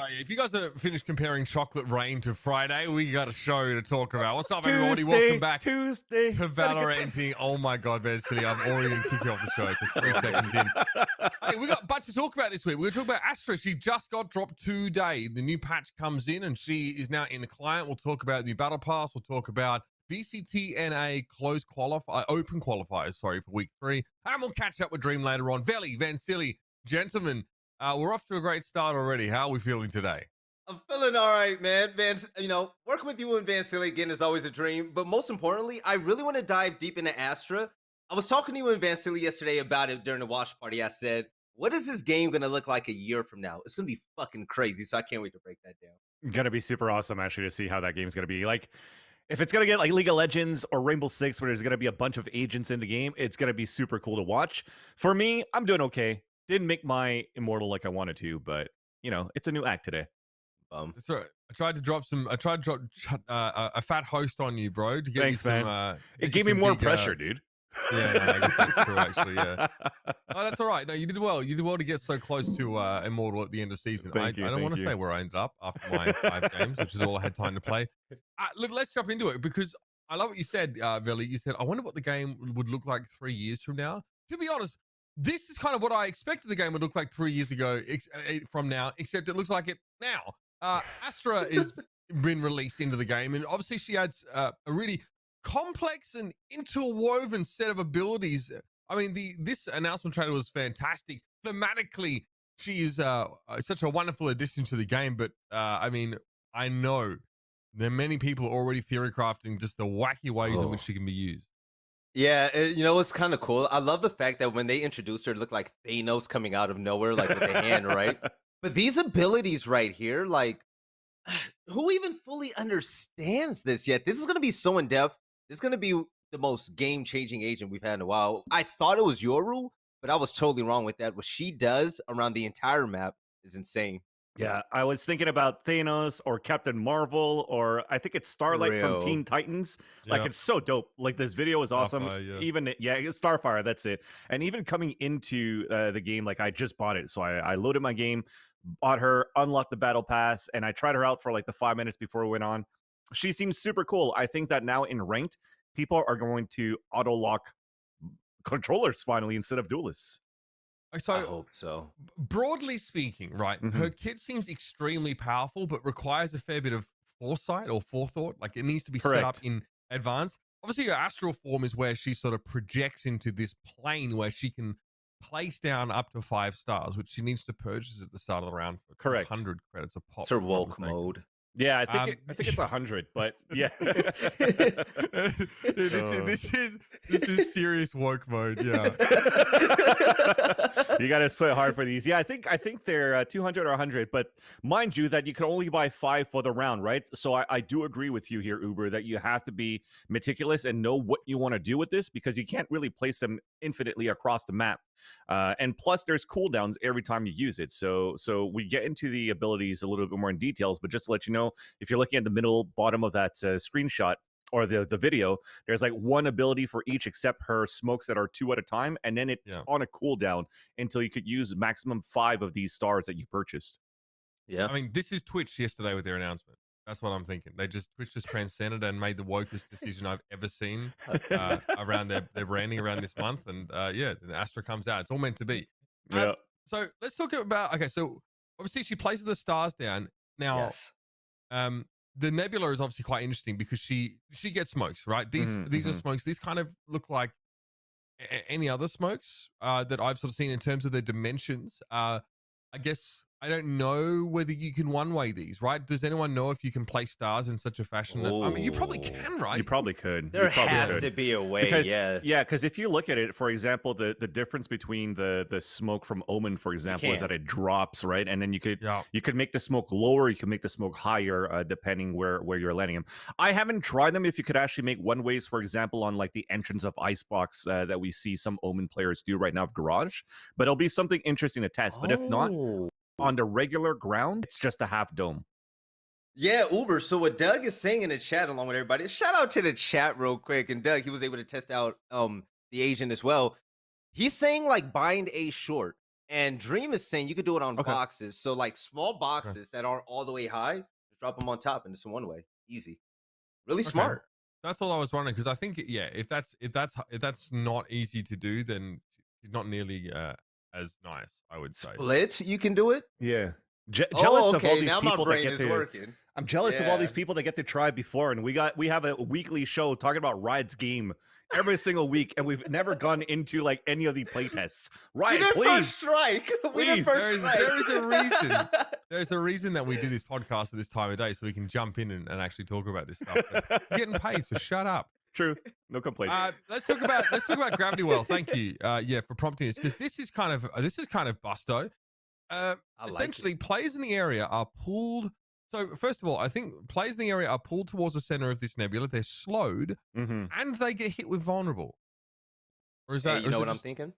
If you guys are finished comparing chocolate rain to Friday, we got a show to talk about. What's up, everybody? Welcome back to VALORANTing. Oh my God, man, silly. I'm already going to kick you off the show. It's 3 seconds in. Hey, we got a bunch to talk about this week. We're going to talk about Astra. She just got dropped today. The new patch comes in and she is now in the client. We'll talk about the battle pass. We'll talk about VCT NA open qualifiers, sorry, for week 3. And we'll catch up with Dream later on. Veli, Van Silly, gentlemen, we're off to a great start already. How are we feeling today? I'm feeling all right, man. Working with you and Van Silly again is always a dream. But most importantly, I really want to dive deep into Astra. I was talking to you and Van Silly yesterday about it during the watch party. I said, what is this game going to look like a year from now? It's going to be fucking crazy. So I can't wait to break that down. Gonna be super awesome, actually, to see how that game's gonna be. Like, if it's gonna get like League of Legends or Rainbow Six, where there's gonna be a bunch of agents in the game, it's gonna be super cool to watch. For me, I'm doing okay. Didn't make my Immortal like I wanted to, but you know, it's a new act today. That's right. I tried to drop a fat host on you, bro, to get Thanks, you some. man. It gave me more pressure, dude. Yeah, no, I guess that's true, actually. Yeah. Oh, that's all right. No, you did well. You did well to get so close to Immortal at the end of season. I don't want to say where I ended up after my 5 games, which is all I had time to play. Let's jump into it because I love what you said, Veli. You said, I wonder what the game would look like 3 years from now. To be honest, this is kind of what I expected the game would look like 3 years ago from now, except it looks like it now. Astra has been released into the game, and obviously she adds a really complex and interwoven set of abilities. I mean, this announcement trailer was fantastic. Thematically, she is such a wonderful addition to the game. But I mean, I know there are many people already theory crafting just the wacky ways in which she can be used. Yeah, you know what's kind of cool? I love the fact that when they introduced her, it looked like Thanos coming out of nowhere, like with a hand, right? But these abilities right here, like, who even fully understands this yet? This is going to be so in-depth. This is going to be the most game-changing agent we've had in a while. I thought it was Yoru, but I was totally wrong with that. What she does around the entire map is insane. Yeah, I was thinking about Thanos or Captain Marvel, or I think it's Starlight from Teen Titans. Like, it's so dope. Like, this video is awesome. Starfire, even it's Starfire, that's it. And even coming into the game, like, I just bought it. So I loaded my game, bought her, unlocked the battle pass, and I tried her out for like the 5 minutes before we went on. She seems super cool. I think that now in ranked, people are going to auto lock controllers finally instead of duelists. So, I hope so. Broadly speaking, right, her kit seems extremely powerful, but requires a fair bit of foresight or forethought. Like, it needs to be set up in advance. Obviously, her astral form is where she sort of projects into this plane where she can place down up to 5 stars, which she needs to purchase at the start of the round for 100 credits a pop. It's her woke mode. Yeah, I think it's 100, but yeah. This is serious woke mode. Yeah. You got to sweat hard for these. Yeah, I think they're 200 or 100, but mind you that you can only buy 5 for the round, right? So I do agree with you here, Uber, that you have to be meticulous and know what you want to do with this because you can't really place them infinitely across the map. And plus, there's cooldowns every time you use it. So we get into the abilities a little bit more in details, but just to let you know, if you're looking at the middle bottom of that screenshot or the video, there's like 1 ability for each except her smokes that are 2 at a time, and then it's on a cooldown until you could use maximum 5 of these stars that you purchased. Yeah, I mean, this is Twitch yesterday with their announcement. That's what I'm thinking. Twitch just transcended and made the wokest decision I've ever seen around their branding around this month. And Astra comes out. It's all meant to be. Yeah. So let's talk about, so obviously she places the stars down. Now, the Nebula is obviously quite interesting because she gets smokes, right? These are smokes. These kind of look like any other smokes that I've sort of seen in terms of their dimensions. I guess I don't know whether you can one-way these, right? Does anyone know if you can place stars in such a fashion? I mean, you probably can, right? You probably could. There has to be a way, because if you look at it, for example, the difference between the smoke from Omen, for example, is that it drops, right? And then you could make the smoke lower, you can make the smoke higher, depending where you're landing them. I haven't tried them if you could actually make one-ways, for example, on like the entrance of Icebox that we see some Omen players do right now of Garage, but it'll be something interesting to test. But if not, on the regular ground, it's just a half dome. Yeah, Uber. So what Doug is saying in the chat along with everybody, shout out to the chat real quick. And Doug, he was able to test out the agent as well. He's saying like bind A short. And Dream is saying you could do it on boxes. So like small boxes that aren't all the way high, just drop them on top and it's in one way. Easy. Really smart. That's all I was wondering, because I think, yeah, if that's not easy to do, then it's not nearly as nice, I would say. Split, you can do it? Yeah. Jealous of all these now people my brain that get is to working. I'm jealous of all these people that get to try before, and we have a weekly show talking about Riot's game every single week, and we've never gone into like any of the playtests. Riot, please, first strike. Please. There is a reason. There's a reason that we do this podcast at this time of day, so we can jump in and actually talk about this stuff. But you're getting paid, so shut up. True, no complaints. Let's talk about Gravity Well. Thank you, for prompting us, because this is kind of busto. Essentially, players in the area are pulled. So first of all, I think players in the area are pulled towards the center of this nebula. They're slowed, and they get hit with vulnerable. Or is that? You know what I'm thinking?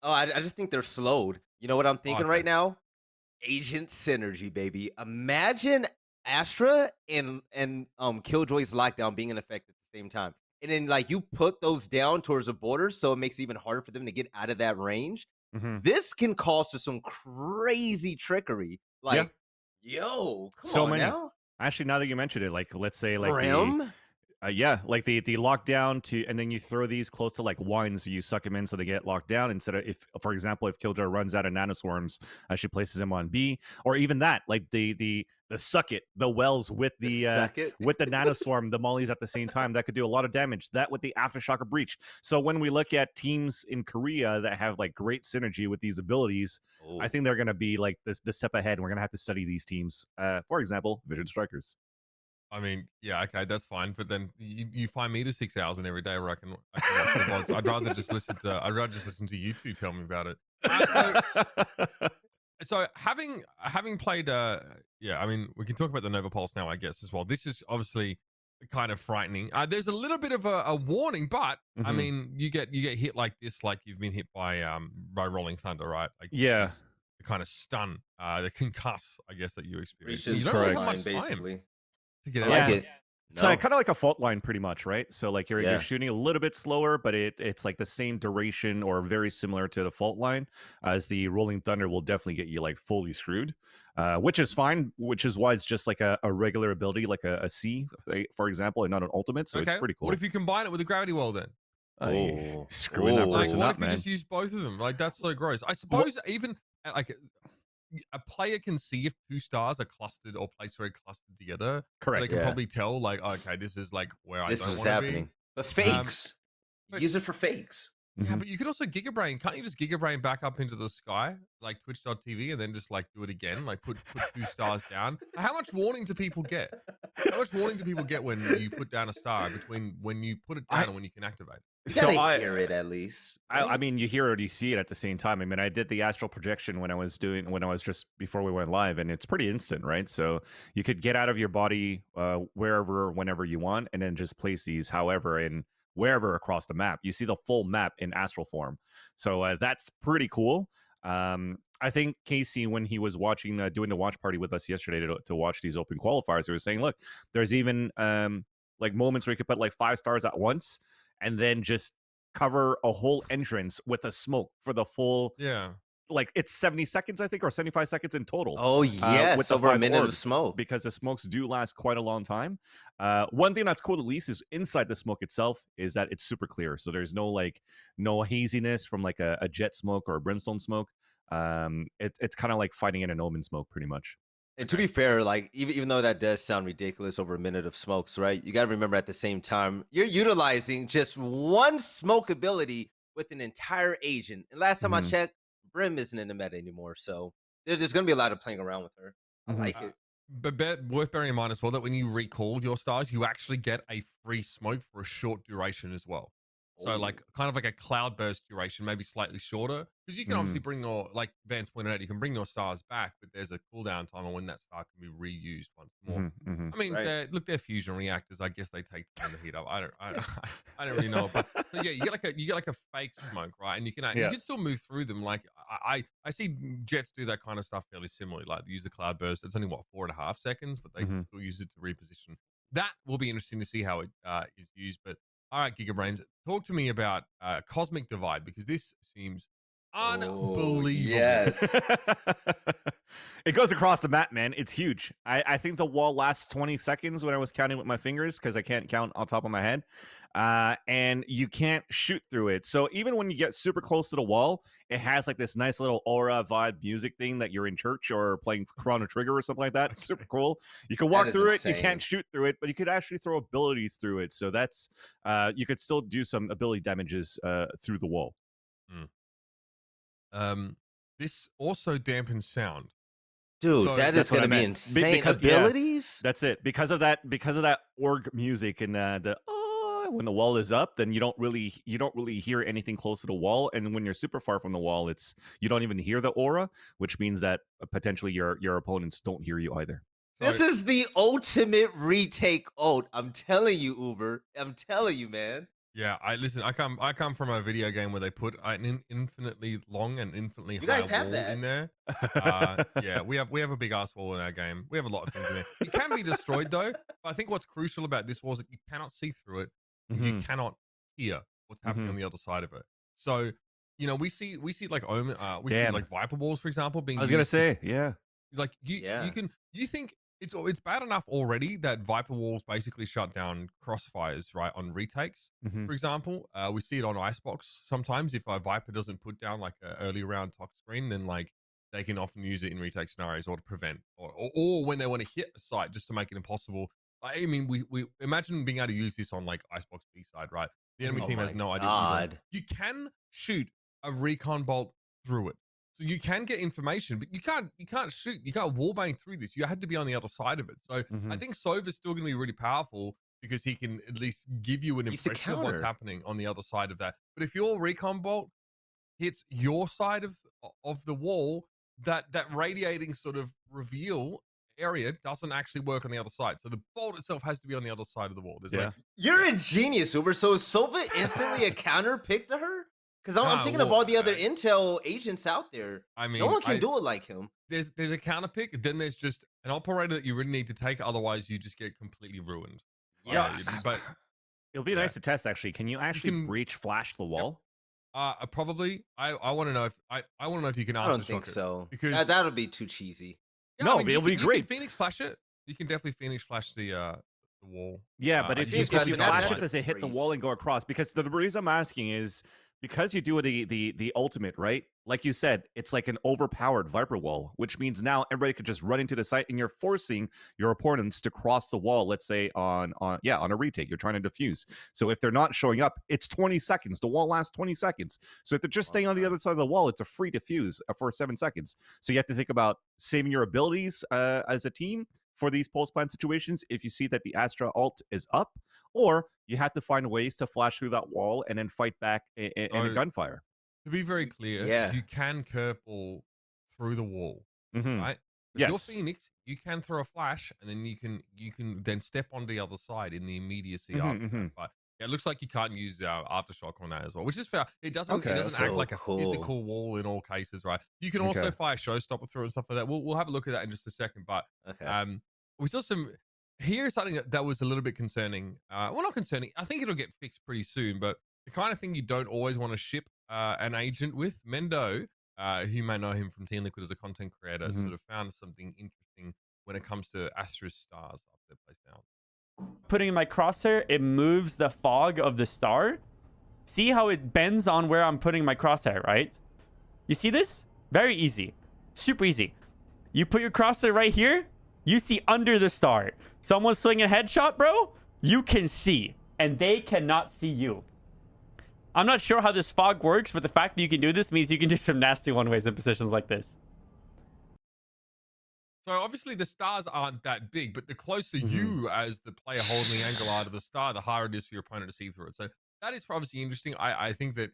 Oh, I just think they're slowed. You know what I'm thinking right now? Agent synergy, baby. Imagine Astra and Killjoy's lockdown being in effect at the same time, and then like you put those down towards the border, so it makes it even harder for them to get out of that range. This can cause for some crazy trickery. Like, yo, come on now. Actually, now that you mentioned it, like let's say like Rim? Like the lockdown to, and then you throw these close to like wines, so you suck them in so they get locked down. Instead of, if for example, if Killjoy runs out of nanoswarms, she places them on B, or even that, like the suck it, the wells with the with the nanoswarm, the mollies at the same time, that could do a lot of damage. That with the aftershocker breach. So when we look at teams in Korea that have like great synergy with these abilities, I think they're going to be like the step ahead. And we're going to have to study these teams. For example, Vision Strikers. I mean, yeah, okay, that's fine. But then you find me to 6 hours in every day where I can watch the VODs. I'd rather just listen to you two tell me about it. So having played, I mean, we can talk about the Nova Pulse now, I guess, as well. This is obviously kind of frightening. There's a little bit of a warning, but I mean, you get hit like this, like you've been hit by Rolling Thunder, right? Like, yeah, the kind of stun, the concuss, I guess, that you experience. You don't have much basically. To get it. It's kind of like a fault line, pretty much, right? So like you're shooting a little bit slower, but it's like the same duration or very similar to the fault line, as the Rolling Thunder will definitely get you like fully screwed, which is fine, which is why it's just like a regular ability, like a C, for example, and not an ultimate. So it's pretty cool. What if you combine it with a Gravity Well then? Screwing that person what up, if man. You just use both of them? Like, that's so gross. I suppose even like a player can see if 2 stars are clustered or placed very clustered together. Correct. They can probably tell, like, okay, this is like where this I don't is want to happening. be. But fakes. Use it for fakes. Yeah, but you could also Gigabrain. Can't you just Gigabrain back up into the sky, like Twitch.tv, and then just like do it again? Like put 2 stars down. How much warning do people get? How much warning do people get when you put down a star between when you put it down and when you can activate it? So I hear it at least. I mean, you hear it, you see it at the same time. I mean, I did the astral projection when I was just before we went live, and it's pretty instant, right? So you could get out of your body wherever, whenever you want, and then just place these however and wherever across the map. You see the full map in astral form. So that's pretty cool. I think Casey, when he was watching, doing the watch party with us yesterday to watch these open qualifiers, he was saying, look, there's even like moments where you could put like 5 stars at once, and then just cover a whole entrance with a smoke for the full, like it's 70 seconds, I think, or 75 seconds in total. Oh, yes, with over a minute of smoke. Because the smokes do last quite a long time. One thing that's cool, at least, is inside the smoke itself is that it's super clear. So there's no haziness from like a jet smoke or a brimstone smoke. It's kind of like fighting in an omen smoke, pretty much. And to be fair, like even though that does sound ridiculous, over a minute of smokes, right? You got to remember at the same time, you're utilizing just one smoke ability with an entire agent. And last time I checked, Brim isn't in the meta anymore, so there's going to be a lot of playing around with her. I like it. But worth bearing in mind as well that when you recall your stars, you actually get a free smoke for a short duration as well. So like kind of like a cloud burst duration, maybe slightly shorter, because you can obviously bring your, like Vance pointed out, you can bring your stars back, but there's a cooldown time on when that star can be reused once more. I mean, they're fusion reactors. I guess they take time to heat up. I don't really know, but so yeah, you get like a fake smoke, right? And you can still move through them. Like I see Jets do that kind of stuff fairly similarly. Like they use the cloud burst. It's only 4.5 seconds, but they can still use it to reposition. That will be interesting to see how it is used, but. All right, Gigabrains, talk to me about Cosmic Divide, because this seems Unbelievable. Yes. It goes across the map, man. It's huge. I think the wall lasts 20 seconds when I was counting with my fingers because I can't count on top of my head. And you can't shoot through it. So even when you get super close to the wall, it has like this nice little aura vibe music thing that you're in church or playing Chrono Trigger or something like that. It's super cool. You can walk through it. You can't shoot through it, but you could actually throw abilities through it. So that's you could still do some ability damages through the wall. This also dampens sound. Dude, so that is going to be insane. Abilities? Yeah, that's it. Because of that org music and when the wall is up, then you don't really hear anything close to the wall. And when you're super far from the wall, you don't even hear the aura, which means that potentially your opponents don't hear you either. This is the ultimate retake ult. I'm telling you, Uber. I'm telling you, man. Yeah, I come from a video game where they put an infinitely long and infinitely high wall in there. Yeah, we have a big ass wall in our game. We have a lot of things in there. It can be destroyed though. But I think what's crucial about this wall is that you cannot see through it. You cannot hear what's happening on the other side of it. So, you know, we see like Omen, see like Viper walls, for example, being. I was gonna say, yeah. Like you think it's bad enough already that Viper walls basically shut down crossfires, right, on retakes, for example. We see it on Icebox sometimes. If a Viper doesn't put down like an early round tox screen, then like they can often use it in retake scenarios or to prevent, or when they want to hit a site just to make it impossible. I mean, we imagine being able to use this on like Icebox B side, right? The enemy team has no idea either. You can shoot a recon bolt through it. So you can get information, but you can't shoot. You can't wallbang through this. You had to be on the other side of it. So I think Sova is still going to be really powerful because he can at least give you an impression of what's happening on the other side of that. But if your recon bolt hits your side of the wall, that radiating sort of reveal area doesn't actually work on the other side. So the bolt itself has to be on the other side of the wall. You're a genius, Uber. So is Sova instantly a counter pick to her? Because I'm thinking of all the other Intel agents out there. I mean, no one can do it like him. There's a counter pick, then there's just an operator that you really need to take. Otherwise, you just get completely ruined. Yes. But it'll be nice to test, actually. Can you actually breach flash the wall? Probably. I want to know if I want to know if you can. I don't think so. Because that'll be too cheesy. Yeah, no, it'll be great. You can Phoenix flash it. You can definitely Phoenix flash the wall. Yeah, but if you flash it, does it hit the wall and go across? Because the reason I'm asking is because you do the ultimate, right? Like you said, it's like an overpowered Viper wall, which means now everybody could just run into the site, and you're forcing your opponents to cross the wall. Let's say on a retake, you're trying to defuse. So if they're not showing up, it's 20 seconds. The wall lasts 20 seconds. So if they're just staying on the other side of the wall, it's a free defuse for 7 seconds. So you have to think about saving your abilities as a team for these post-plant situations if you see that the Astra ult is up, or you have to find ways to flash through that wall and then fight back in a gunfire. To be very clear, you can curveball through the wall, right? If you're Phoenix, you can throw a flash, and then you can then step on the other side in the immediacy after that. But yeah, it looks like you can't use aftershock on that as well, which is fair. It doesn't act like a physical wall in all cases, right? You can also fire showstopper through and stuff like that. We'll have a look at that in just a second. But we saw here's something that was a little bit concerning. Well, not concerning. I think it'll get fixed pretty soon, but the kind of thing you don't always want to ship an agent with. Mendo, who you may know him from Team Liquid as a content creator, sort of found something interesting when it comes to Astra's stars after they place down. Putting in my crosshair, it moves the fog of the star. See how it bends on where I'm putting my crosshair, right? You see this? Very easy. Super easy. You put your crosshair right here, you see under the star. Someone's swinging a headshot, bro, you can see, and they cannot see you. I'm not sure how this fog works, but the fact that you can do this means you can do some nasty one-ways in positions like this. So obviously the stars aren't that big, but the closer you as the player holding the angle out of the star, the harder it is for your opponent to see through it. So that is obviously interesting. I think that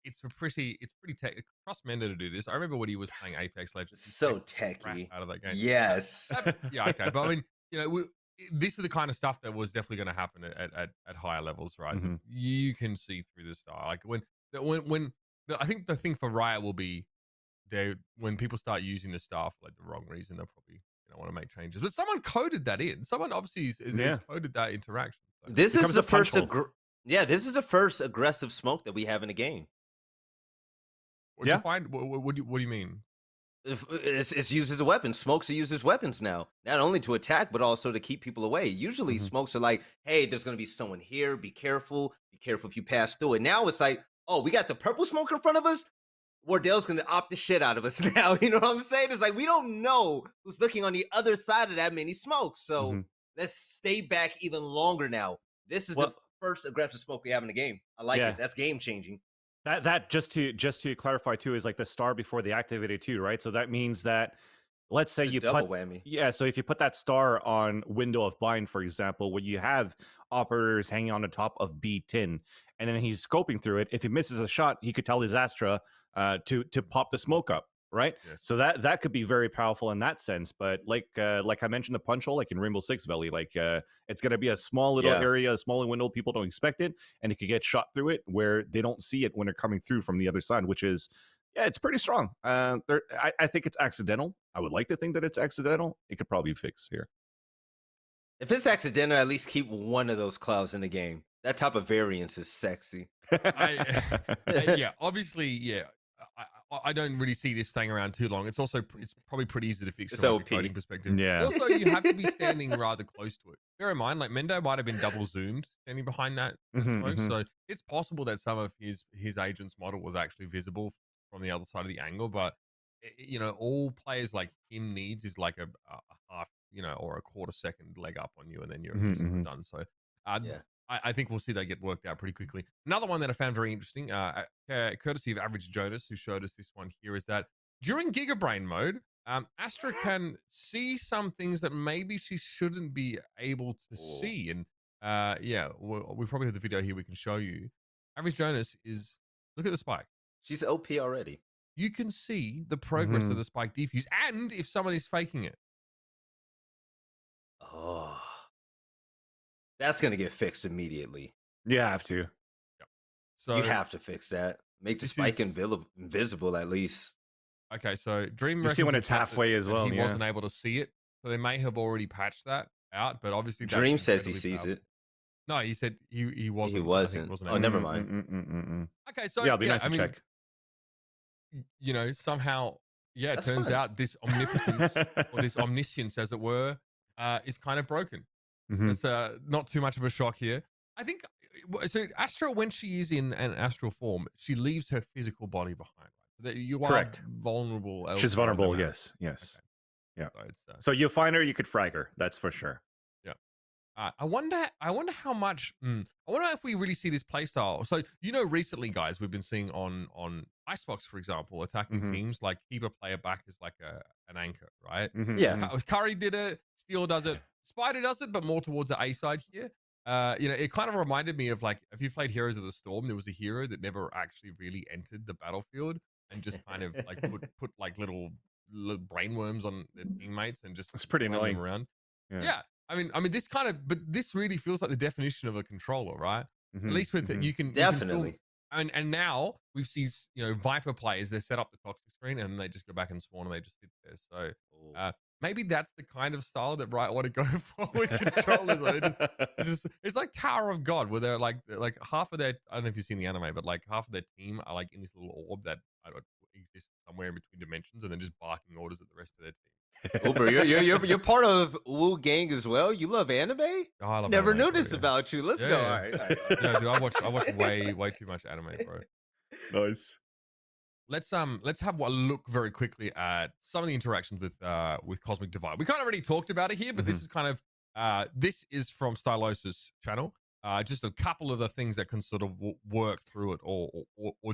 it's pretty tech. Trust Mendo to do this. I remember when he was playing Apex Legends. So techy. Out of that game. Yes. Yeah, okay. But I mean, you know, this is the kind of stuff that was definitely going to happen at higher levels, right? You can see through the star. Like I think the thing for Riot will be when people start using the star for like the wrong reason, they'll probably want to make changes. But someone coded that in. Someone obviously has coded that interaction. So this is the first. This is the first aggressive smoke that we have in a game. Yeah. Define what do you mean? It's used as a weapon. Smokes are used as weapons now, not only to attack but also to keep people away. Usually, smokes are like, "Hey, there's gonna be someone here. Be careful. Be careful if you pass through it." Now it's like, "Oh, we got the purple smoke in front of us. Wardell's gonna opt the shit out of us now." You know what I'm saying? It's like we don't know who's looking on the other side of that mini smoke, so let's stay back even longer now. This is the first aggressive smoke we have in the game. I like it. That's game changing. That just to clarify too is like the star before the activated too, right? So that means that let's say you double put whammy. Yeah, so if you put that star on window of bind, for example, where you have operators hanging on the top of B10, and then he's scoping through it. If he misses a shot, he could tell his Astra to pop the smoke up, right? Yes. So that could be very powerful in that sense. But like I mentioned, the punch hole, like in Rainbow Six Valley, like it's gonna be a small little area, a small window. People don't expect it, and it could get shot through it where they don't see it when they're coming through from the other side, which is it's pretty strong. I think it's accidental. I would like to think that it's accidental. It could probably fix here. If it's accidental, at least keep one of those clouds in the game. That type of variance is sexy. Obviously, I don't really see this staying around too long. It's probably pretty easy to fix It's from a OP. coding perspective. Yeah. Also, you have to be standing rather close to it. Bear in mind, like Mendo might have been double zoomed standing behind that smoke, so it's possible that some of his agent's model was actually visible from the other side of the angle. But all players like him needs is like a half, or a quarter second leg up on you, and then you're sort of done. So, I think we'll see that get worked out pretty quickly. Another one that I found very interesting, courtesy of Average Jonas, who showed us this one here, is that during Gigabrain mode, Astra can see some things that maybe she shouldn't be able to see. And we probably have the video here we can show you. Average Jonas look at the spike. She's OP already. You can see the progress of the spike defuse, and if someone is faking it. Oh. That's going to get fixed immediately. You have to. Yep. So you have to fix that. Make the spike invisible at least. Okay, so Dream. You see when it's halfway as well. He wasn't able to see it, so they may have already patched that out. But obviously, Dream says he sees it. No, he said he wasn't. He wasn't. Oh, never mind. Okay, so it'll be nice to check. Somehow, it turns out this omnipotence or this omniscience, as it were, is kind of broken. It's not too much of a shock here. I think so. Astra, when she is in an astral form, she leaves her physical body behind. Right? You Correct. are vulnerable. She's vulnerable. Yes. Okay. Yeah. So you find her, you could frag her. That's for sure. Yeah. I wonder how much. I wonder if we really see this playstyle. So recently, guys, we've been seeing on Icebox, for example, attacking teams like keep a player back as like an anchor, right? Yeah. Curry did it. Steel does it. Spider does it, but more towards the A side here. It kind of reminded me of like if you played Heroes of the Storm, there was a hero that never actually really entered the battlefield and just kind of like put like little brainworms on their teammates and just it's pretty annoying around. Yeah. I mean, but this really feels like the definition of a controller, right? At least with it, you can definitely. And now we've seen Viper players. They set up the toxic screen and they just go back and spawn and they just sit there. So maybe that's the kind of style that Riot want to go for with controllers. It's like Tower of God, where they're like half of their, I don't know if you've seen the anime, but like half of their team are like in this little orb that exists somewhere in between dimensions, and then just barking orders at the rest of their team. Uber, you're part of Wu Gang as well. You love anime? Oh, I love Never anime, knew this about you. Let's go. All right. Yeah, dude, I watch way too much anime, bro. Nice. Let's have a look very quickly at some of the interactions with Cosmic Divide. We kind of already talked about it here, but this is kind of this is from Stylosis channel. Just a couple of the things that can sort of work through it or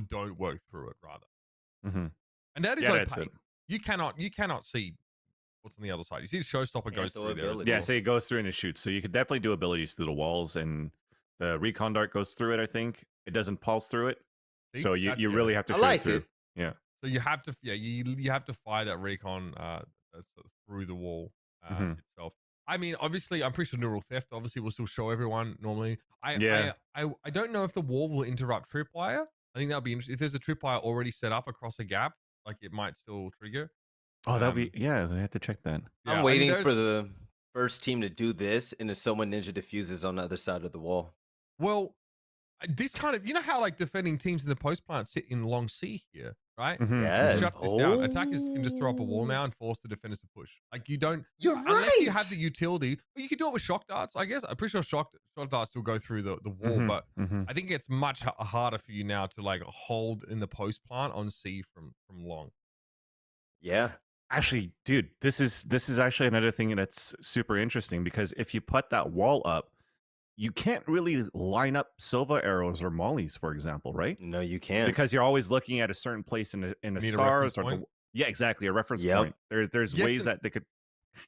don't work through it rather. And that is opaque. You cannot see what's on the other side. You see the showstopper goes through there. Yeah, so it goes through and it shoots. So you could definitely do abilities through the walls, and the recon dart goes through it. I think it doesn't pulse through it. See, so you really have to shoot it through. Yeah. So you have to you have to fire that recon through the wall itself. I mean, obviously, I'm pretty sure neural theft obviously will still show everyone normally. I don't know if the wall will interrupt tripwire. I think that'll be interesting. If there's a tripwire already set up across a gap, like it might still trigger. Oh, that'll be we have to check that. Yeah, I'm waiting for the first team to do this, and if someone ninja diffuses on the other side of the wall. Well, this kind of how like defending teams in the post plant sit in long C here, right? Yeah. It shuts this down. Attackers can just throw up a wall now and force the defenders to push. Like you don't, You're unless you have right. the utility. Well, you can do it with shock darts, I guess. I'm pretty sure shock darts still go through the wall, but I think it's much harder for you now to like hold in the post plant on C from long. Yeah. Actually, dude, this is actually another thing that's super interesting, because if you put that wall up, you can't really line up Silva arrows or mollies, for example, right? No, you can't. Because you're always looking at a certain place in the stars or the, yeah, exactly, a reference point. There's ways that they could.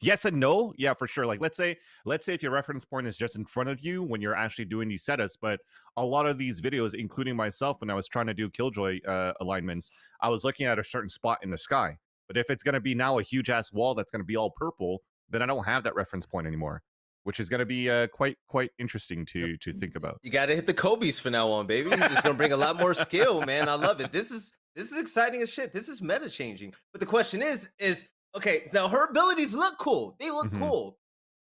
Yes and no, yeah, for sure. Like let's say if your reference point is just in front of you when you're actually doing these setups, but a lot of these videos, including myself, when I was trying to do Killjoy alignments, I was looking at a certain spot in the sky. But if it's going to be now a huge ass wall that's going to be all purple, then I don't have that reference point anymore, which is going to be quite interesting to think about. You got to hit the Kobe's from now on, baby. It's going to bring a lot more skill, man. I love it. This is exciting as shit. This is meta changing. But the question is okay, now her abilities look cool. They look cool.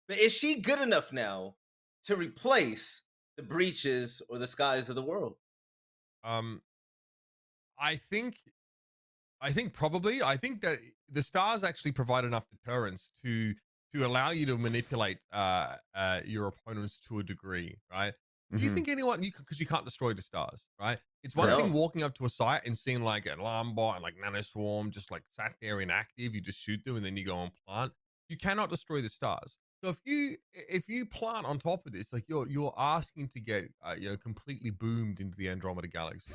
But is she good enough now to replace the breaches or the skies of the world? I think probably. I think that the stars actually provide enough deterrence to allow you to manipulate your opponents to a degree, right? Do you think anyone, because you can't destroy the stars, right? It's one thing walking up to a site and seeing like an alarm bot and like nano swarm just like sat there inactive. You just shoot them and then you go on plant. You cannot destroy the stars. So if you plant on top of this, like you're asking to get completely boomed into the Andromeda galaxy.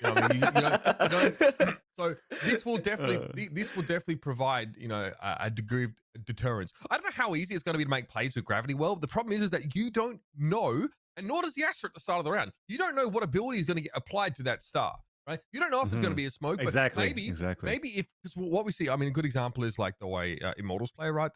You know, I mean, you don't, so this will definitely provide a degree of deterrence. I don't know how easy it's going to be to make plays with gravity well. The problem is that you don't know, and nor does the Astra at the start of the round. You don't know what ability is going to get applied to that star, right? You don't know if it's going to be a smoke, but maybe if, because what we see, I mean, a good example is like the way Immortals play, right?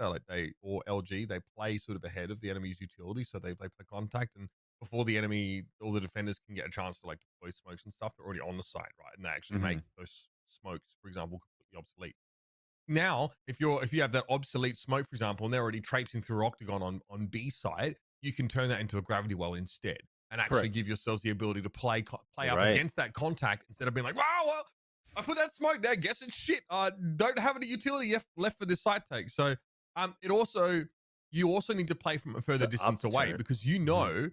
Or LG, they play sort of ahead of the enemy's utility, so they play contact, and before the enemy, all the defenders can get a chance to like deploy smokes and stuff, they're already on the site, right? And they actually make those smokes, for example, completely obsolete. Now, if you have that obsolete smoke, for example, and they're already traipsing through Octagon on B side, you can turn that into a gravity well instead, and actually give yourselves the ability to play up against that contact instead of being like, wow, well, I put that smoke there, guess it's shit. Don't have any utility left for this site take. So, you also need to play from a further distance away, because you know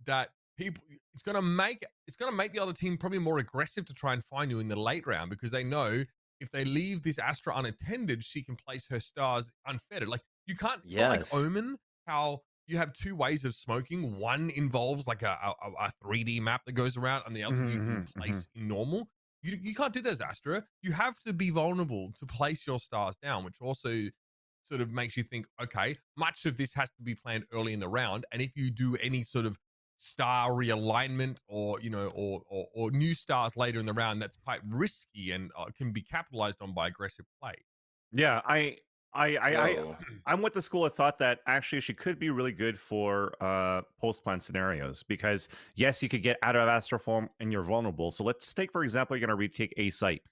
that it's gonna make the other team probably more aggressive to try and find you in the late round, because they know if they leave this Astra unattended, she can place her stars unfettered. Like you can't like Omen, how you have two ways of smoking. One involves like a 3D map that goes around, and the other you can place in normal. You can't do that as Astra. You have to be vulnerable to place your stars down, which also sort of makes you think, okay, much of this has to be planned early in the round, and if you do any sort of star realignment or new stars later in the round, that's quite risky and can be capitalized on by aggressive play. Yeah, I'm with the school of thought that actually she could be really good for post plan scenarios, because yes, you could get out of Astra form and you're vulnerable. So let's take, for example, you're going to retake a site.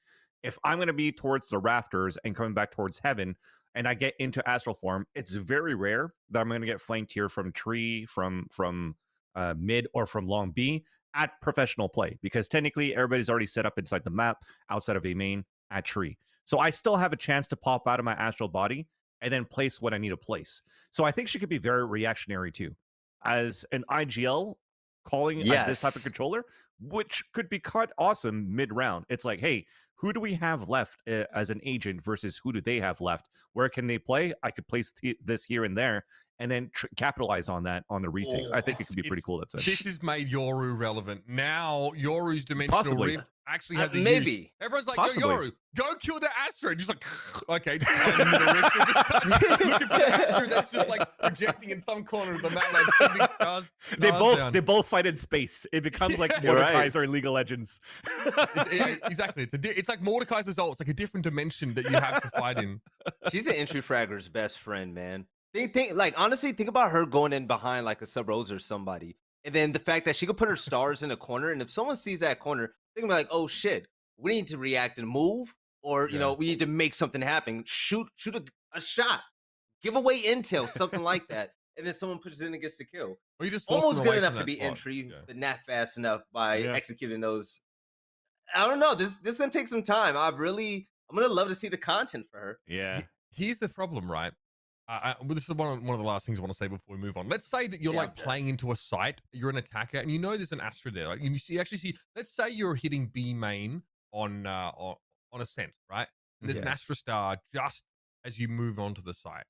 If I'm going to be towards the rafters and coming back towards heaven, and I get into astral form, it's very rare that I'm going to get flanked here from tree, from mid, or from long B at professional play, because technically everybody's already set up inside the map outside of a main at tree. So I still have a chance to pop out of my astral body and then place what I need to place. So I think she could be very reactionary too, as an IGL calling as this type of controller, which could be quite awesome mid round. It's like, hey, who do we have left as an agent versus who do they have left? Where can they play? I could place this here and there, and then capitalize on that on the retakes. I think it could be pretty cool. This has made Yoru relevant. Now Yoru's dimensional rift actually has a maybe use. Everyone's like, yo, Yoru, go kill the Astra. And just like, okay, just into the rift and just start looking for the Astra that's just like projecting in some corner of the map, like sending stars they both fight in space. It becomes like Mordekaiser or League of Legends. Exactly. It's like Mordekaiser's ult. It's like a different dimension that you have to fight in. She's an entry fragger's best friend, man. Honestly, think about her going in behind like a Sub-Rose or somebody. And then the fact that she could put her stars in a corner, and if someone sees that corner, they're gonna be like, oh shit, we need to react and move, or we need to make something happen. Shoot a shot. Give away intel, something like that. And then someone pushes in and gets the kill. Or you just almost good enough to be entry, but not fast enough by executing those I don't know. This is gonna take some time. I'm gonna love to see the content for her. Yeah. Here's the problem, right? Well, this is one of the last things I want to say before we move on. Let's say that you're Yeah, like playing into a site, you're an attacker, and you know there's an Astra there. Like, you actually see. Let's say you're hitting B main on ascent, right? And there's an Astra star just as you move onto the site.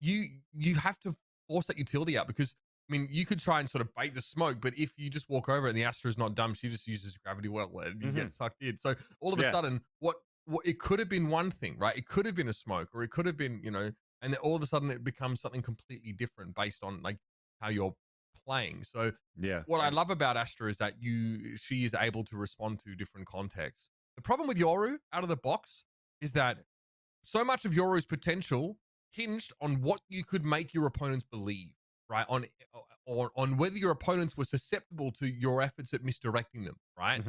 You have to force that utility out because I mean you could try and sort of bait the smoke, but if you just walk over and the Astra is not dumb, she just uses gravity well and you get sucked in. So all of a sudden, what it could have been one thing, right? It could have been a smoke, or it could have been, and then all of a sudden it becomes something completely different based on like how you're playing. So what I love about Astra is that she is able to respond to different contexts. The problem with Yoru out of the box is that so much of Yoru's potential hinged on what you could make your opponents believe, right? On whether your opponents were susceptible to your efforts at misdirecting them, right?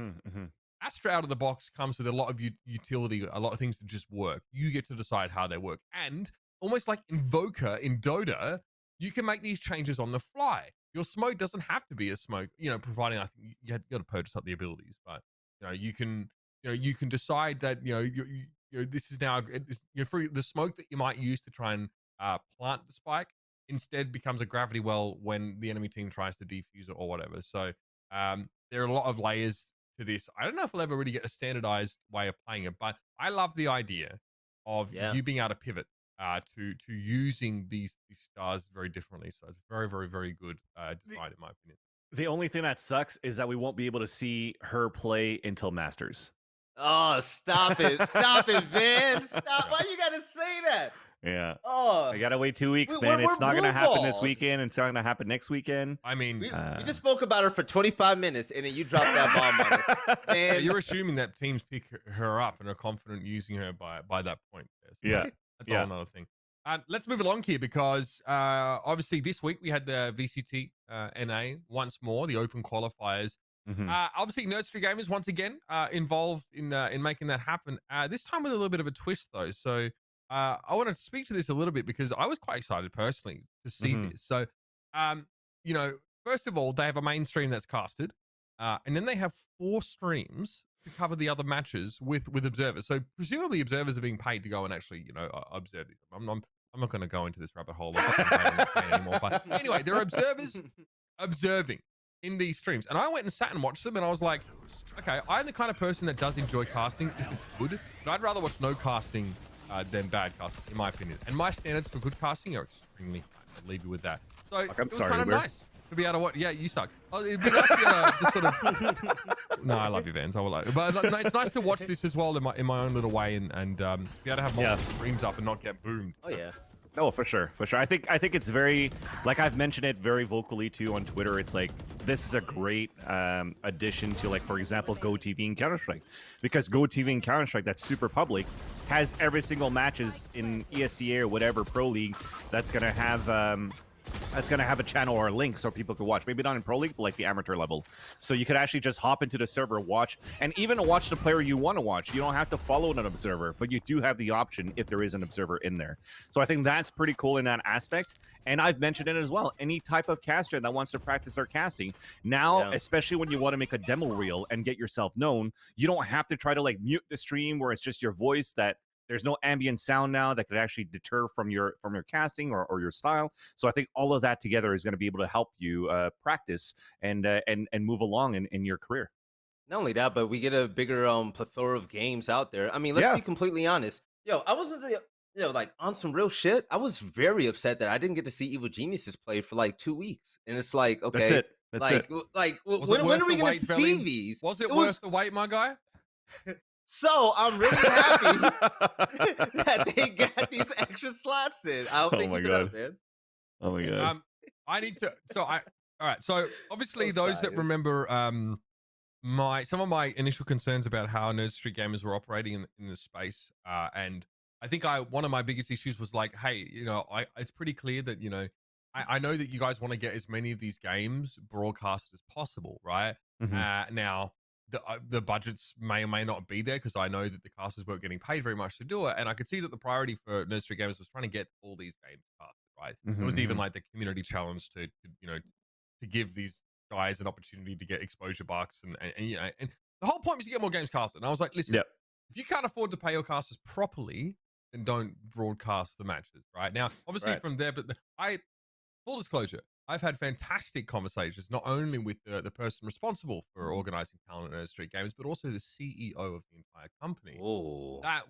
Astra out of the box comes with a lot of utility, a lot of things that just work. You get to decide how they work. And almost like Invoker in Dota, you can make these changes on the fly. Your smoke doesn't have to be a smoke, providing I think you got to purchase up the abilities, but you can decide that this is now for the smoke that you might use to try and plant the spike instead becomes a gravity well when the enemy team tries to defuse it or whatever. So there are a lot of layers to this. I don't know if we'll ever really get a standardized way of playing it, but I love the idea of you being able to pivot to using these stars very differently. So it's very, very, very good design in my opinion. The only thing that sucks is that we won't be able to see her play until Masters. Oh, stop it. Stop it, Van. Stop. Why you gotta say that? Yeah. Oh, I gotta wait 2 weeks, man. It's not gonna happen this weekend. It's not gonna happen next weekend. I mean, we just spoke about her for 25 minutes, and then you dropped that bomb on us. Man, you're assuming that teams pick her up and are confident using her by that point. So that's all another thing. Let's move along here because obviously this week we had the VCT NA once more, the Open Qualifiers. Obviously, Nerdstream Gamers once again involved in making that happen. This time with a little bit of a twist, though. So I want to speak to this a little bit because I was quite excited personally to see this. So, first of all, they have a main stream that's casted, and then they have 4 streams to cover the other matches with observers. So presumably, observers are being paid to go and actually, observe these. I'm not going to go into this rabbit hole anymore. But anyway, there are observers observing in these streams, and I went and sat and watched them, and I was like, okay, I'm the kind of person that does enjoy casting if it's good, but I'd rather watch no casting than bad casting, in my opinion. And my standards for good casting are extremely high. I'll leave you with that. So it was kind of nice to be able to watch. Yeah, you suck. It'd be nice to be able to just sort of. No, I love you, Vans. I will like, but no, it's nice to watch this as well in my own little way, and be able to have multiple streams up and not get boomed. Oh yeah. No, for sure. I think it's very, like I've mentioned it very vocally too on Twitter. It's like this is a great addition to, like, for example, GoTV and Counter-Strike, because GoTV and Counter-Strike, that's super public, has every single matches in ESCA or whatever Pro League that's gonna have a channel or a link so people can watch. Maybe not in Pro League, but like the amateur level. So you could actually just hop into the server, watch, and even watch the player you want to watch. You don't have to follow an observer, but you do have the option if there is an observer in there. So I think that's pretty cool in that aspect. And I've mentioned it as well. Any type of caster that wants to practice their casting, now, especially when you want to make a demo reel and get yourself known, you don't have to try to like mute the stream where it's just your voice. That there's no ambient sound now that could actually deter from your casting or your style. So I think all of that together is going to be able to help you practice and move along in your career. Not only that, but we get a bigger plethora of games out there. I mean, let's be completely honest. I wasn't like on some real shit. I was very upset that I didn't get to see Evil Geniuses play for like 2 weeks, and it's like, okay, that's it. That's it. Like, when are we going to see these? Was it worth the wait, my guy? So I'm really happy that they got these extra slots in. I hope they keep it up, man. Oh my god. I need to. All right. So obviously, those that remember some of my initial concerns about how Nerdstream Gamers were operating in the space, and I think one of my biggest issues was like, hey, it's pretty clear that I know that you guys want to get as many of these games broadcast as possible, right? Now. The budgets may or may not be there because I know that the casters weren't getting paid very much to do it, and I could see that the priority for Nerdstream Gamers was trying to get all these games casted, right? It was even like the community challenge to give these guys an opportunity to get exposure bucks, and the whole point was to get more games casted. And I was like, listen, if you can't afford to pay your casters properly, then don't broadcast the matches, right? Now, obviously from there, but full disclosure, I've had fantastic conversations, not only with the person responsible for organizing talent at Street Games, but also the CEO of the entire company.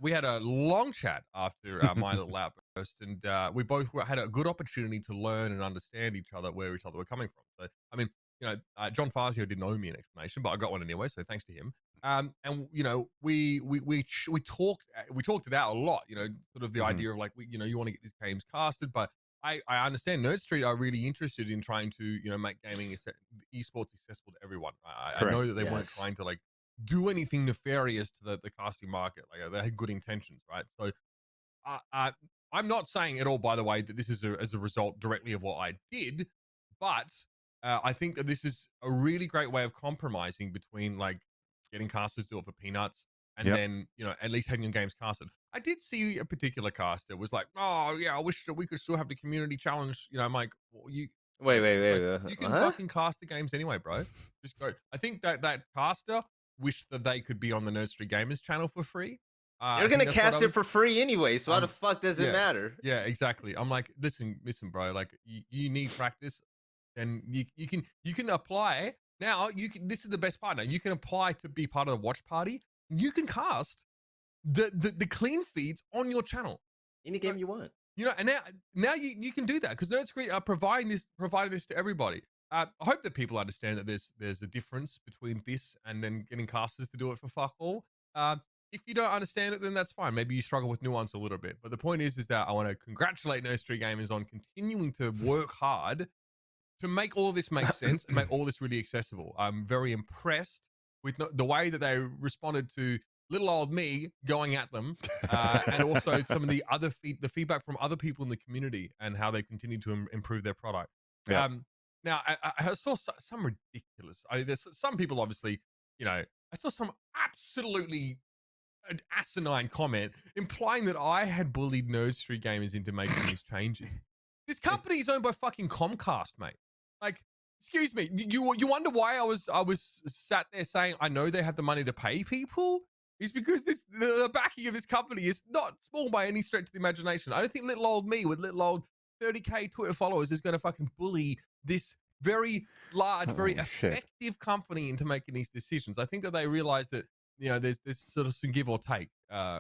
We had a long chat after my little outburst, and we both had a good opportunity to learn and understand each other, where each other were coming from. So, I mean, you know, John Fazio didn't owe me an explanation, but I got one anyway, so thanks to him. And you know, we talked it out a lot. You know, sort of the idea of like, you know, you want to get these games casted, but I understand Nerd Street are really interested in trying to, you know, make gaming esports accessible to everyone. I know that they weren't trying to like do anything nefarious to the casting market. Like they had good intentions, right? So I'm not saying at all, by the way, that this is as a result directly of what I did, but I think that this is a really great way of compromising between like getting casters do it for peanuts and then, you know, at least having your games casted. I did see a particular caster was like, oh yeah, I wish that we could still have the community challenge. You know, I'm like, well, wait. You can fucking cast the games anyway, bro. Just go. I think that caster wished that they could be on the Nerd Street Gamers channel for free. You're gonna cast it for free anyway, so how the fuck does it matter? Yeah, exactly. I'm like, listen, bro. Like, you need practice, and you can apply now. This is the best part. Now you can apply to be part of the watch party. You can cast the clean feeds on your channel, any game you want. You know, and now you can do that because Nerd Street are providing this to everybody. I hope that people understand that there's a difference between this and then getting casters to do it for fuck all. If you don't understand it, then that's fine. Maybe you struggle with nuance a little bit. But the point is that I want to congratulate Nerd Street Gamers on continuing to work hard to make all of this make sense and make all this really accessible. I'm very impressed with the way that they responded to little old me going at them, and also some of the other feedback from other people in the community and how they continue to improve their product. Now, I saw some ridiculous. There's some people, obviously, you know, I saw some absolutely asinine comment implying that I had bullied Nerd Street Gamers into making these changes. This company is owned by fucking Comcast, mate. Like, excuse me, you wonder why I was sat there saying I know they have the money to pay people? Is because the backing of this company is not small by any stretch of the imagination. I don't think little old me with little old 30k Twitter followers is going to fucking bully this very large, very effective company into making these decisions. I think that they realize that, you know, there's sort of some give or take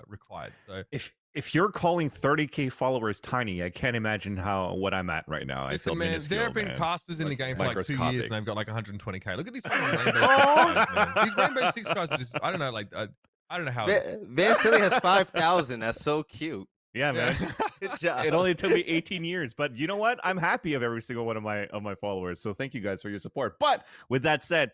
required. So if you're calling 30k followers tiny, I can't imagine what I'm at right now. Listen, I feel minuscule, there have been casters in the game for like 2 years and they've got like 120k. Look at these fucking Rainbow Six guys, man. These Rainbow Six guys are just, I don't know, like I don't know how. Van Silly has 5,000. That's so cute. Yeah, man. Good job. It only took me 18 years, but you know what? I'm happy of every single one of my followers. So thank you guys for your support. But with that said,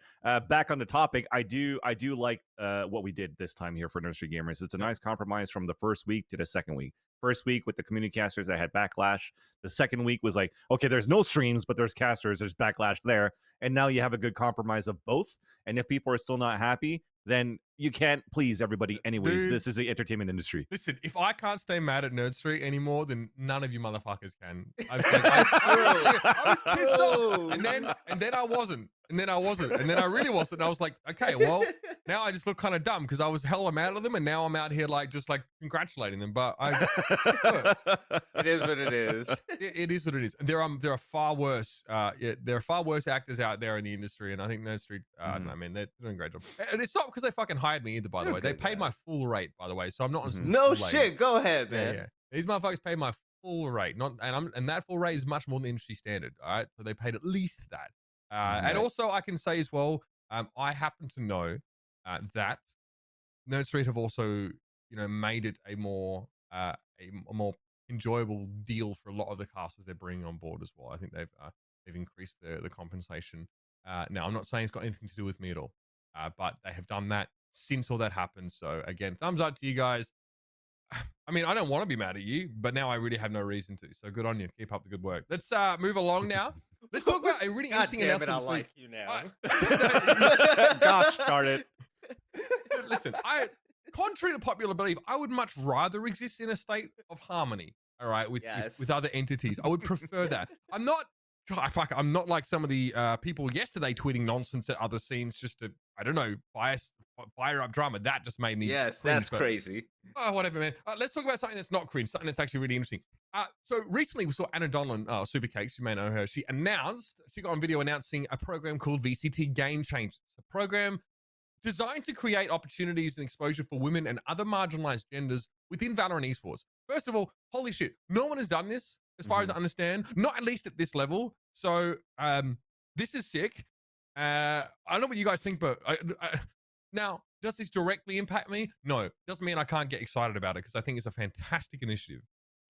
back on the topic, I do like what we did this time here for Nerd Street Gamers. It's a nice compromise from the first week to the second week. First week with the community casters, I had backlash. The second week was like, okay, there's no streams, but there's casters, there's backlash there. And now you have a good compromise of both. And if people are still not happy, then you can't please everybody anyways. Dude, this is the entertainment industry. Listen, if I can't stay mad at Nerd Street anymore, then none of you motherfuckers can. I was pissed off. And then I wasn't. And then I wasn't. And then I really wasn't. And I was like, okay, well, now I just look kind of dumb because I was hella mad at them. And now I'm out here just congratulating them. But it is what it is. It is what it is. There are far worse. There are far worse actors out there in the industry. And I think Nerd Street, I don't know, man, they're doing a great job. And it's not because they fucking hired me either, by the way. They paid my full rate, by the way. So I'm not no shit. Go ahead, man. Yeah. These motherfuckers paid my full rate. And that full rate is much more than the industry standard. All right. So they paid at least that. And also I can say as well, I happen to know that Nerd Street have also, you know, made it a more enjoyable deal for a lot of the casters they're bringing on board as well. I think they've increased the compensation. Now I'm not saying it's got anything to do with me at all, but they have done that since all that happened. So again, thumbs up to you guys. I mean, I don't want to be mad at you, but now I really have no reason to. So good on you. Keep up the good work. Let's move along now. Let's talk about a really interesting announcement. I like you now. Gosh darn it. Listen, contrary to popular belief, I would much rather exist in a state of harmony, all right, with other entities. I would prefer that. I'm not I'm not like some of the people yesterday tweeting nonsense at other scenes just to, I don't know, fire up drama. That just made me Yes, cringe, that's crazy. Oh, whatever, man. Let's talk about something that's not cringe, something that's actually really interesting. So recently we saw Anna Donlan, Super Cakes, you may know her. She got on video announcing a program called VCT Game Changers. It's a program designed to create opportunities and exposure for women and other marginalized genders within Valorant esports. First of all, holy shit, no one has done this as far as I understand, not at least at this level. So this is sick. I don't know what you guys think, but now, does this directly impact me? No, doesn't mean I can't get excited about it because I think it's a fantastic initiative.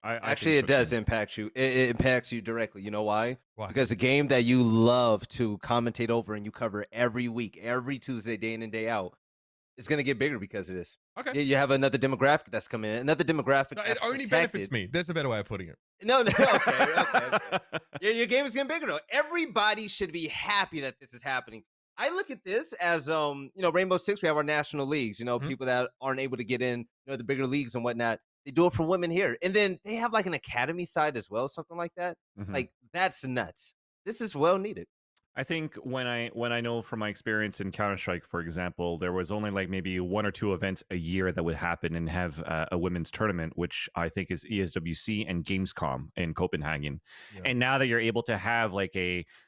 Actually, it does impact you. It impacts you directly. You know why? Why? Because the game that you love to commentate over and you cover every week, every Tuesday, day in and day out, is going to get bigger because of this. Okay. You have another demographic that's coming in. Another demographic. No, it only benefits me. There's a better way of putting it. No, okay. Your game is getting bigger though. Everybody should be happy that this is happening. I look at this as Rainbow Six, we have our national leagues, people that aren't able to get in, the bigger leagues and whatnot. They do it for women here. And then they have like an academy side as well, something like that. Like that's nuts. This is well needed. I think when I know from my experience in Counter-Strike, for example, there was only like maybe 1 or 2 events a year that would happen and have a women's tournament, which I think is ESWC and Gamescom in Copenhagen. Yeah. And now that you're able to have like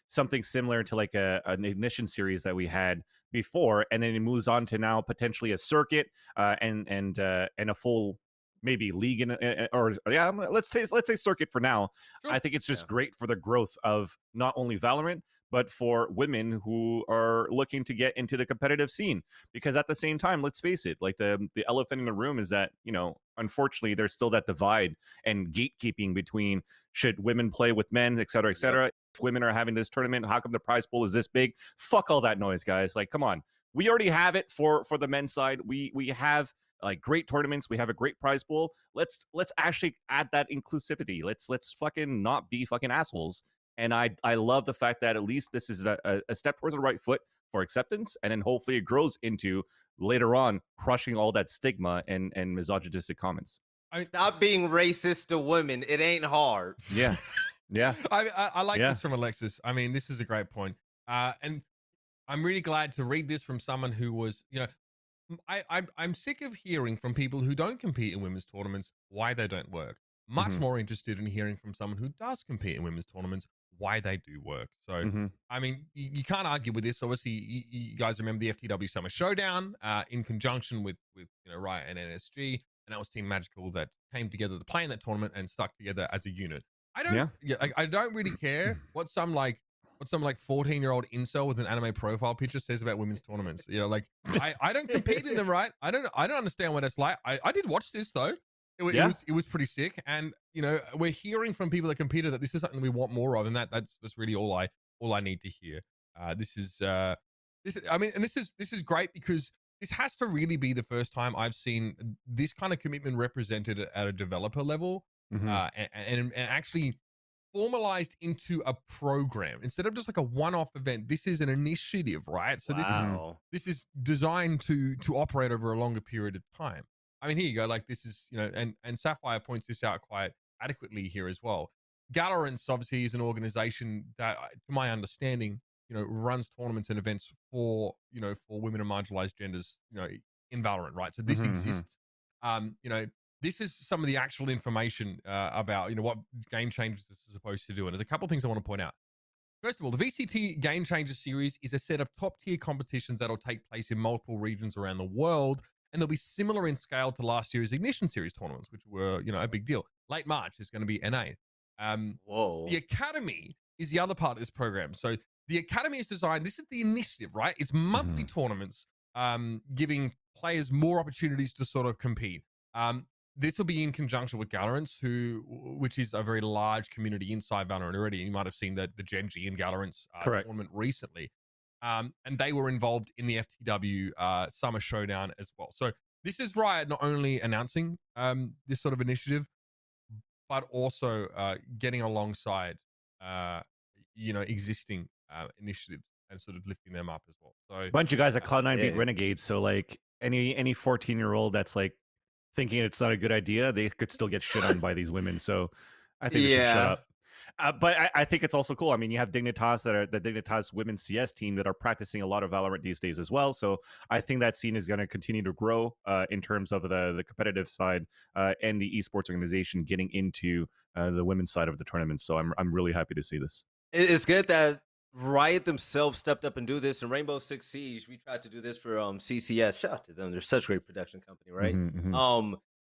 something similar to like an Ignition series that we had before, and then it moves on to now potentially a circuit and a full maybe league let's say circuit for now. Sure. I think it's just great for the growth of not only Valorant, but for women who are looking to get into the competitive scene. Because at the same time, let's face it, like the elephant in the room is that, unfortunately, there's still that divide and gatekeeping between should women play with men, et cetera, et cetera. Yep. If women are having this tournament, how come the prize pool is this big? Fuck all that noise, guys. Like, come on. We already have it for the men's side. We have like great tournaments. We have a great prize pool. Let's actually add that inclusivity. Let's fucking not be fucking assholes. And I love the fact that at least this is a step towards the right foot for acceptance, and then hopefully it grows into later on crushing all that stigma and misogynistic comments. Stop being racist to women. It ain't hard. Yeah, yeah. I like this from Alexis. I mean, this is a great point. And I'm really glad to read this from someone who was, I'm sick of hearing from people who don't compete in women's tournaments why they don't work. Much more interested in hearing from someone who does compete in women's tournaments why they do work. So, I mean, you can't argue with this. Obviously, you guys remember the FTW Summer Showdown in conjunction with Riot and NSG, and that was Team Magical that came together to play in that tournament and stuck together as a unit. I don't really care what some 14-year-old incel with an anime profile picture says about women's tournaments. I don't compete in them, right? I don't understand what it's like. I did watch this though. It was pretty sick, and we're hearing from people that competed that this is something we want more of, and that's really all I need to hear. This is great because this has to really be the first time I've seen this kind of commitment represented at a developer level, and actually formalized into a program instead of just like a one-off event. This is an initiative, right? So this is designed to operate over a longer period of time. I mean, here you go. Like this is, and Sapphire points this out quite adequately here as well. VALORANT obviously is an organization that, to my understanding, runs tournaments and events for women and marginalized genders, in Valorant, right? So this exists. This is some of the actual information about, what Game Changers is supposed to do. And there's a couple of things I want to point out. First of all, the VCT Game Changers series is a set of top-tier competitions that will take place in multiple regions around the world. And they'll be similar in scale to last year's Ignition Series tournaments, which were, a big deal. Late March is going to be NA. Whoa. The Academy is the other part of this program. So the Academy is designed, this is the initiative, right? It's monthly tournaments, giving players more opportunities to sort of compete. This will be in conjunction with Valorant, which is a very large community inside Valorant already. You might have seen the Genji in Valorant's tournament recently. And they were involved in the FTW Summer Showdown as well. So this is Riot not only announcing this sort of initiative, but also getting alongside, existing initiatives and sort of lifting them up as well. So a bunch of guys at Cloud9 beat Renegades. So like any 14-year-old that's like thinking it's not a good idea, they could still get shit on by these women. So I think we should shut up. But I think it's also cool. I mean, you have Dignitas that are the Dignitas women's CS team that are practicing a lot of Valorant these days as well. So I think that scene is going to continue to grow in terms of the competitive side and the esports organization getting into the women's side of the tournament. So I'm really happy to see this. It's good that Riot themselves stepped up and do this. And Rainbow Six Siege, we tried to do this for CCS. Shout out to them. They're such a great production company, right?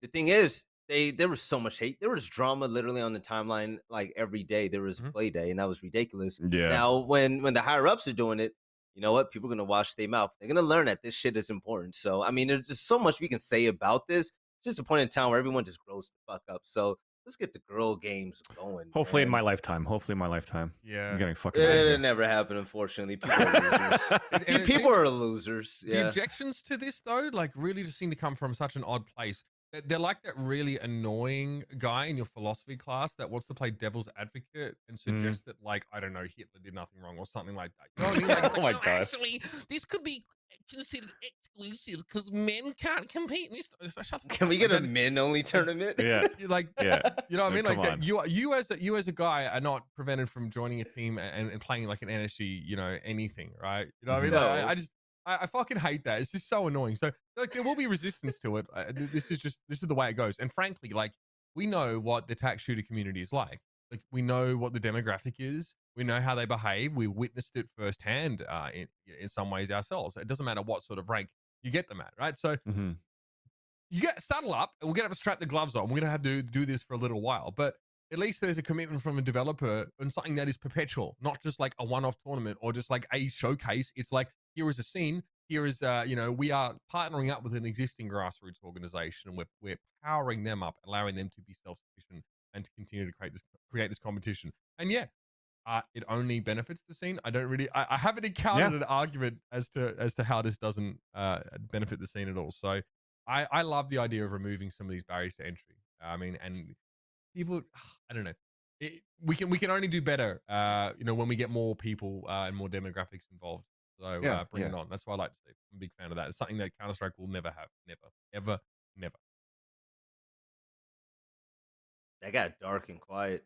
The thing is, there was so much hate. There was drama literally on the timeline, like every day. There was play day, and that was ridiculous. Yeah. Now, when the higher ups are doing it, you know what? People are gonna wash their mouth. They're gonna learn that this shit is important. So, I mean, there's just so much we can say about this. It's just a point in time where everyone just grows the fuck up. So let's get the girl games going. Hopefully man. in my lifetime. Hopefully in my lifetime. Yeah. I'm getting fucking. It never happened, unfortunately. People are losers. People are losers. Yeah. The objections to this, though, like really just seem to come from such an odd place. They're like that really annoying guy in your philosophy class that wants to play devil's advocate and suggest that, like, I don't know, Hitler did nothing wrong or something like that. You know what I mean? Like, Oh my "No, God. actually, this could be considered exclusive because men can't compete in this." Can we get a men-only tournament? Yeah. Like, Yeah. you know what I mean? Come Like, on. you as a guy are not prevented from joining a team and playing like an NSG, you know, anything, right? You know what I mean? No. Like, I fucking hate that. It's just so annoying. So like there will be resistance to it. This is the way it goes. And frankly, like we know what the tax shooter community is like. Like we know what the demographic is. We know how they behave. We witnessed it firsthand in some ways ourselves. It doesn't matter what sort of rank you get them at, right? So you get saddle up and we're gonna have to strap the gloves on. We're gonna have to do this for a little while, but at least there's a commitment from a developer and something that is perpetual, not just like a one-off tournament or just like a showcase. It's like, here is a scene. Here is, you know, we are partnering up with an existing grassroots organization and we're powering them up, allowing them to be self-sufficient and to continue to create this competition. And yeah, it only benefits the scene. I haven't encountered an argument as to how this doesn't benefit the scene at all. So I love the idea of removing some of these barriers to entry. I mean, and people, I don't know. We can only do better, you know, when we get more people and more demographics involved. So bring it on. That's what I like to see. I'm a big fan of that. It's something that Counter-Strike will never have. Never, ever, never. That got dark and quiet.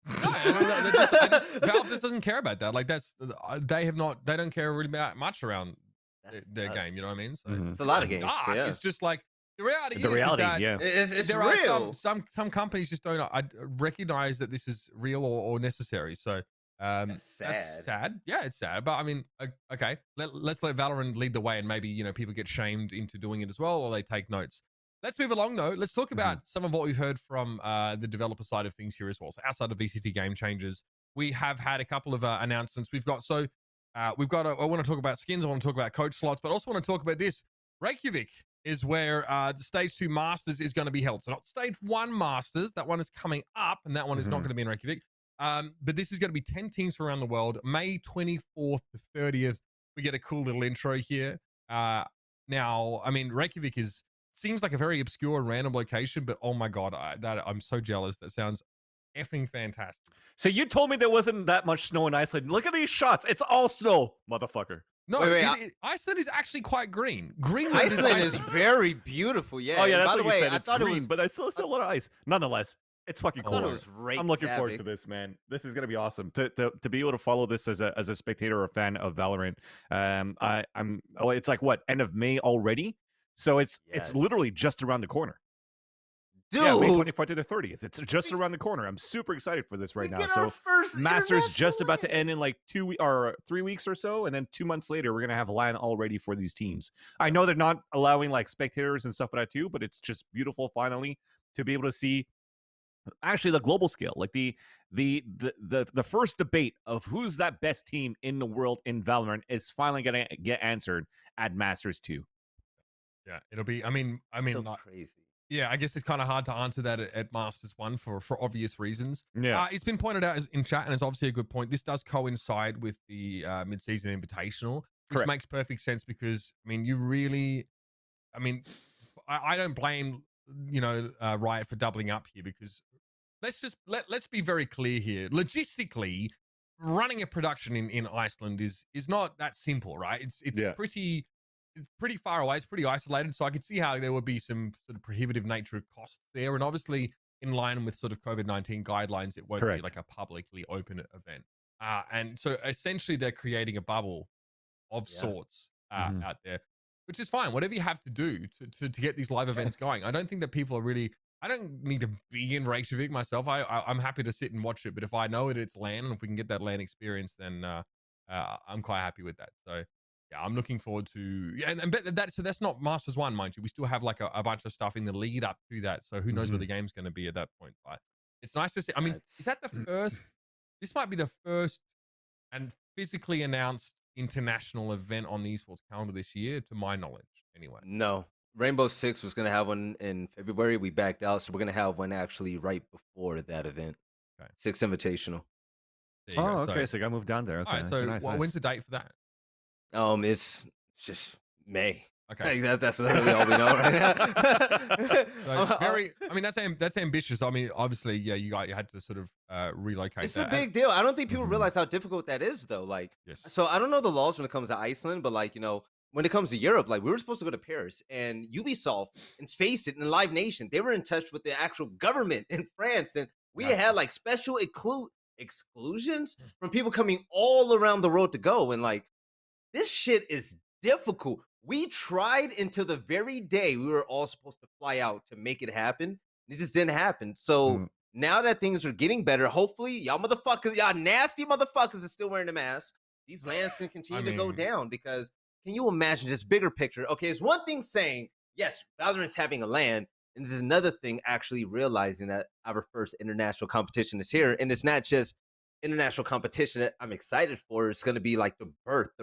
Valve just doesn't care about that. Like they don't care really much around their game. You know what I mean? So it's a lot of games. Yeah. It's just like the reality. Yeah. It's there real. are some companies just don't recognize that this is real or necessary. So that's sad. That's sad. Yeah, it's sad. But I mean, okay, let's let Valorant lead the way, and maybe, you know, people get shamed into doing it as well, or they take notes. Let's move along though. Let's talk about some of what we've heard from the developer side of things here as well. So outside of VCT Game Changers, we have had a couple of announcements. I want to talk about skins. I want to talk about coach slots, but I also want to talk about this. Reykjavik is where the Stage 2 Masters is going to be held. So not Stage 1 Masters. That one is coming up, and that one is not going to be in Reykjavik. But this is going to be 10 teams from around the world. May 24th to 30th. We get a cool little intro here. Now, I mean, Reykjavik seems like a very obscure and random location, but oh my God, I'm so jealous. That sounds effing fantastic. So you told me there wasn't that much snow in Iceland. Look at these shots. It's all snow, motherfucker. No, Iceland is actually quite green. Greenland Iceland is very beautiful. Yeah. Oh yeah, that's by the what way, you said. I It's thought green, it was, but I still see a lot of ice. Nonetheless, it's fucking cool. it was I'm looking forward to this, man. This is gonna be awesome to be able to follow this as a spectator or a fan of Valorant. It's like what, end of May already? So it's literally just around the corner. Dude, yeah, May 24th to the 30th. It's just around the corner. I'm super excited for this right now. So Masters just about to end in like 2 or 3 weeks or so, and then 2 months later we're gonna have LAN already for these teams. I know they're not allowing like spectators and stuff like that too, but it's just beautiful finally to be able to see actually the global scale, like the first debate of who's that best team in the world in Valorant is finally gonna get answered at Masters 2. Yeah, it'll be. I mean, so crazy. Yeah, I guess it's kind of hard to answer that at Masters 1 for obvious reasons. Yeah, it's been pointed out in chat, and it's obviously a good point. This does coincide with the mid-season invitational, which makes perfect sense because I mean, I don't blame Riot for doubling up here because let's be very clear here. Logistically, running a production in Iceland is not that simple, right? It's pretty far away. It's pretty isolated. So I could see how there would be some sort of prohibitive nature of costs there. And obviously in line with sort of COVID-19 guidelines, it won't be like a publicly open event. And so essentially they're creating a bubble of sorts out there, which is fine. Whatever you have to do to get these live events going. I don't think that people are really, I don't need to be in Reykjavik myself. I'm happy to sit and watch it, but if I know it's LAN and if we can get that LAN experience, then I'm quite happy with that. So yeah, I'm looking forward to, so that's not Masters 1, mind you. We still have like a bunch of stuff in the lead up to that. So who knows where the game's going to be at that point. But it's nice to see. I mean, is that the first, this might be the first and physically announced international event on the esports calendar this year, to my knowledge, anyway. No, Rainbow Six was going to have one in February. We backed out, so we're going to have one actually right before that event. Okay. Six Invitational. Oh, okay. So you got moved down there. Okay. All right, so nice. When's the date for that? It's just May. Okay, that's literally all we know right now. I mean, that's ambitious. I mean, obviously, yeah, you had to sort of relocate. It's a big deal. I don't think people realize how difficult that is, though. Like, so I don't know the laws when it comes to Iceland, but like, you know, when it comes to Europe, like we were supposed to go to Paris, and Ubisoft and Face It and Live Nation, they were in touch with the actual government in France, and we had like special exclusions from people coming all around the world to go, and like this shit is difficult. We tried until the very day we were all supposed to fly out to make it happen. It just didn't happen. So now that things are getting better, hopefully y'all nasty motherfuckers are still wearing the mask. These lands can continue to go down, because can you imagine just bigger picture? Okay, it's one thing saying, yes, Valorant's having a LAN, and this is another thing actually realizing that our first international competition is here. And it's not just international competition that I'm excited for. It's going to be like the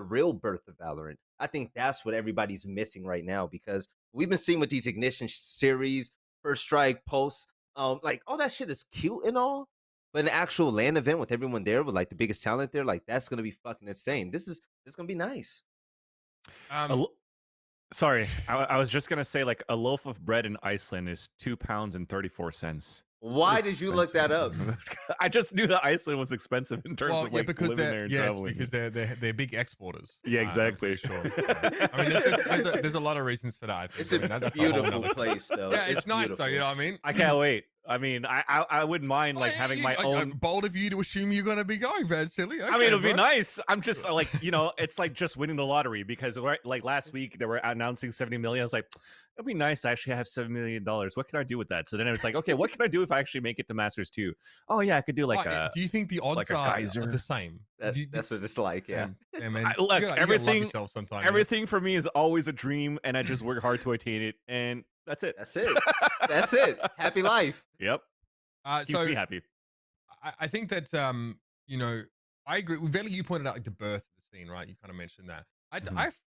real birth of Valorant. I think that's what everybody's missing right now, because we've been seeing with these Ignition series, First Strike, Pulse, like all that shit is cute and all, but an actual LAN event with everyone there, with like the biggest talent there, like that's going to be fucking insane. This is going to be nice. Sorry, I was just gonna say, like, a loaf of bread in Iceland is £2.34. Why did you look that up? I just knew that Iceland was expensive in terms of like living there and traveling. Because they're big exporters. Yeah, exactly. Sure. I mean, there's a lot of reasons for that. It's a beautiful place, though. Yeah, it's nice though. You know what I mean? I can't wait. I mean, I wouldn't mind like having my own. Bold of you to assume you're going to be going, Van Silly. Okay, I mean, it'll be nice. I'm just like, you know, it's like just winning the lottery, because like last week they were announcing 70 million. I was like, it'd be nice to actually have $7 million. What can I do with that? So then I was like, okay, what can I do if I actually make it to Masters 2? Oh yeah, I could do like a. Do you think the odds like are the same? That's what it's like. Yeah. Man, look, everything. Sometime, everything for me is always a dream, and I just work hard to attain it, and that's it. That's it. That's it. Happy life. Yep. Keeps me happy. I think that you know, I agree. Veli, you pointed out like the birth of the scene, right? You kind of mentioned that. I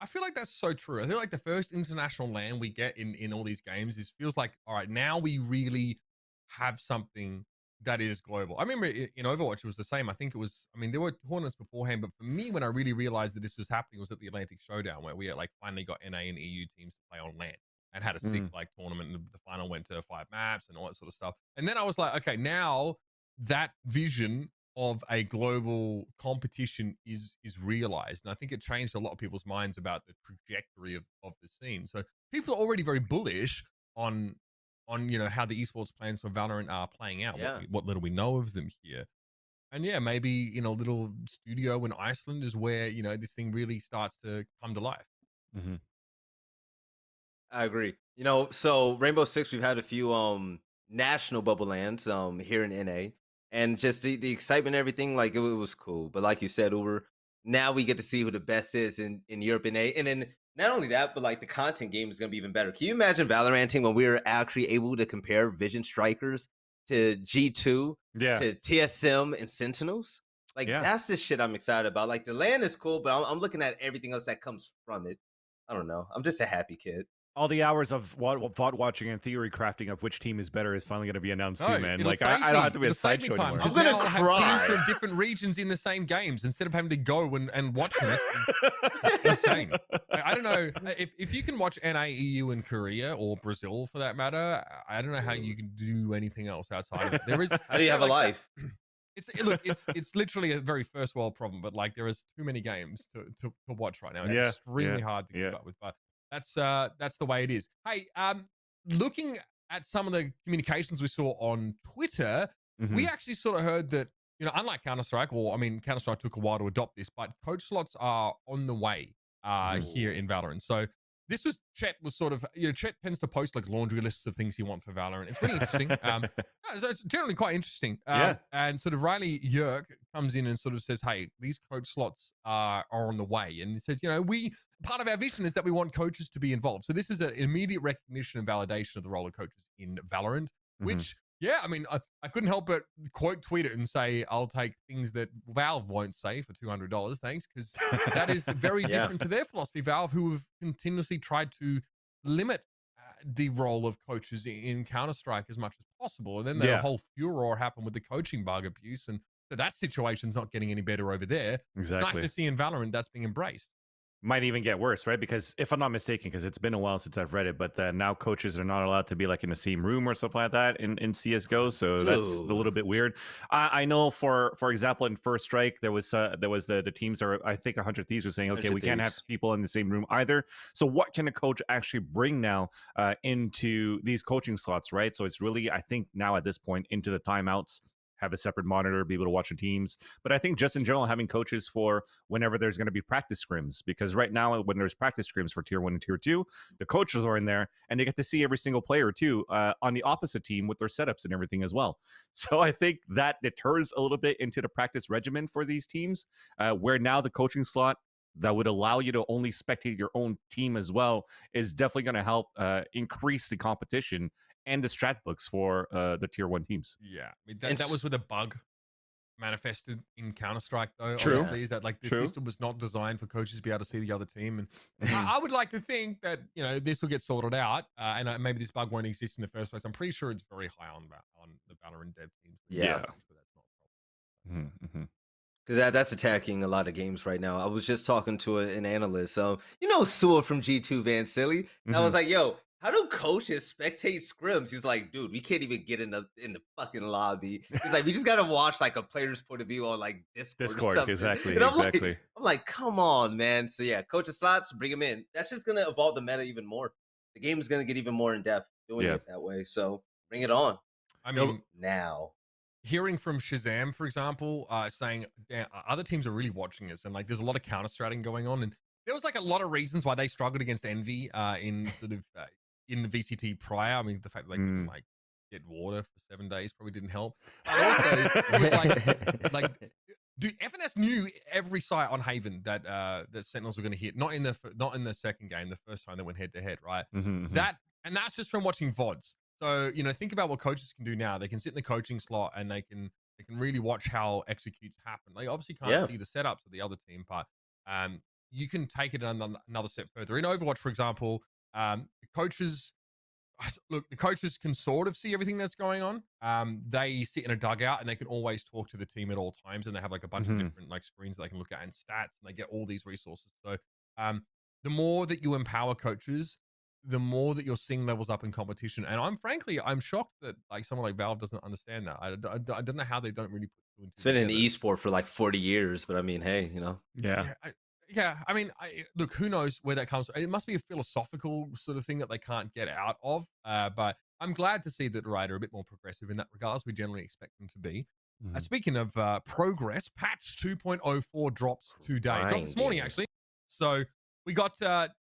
feel like that's so true. I feel like the first international LAN we get in all these games feels like, all right, now we really have something that is global. I remember in Overwatch it was the same. I think it was, I mean, there were tournaments beforehand, but for me, when I really realized that this was happening was at the Atlantic Showdown, where we like finally got NA and EU teams to play on LAN and had a sick like tournament, and the final went to 5 maps and all that sort of stuff. And then I was like, okay, now that vision of a global competition is realized, and I think it changed a lot of people's minds about the trajectory of the scene. So people are already very bullish on you know how the esports plans for Valorant are playing out. What little we know of them here, and yeah, maybe in a little studio in Iceland is where, you know, this thing really starts to come to life. I agree. You know, so Rainbow Six, we've had a few national bubble lands here in NA. And just the excitement and everything, like it was cool. But like you said, Uber, now we get to see who the best is in Europe and A. And then not only that, but like the content game is going to be even better. Can you imagine Valoranting when we were actually able to compare Vision Strikers to G2, to TSM and Sentinels? Like that's the shit I'm excited about. Like the LAN is cool, but I'm looking at everything else that comes from it. I don't know. I'm just a happy kid. All the hours of VOD watching and theory crafting of which team is better is finally going to be announced too, man. Like I don't have to be a sideshow anymore. I'm going to cry. From different regions in the same games instead of having to go and watch them. It's insane. I don't know if you can watch NA, EU, and Korea or Brazil for that matter. I don't know how you can do anything else outside of it. There is. How do you have a life? It's literally a very first world problem, but like there is too many games to watch right now. It's extremely hard to keep up with, but that's the way it is. Hey, looking at some of the communications we saw on Twitter, we actually sort of heard that, you know, unlike Counter-Strike, or I mean, Counter-Strike took a while to adopt this, but coach slots are on the way here in Valorant. So this was Chet was sort of, you know, Chet tends to post like laundry lists of things he wants for Valorant. It's really interesting. It's generally quite interesting. And sort of Riley Yerk comes in and sort of says, hey, these coach slots are on the way. And he says, you know, part of our vision is that we want coaches to be involved. So this is an immediate recognition and validation of the role of coaches in Valorant, which, yeah, I mean, I couldn't help but quote tweet it and say, I'll take things that Valve won't say for $200, thanks, because that is very different to their philosophy. Valve, who have continuously tried to limit the role of coaches in Counter-Strike as much as possible. And then the whole furor happened with the coaching bug abuse. And so that situation's not getting any better over there. Exactly. It's nice to see in Valorant that's being embraced. Might even get worse, right? Because if I'm not mistaken, because it's been a while since I've read it, but now coaches are not allowed to be like in the same room or something like that in CSGO. So that's a little bit weird. I know, for example, in First Strike, there was the teams are, I think 100 Thieves were saying, okay, we can't have people in the same room either. So what can a coach actually bring now into these coaching slots, right? So it's really, I think now at this point, into the timeouts, have a separate monitor, be able to watch the teams. But I think just in general, having coaches for whenever there's going to be practice scrims, because right now when there's practice scrims for tier 1 and tier 2, the coaches are in there and they get to see every single player too on the opposite team with their setups and everything as well. So I think that deters a little bit into the practice regimen for these teams, where now the coaching slot that would allow you to only spectate your own team as well is definitely going to help increase the competition and the strat books for the tier 1 teams. Yeah, I mean, that was with a bug manifested in Counter-Strike, though. True. Obviously, is that like the system was not designed for coaches to be able to see the other team. And I would like to think that, you know, this will get sorted out, and maybe this bug won't exist in the first place. I'm pretty sure it's very high on the Valorant dev teams. Because that's attacking a lot of games right now. I was just talking to an analyst, you know, Sewell from G2 Van Silly. And I was like, yo, how do coaches spectate scrims? He's like, dude, we can't even get in the fucking lobby. He's like, we just gotta watch like a player's point of view on like Discord or something. Exactly. And I'm like, come on, man. So yeah, coaches slots, bring them in. That's just gonna evolve the meta even more. The game is gonna get even more in depth doing it that way. So bring it on. I mean, now. Hearing from Shazam, for example, saying other teams are really watching us, and like there's a lot of counter-stratting going on, and there was like a lot of reasons why they struggled against Envy in sort of in the VCT prior. I mean, the fact that they couldn't like get water for 7 days probably didn't help. But also, it was like dude, FNS knew every site on Haven that that Sentinels were going to hit. Not in the second game, the first time they went head to head, right? That's just from watching VODs. So, you know, think about what coaches can do now. They can sit in the coaching slot and they can really watch how executes happen. They obviously can't see the setups of the other team, but you can take it another step further. In Overwatch, for example, the coaches can sort of see everything that's going on. They sit in a dugout and they can always talk to the team at all times, and they have like a bunch of different like screens that they can look at and stats, and they get all these resources. So the more that you empower coaches, the more that you're seeing levels up in competition. And I'm shocked that like someone like Valve doesn't understand that. I don't know how they don't really put two and two It's been together. an esport for like 40 years, but I mean, hey, you know. I mean, look, who knows where that comes from. It must be a philosophical sort of thing that they can't get out of. But I'm glad to see that Riot are a bit more progressive in that regards. We generally expect them to be. Speaking of progress, patch 2.04 drops today. Dropped this morning, actually. So we got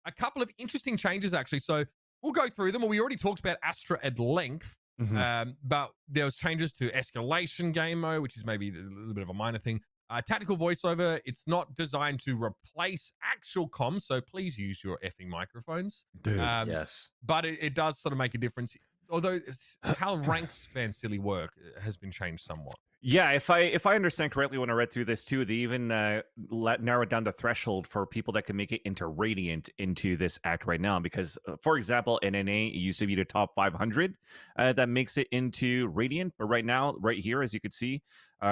a couple of interesting changes, actually. So we'll go through them. We already talked about Astra at length, but there was changes to escalation game mode, which is maybe a little bit of a minor thing. Tactical voiceover, it's not designed to replace actual comms, so please use your effing microphones. Dude, yes. But it does sort of make a difference. Although how ranks Fan Silly work has been changed somewhat. Yeah, if I understand correctly when I read through this too, they even narrowed down the threshold for people that can make it into Radiant into this act right now. Because, for example, in NA, it used to be the top 500 that makes it into Radiant. But right now, right here, as you can see,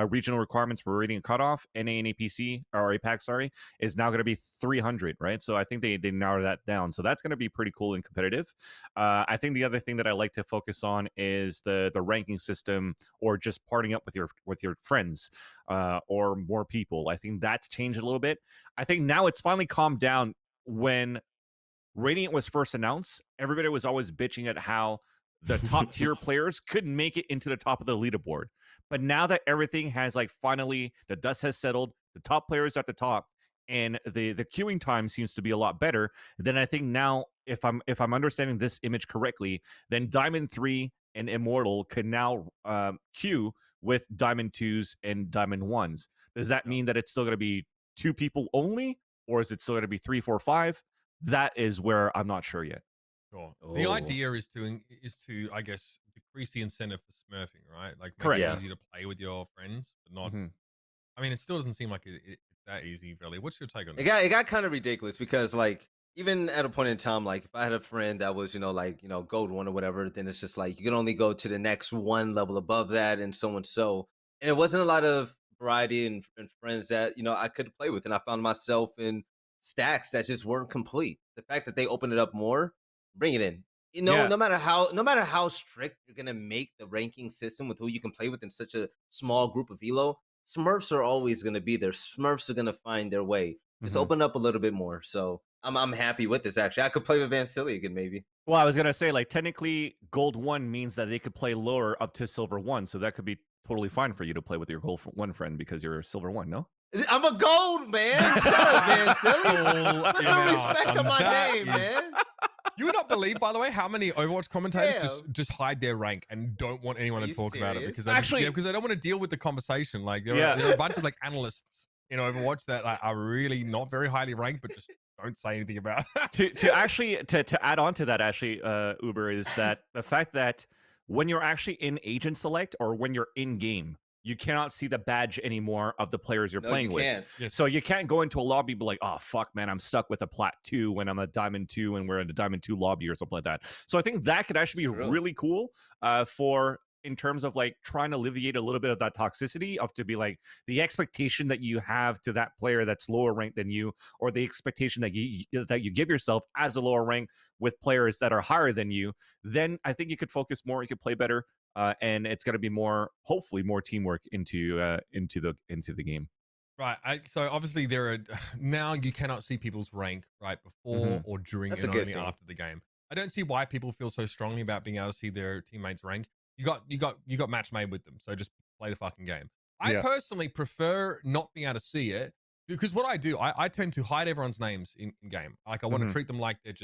regional requirements for Radiant cutoff, NA and APC, or APAC, sorry, is now going to be 300, right? So I think they narrowed that down. So that's going to be pretty cool and competitive. I think the other thing that I like to focus on is the ranking system, or just partying up with your friends or more people. I think that's changed a little bit. I think now it's finally calmed down. When Radiant was first announced, everybody was always bitching at how the top tier players could make it into the top of the leaderboard. But now that everything has like finally the dust has settled, the top players at the top, and the queuing time seems to be a lot better, then I think now if I'm understanding this image correctly, then Diamond 3 and Immortal can now queue with Diamond 2s and Diamond 1s. Does that mean that it's still going to be 2 people only, or is it still going to be 3, 4, 5? That is where I'm not sure yet. Sure. The idea is to I guess decrease the incentive for smurfing, right? Like make Correct. it easy to play with your friends, but not. I mean, it still doesn't seem like it's that easy, really. What's your take on that? It got kind of ridiculous because like even at a point in time, like if I had a friend that was gold 1 or whatever, then it's just like you can only go to the next one level above that and so and so. And it wasn't a lot of variety and friends that I could play with, and I found myself in stacks that just weren't complete. The fact that they opened it up more, bring it in. No matter how strict you're gonna make the ranking system with who you can play with in such a small group of Elo, Smurfs are always gonna be there. Smurfs are gonna find their way. Just open up a little bit more. So I'm happy with this. Actually, I could play with Van Silly again, maybe. Well, I was gonna say like technically Gold 1 means that they could play lower up to Silver 1, so that could be totally fine for you to play with your Gold 1 friend because you're a Silver 1. No. I'm a gold man. Shut up, Van Silly. Put some respect on my name, man. You would not believe, by the way, how many Overwatch commentators just hide their rank and don't want anyone to talk about it because because they don't want to deal with the conversation. Like there are a bunch of like analysts in Overwatch that are really not very highly ranked, but just don't say anything about it. to add on to that, actually, Uber, is that the fact that when you're actually in agent select or when you're in game, you cannot see the badge anymore of the players you're playing with. Yes. So you can't go into a lobby and be like, oh, fuck, man, I'm stuck with a Plat 2 when I'm a Diamond 2 and we're in the Diamond 2 lobby or something like that. So I think that could actually be really cool for in terms of like trying to alleviate a little bit of that toxicity of to be like the expectation that you have to that player that's lower ranked than you, or the expectation that you give yourself as a lower rank with players that are higher than you. Then I think you could focus more, you could play better. And it's going to be hopefully more teamwork into the game. Right. So obviously now you cannot see people's rank right before or during and only after the game. I don't see why people feel so strongly about being able to see their teammates' rank. You got match made with them, so just play the fucking game. I personally prefer not being able to see it because what I do, I tend to hide everyone's names in game. Like I want to treat them like they're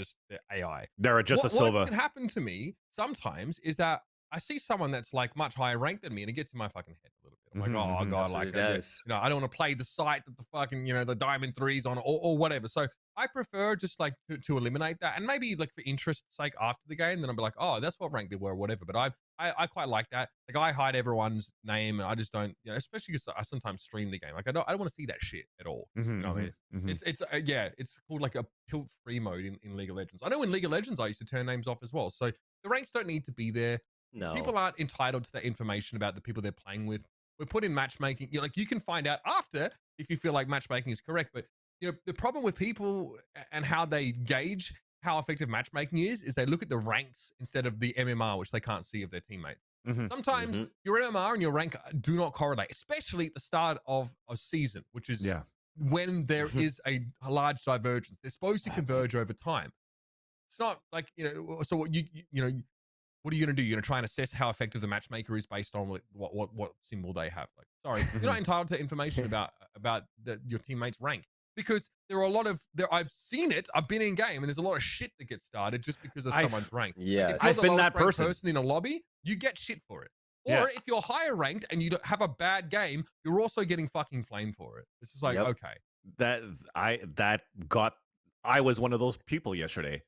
AI. They're just a Silva. What can happen to me sometimes is that I see someone that's like much higher ranked than me, and it gets in my fucking head a little bit. I'm like, oh god, like I don't want to play the site that the fucking the Diamond 3's on or whatever. So I prefer just like to eliminate that, and maybe like for interest's sake after the game, then I'll be like, oh, that's what rank they were or whatever. But I quite like that. Like I hide everyone's name, and I just don't, especially because I sometimes stream the game. Like I don't want to see that shit at all. You know what I mean? It's called like a tilt free mode in League of Legends. I know in League of Legends I used to turn names off as well. So the ranks don't need to be there. No, people aren't entitled to that information about the people they're playing with. We're put in matchmaking. Like you can find out after if you feel like matchmaking is correct. But the problem with people and how they gauge how effective matchmaking is they look at the ranks instead of the MMR, which they can't see of their teammates. Sometimes your MMR and your rank do not correlate, especially at the start of a season, which is when there is a large divergence. They're supposed to converge over time. It's not like so what what are you going to do? You're going to try and assess how effective the matchmaker is based on what symbol they have. Like, sorry, you're not entitled to information about your teammates' rank because there are a lot of I've seen it. I've been in game, and there's a lot of shit that gets started just because of someone's rank. Yeah, like I've been that person in a lobby. You get shit for it. Or if you're higher ranked and you have a bad game, you're also getting fucking flamed for it. This is like okay. I was one of those people yesterday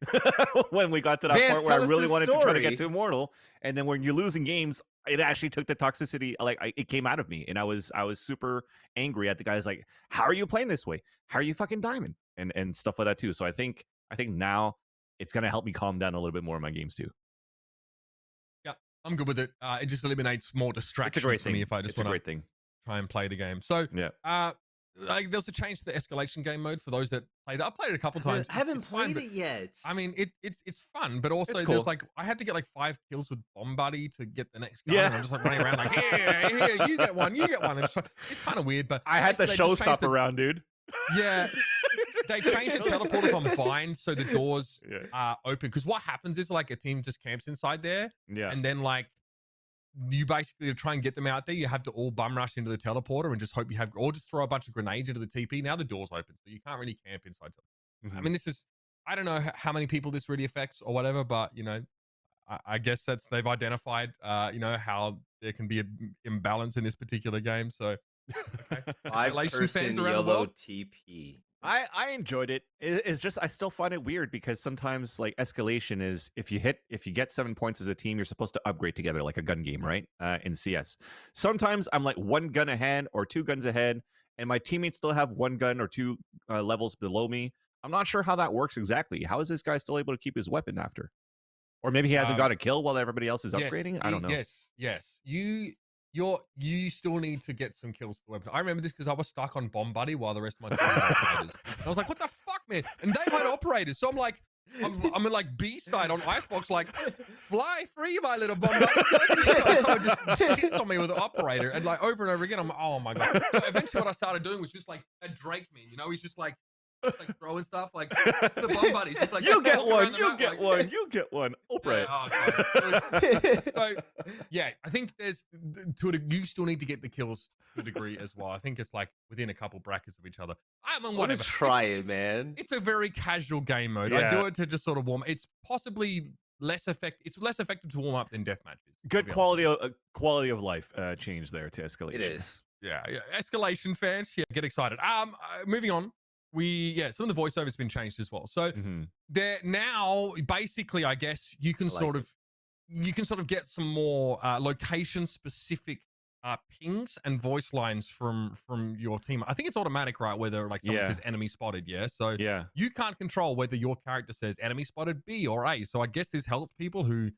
when we got to that point where I really wanted to try to get to Immortal, and then when you're losing games, it actually took the toxicity. It came out of me, and I was super angry at the guys. Like, how are you playing this way? How are you fucking Diamond and stuff like that too? So I think now it's gonna help me calm down a little bit more in my games too. Yeah, I'm good with it. It just eliminates more distractions for me if I just want to try and play the game. So like there was a change to the escalation game mode for those that played it. I played it a couple times. I haven't played it yet. I mean, it's fun, but also there's like I had to get like 5 kills with Bomb Buddy to get the next guy. And I'm just like running around like, here, you get one. And it's kind of weird, but I had the showstopper around, dude. Yeah. they changed the teleporters on Vine so the doors are open. Because what happens is like a team just camps inside there, and then like you basically to try and get them out there, you have to all bum rush into the teleporter and just hope you have, or just throw a bunch of grenades into the TP. Now the door's open, so you can't really camp inside. I mean, this is, I don't know how many people this really affects or whatever, but you know, I guess they've identified, you know, how there can be an imbalance in this particular game. So, okay. 5-person yellow TP. I enjoyed it. It's just I still find it weird because sometimes like escalation is if you get 7 points as a team, you're supposed to upgrade together like a gun game, right? In CS. Sometimes I'm like 1 gun ahead or 2 guns ahead, and my teammates still have 1 gun or 2 levels below me. I'm not sure how that works exactly. How is this guy still able to keep his weapon after? Or maybe he hasn't got a kill while everybody else is upgrading. I don't know. Yes. You still need to get some kills to the weapon. I remember this because I was stuck on Bomb Buddy while the rest of my team had operators. And I was like, what the fuck, man? And they had operators. So I'm like, I'm in like B side on Icebox, like, fly free, my little Bomb Buddy. Someone just shits on me with an operator. And like over and over again, I'm like, oh my God. But eventually what I started doing was just like a Drake meme, you know? He's just like throwing stuff like it's the Bomb Buddies. It's like you get one, you get one. Operator. So yeah, I think you still need to get the kills to a degree as well. I think it's like within a couple brackets of each other. I'm on whatever. Try it, man. It's a very casual game mode. I do it to just sort of warm. It's possibly less effective. It's less effective to warm up than deathmatches. Good quality of life change there to escalation. It is. Yeah. Escalation fans, get excited. Moving on. Some of the voiceover has been changed as well. So they're now basically, I guess you can sort of get some more location specific pings and voice lines from your team. I think it's automatic, right? Whether like someone says enemy spotted, so you can't control whether your character says enemy spotted B or A. So I guess this helps people who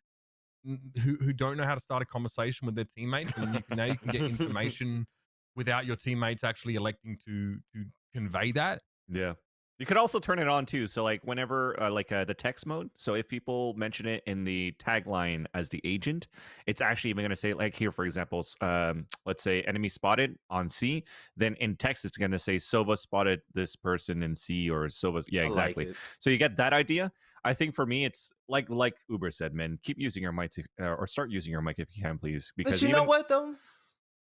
don't know how to start a conversation with their teammates, and now you can get information without your teammates actually electing to convey that. Yeah. You could also turn it on too. So like whenever the text mode. So if people mention it in the tagline as the agent, it's actually even going to say like here, for example, let's say enemy spotted on C, then in text, it's going to say Sova spotted this person in C or Sova. Yeah, exactly. Like so you get that idea. I think for me, it's like Uber said, man, keep using your mic or start using your mic if you can, please. Because you know what though?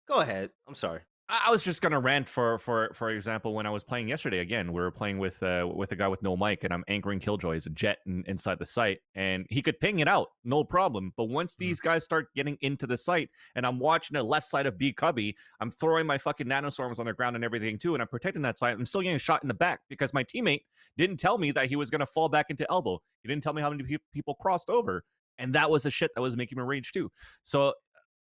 Go ahead. I'm sorry. I was just gonna rant for example when I was playing yesterday. Again, we were playing with a guy with no mic, and I'm anchoring Killjoy as a jet inside the site, and he could ping it out, no problem. But once these guys start getting into the site, and I'm watching the left side of B Cubby, I'm throwing my fucking nanostorms on the ground and everything too, and I'm protecting that site. I'm still getting shot in the back because my teammate didn't tell me that he was gonna fall back into elbow. He didn't tell me how many people crossed over, and that was the shit that was making me rage too. So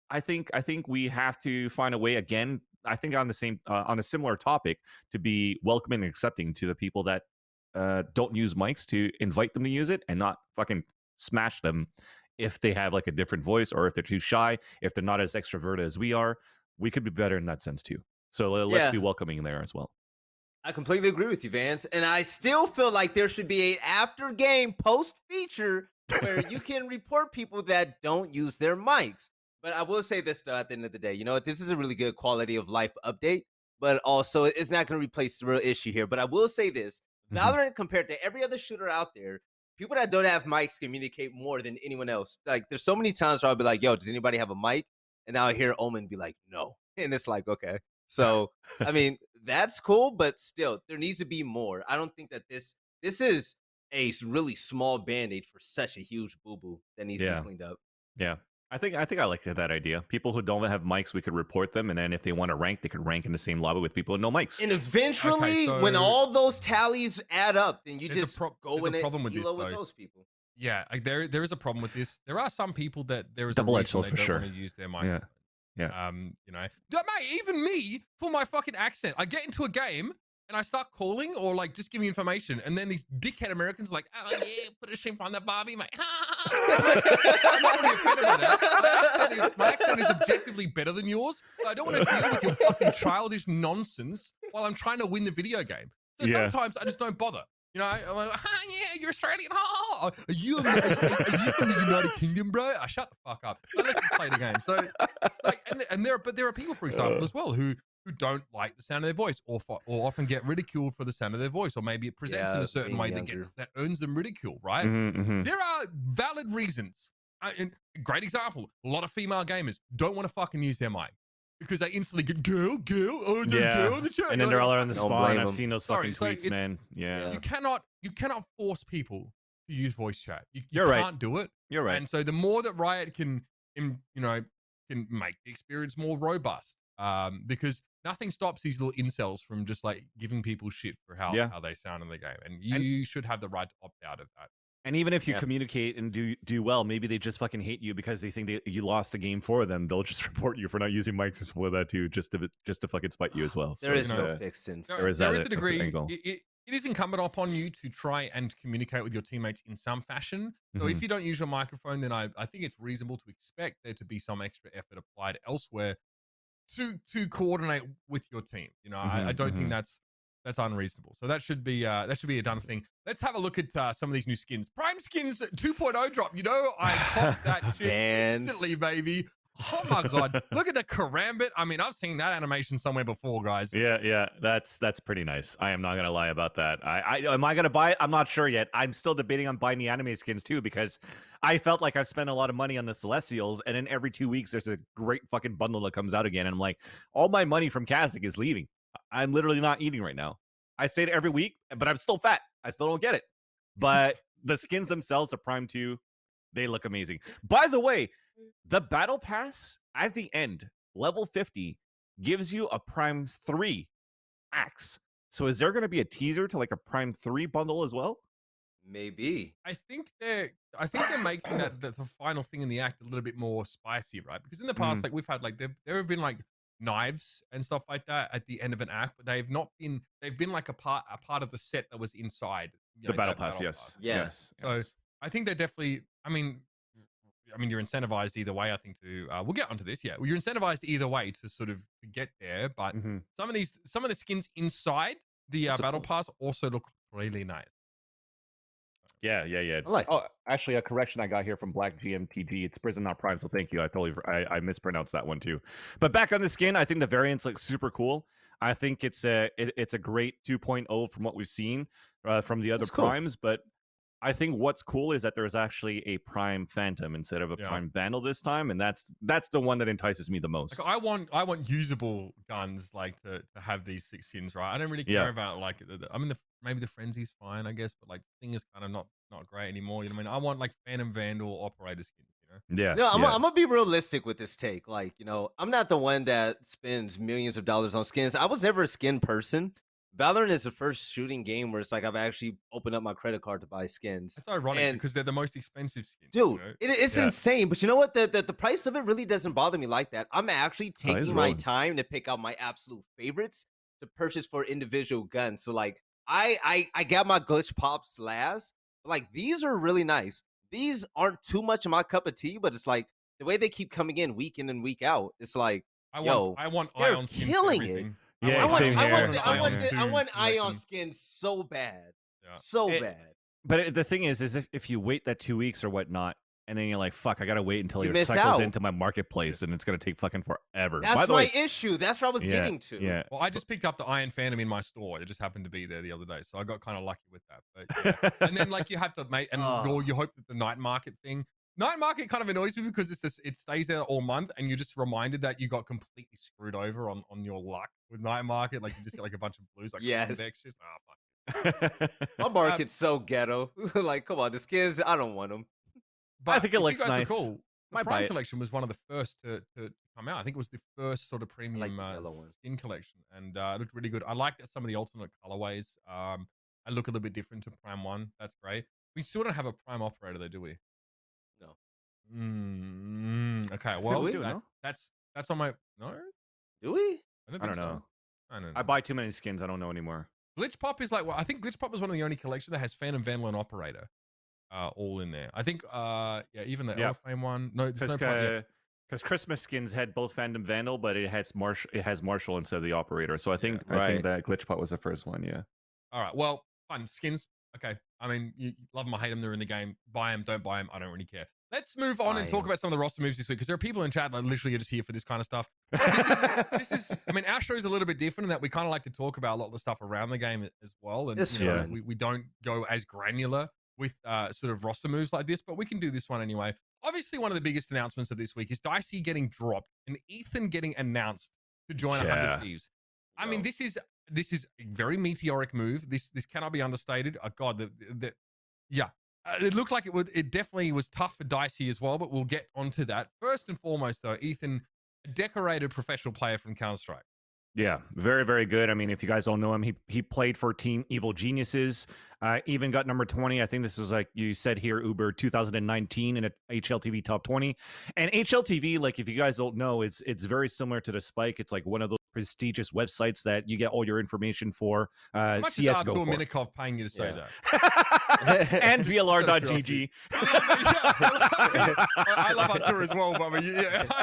I think we have to find a way again. I think on a similar topic, to be welcoming and accepting to the people that don't use mics, to invite them to use it and not fucking smash them if they have like a different voice or if they're too shy, if they're not as extroverted as we are. We could be better in that sense too. So let's be welcoming there as well. I completely agree with you, Vance. And I still feel like there should be a after game post feature where you can report people that don't use their mics. But I will say this, though, at the end of the day, you know, this is a really good quality of life update, but also it's not going to replace the real issue here. But I will say this, Valorant compared to every other shooter out there, people that don't have mics communicate more than anyone else. Like, there's so many times where I'll be like, yo, does anybody have a mic? And I'll hear Omen be like, no. And it's like, okay. So, I mean, that's cool, but still, there needs to be more. I don't think that this is a really small Band-Aid for such a huge boo-boo that needs to be cleaned up. Yeah. I think I like that idea. People who don't have mics, we could report them, and then if they want to rank, they could rank in the same lobby with people with no mics. And eventually, when all those tallies add up, then you just go in it with those people. Yeah, like there is a problem with this. There are some people that there is double-edged a reason for they sure. don't want to use their mic. Yeah. You know, mate, even me for my fucking accent, I get into a game and I start calling or like just giving information, and then these dickhead Americans are like, oh yeah, put a shrimp on the Barbie, mate. I'm not really offended by that. My accent is objectively better than yours, so I don't want to deal with your fucking childish nonsense while I'm trying to win the video game. So sometimes I just don't bother. You know, I'm like, yeah, you're Australian. Are you from the United Kingdom, bro? Shut the fuck up. Let's just play the game. So, like, and there are people, for example, as well, who who don't like the sound of their voice, or often get ridiculed for the sound of their voice, or maybe it presents in a certain way that earns them ridicule, right? There are valid reasons. And great example, a lot of female gamers don't want to fucking use their mic because they instantly get girl, oh, girl in the chat. And then they're all on the Don't spawn. blame I've them. seen those fucking tweets, man. Yeah. You cannot force people to use voice chat. You You're right. can't do it. You're right. And so the more that Riot can make the experience more robust, because nothing stops these little incels from just like giving people shit for how they sound in the game, and you should have the right to opt out of that. And even if you communicate and do well, maybe they just fucking hate you because they think you lost a game for them. They'll just report you for not using mics and stuff like that too, just to fucking spite you as well. There is no fixing. There is a degree. It is incumbent upon you to try and communicate with your teammates in some fashion. So if you don't use your microphone, then I think it's reasonable to expect there to be some extra effort applied elsewhere to coordinate with your team. You know, I don't think that's unreasonable. So that should be a done thing. Let's have a look at some of these new skins. Prime Skins 2.0 drop. You know, I popped that shit instantly, baby. Oh my god! Look at the karambit. I mean, I've seen that animation somewhere before, guys. Yeah, that's pretty nice. I am not gonna lie about that. Am I gonna buy it? I'm not sure yet. I'm still debating on buying the anime skins too because I felt like I've spent a lot of money on the Celestials, and then every 2 weeks there's a great fucking bundle that comes out again, and I'm like, all my money from Kazakh is leaving. I'm literally not eating right now. I say it every week, but I'm still fat. I still don't get it. But the skins themselves, the Prime 2, they look amazing. By the way, the Battle Pass at the end, level 50, gives you a Prime 3 axe. So is there going to be a teaser to like a Prime 3 bundle as well? Maybe. I think they're making that the final thing in the act a little bit more spicy, right? Because in the past, like we've had like there have been like knives and stuff like that at the end of an act, but they've been like a part of the set that was inside the Battle Pass. Yes. So I think they're definitely. I mean, you're incentivized either way. I think we'll get onto this. Yeah, well, you're incentivized either way to sort of to get there. But some of the skins inside the Battle Pass also look really nice. Yeah. Actually, a correction I got here from Black GMTG. It's Prison, not Prime. So thank you. I mispronounced that one too. But back on the skin, I think the variants look super cool. I think it's a great 2.0 from what we've seen from the other primes. But I think what's cool is that there's actually a Prime Phantom instead of a Prime Vandal this time, and that's the one that entices me the most. Like, I want usable guns like to have these 6 skins, right? I don't really care about like maybe the Frenzy's fine, I guess, but like the thing is kind of not great anymore. You know what I mean? I want like Phantom Vandal Operator skins. You know? Yeah. No, I'm gonna be realistic with this take. Like, you know, I'm not the one that spends millions of dollars on skins. I was never a skin person. Valorant is the first shooting game where it's like I've actually opened up my credit card to buy skins. It's ironic because they're the most expensive skins. Dude, you know? it's insane. But you know what? The price of it really doesn't bother me like that. I'm actually taking my time to pick out my absolute favorites to purchase for individual guns. So like I got my glitch pops last. But like these are really nice. These aren't too much of my cup of tea, but it's like the way they keep coming in week and week out. It's like I want Ion skins killing for everything. it. Yeah, I want Ion skin so bad. Yeah. So bad. But the thing is if you wait that 2 weeks or whatnot, and then you're like, fuck, I gotta wait until you it cycles into my marketplace, and it's gonna take fucking forever. That's my issue. That's what I was getting to. Yeah. Well, I just picked up the Iron Phantom in my store. It just happened to be there the other day, so I got kind of lucky with that. But yeah. And then like you have to make, and you hope that the night market thing. Night market kind of annoys me because it stays there all month, and you're just reminded that you got completely screwed over on your luck with night market. Like you just get like a bunch of blues, like extras. Fuck. My market's so ghetto. Like, come on, the skins, I don't want them. But I think it looks nice. Cool. The Prime collection was one of the first to come out. I think it was the first sort of premium skin collection, and it looked really good. I like that some of the alternate colorways. I look a little bit different to Prime 1. That's great. We still don't have a Prime Operator though, do we? No. Okay. Well, that's on my Do we? I don't know. I buy too many skins. I don't know anymore. Glitch Pop is like, well, I think Glitch Pop is one of the only collections that has Phantom Vandal and Operator, all in there. I think, even the Elflame one. No, because Christmas skins had both Phantom Vandal, but it has Marshall instead of the Operator. So I think that Glitch Pop was the first one. Yeah. All right. Well, fun skins. Okay. I mean, you love them or hate them. They're in the game. Buy them. Don't buy them. I don't really care. let's move on and talk about some of the roster moves this week, because there are people in chat that literally are just here for this kind of stuff. This is I mean, our show is a little bit different in that we kind of like to talk about a lot of the stuff around the game as well. And we don't go as granular with sort of roster moves like this, but we can do this one anyway. Obviously, one of the biggest announcements of this week is Dicey getting dropped and Ethan getting announced to join 100 Thieves. I mean, this is a very meteoric move. This cannot be understated. Oh God, it looked like it definitely was tough for Dicey as well, but we'll get onto that. First and foremost, though, Ethan, a decorated professional player from Counter-Strike. Yeah, very, very good. I mean, if you guys don't know him, he played for Team Evil Geniuses, even got number 20. I think this is, like you said here, Uber, 2019 in a HLTV top 20. And HLTV, like, if you guys don't know, it's very similar to the Spike. It's like one of those prestigious websites that you get all your information for. How much is Artur Minikov paying you to say that? And VLR.gg. I love Artur as well, but I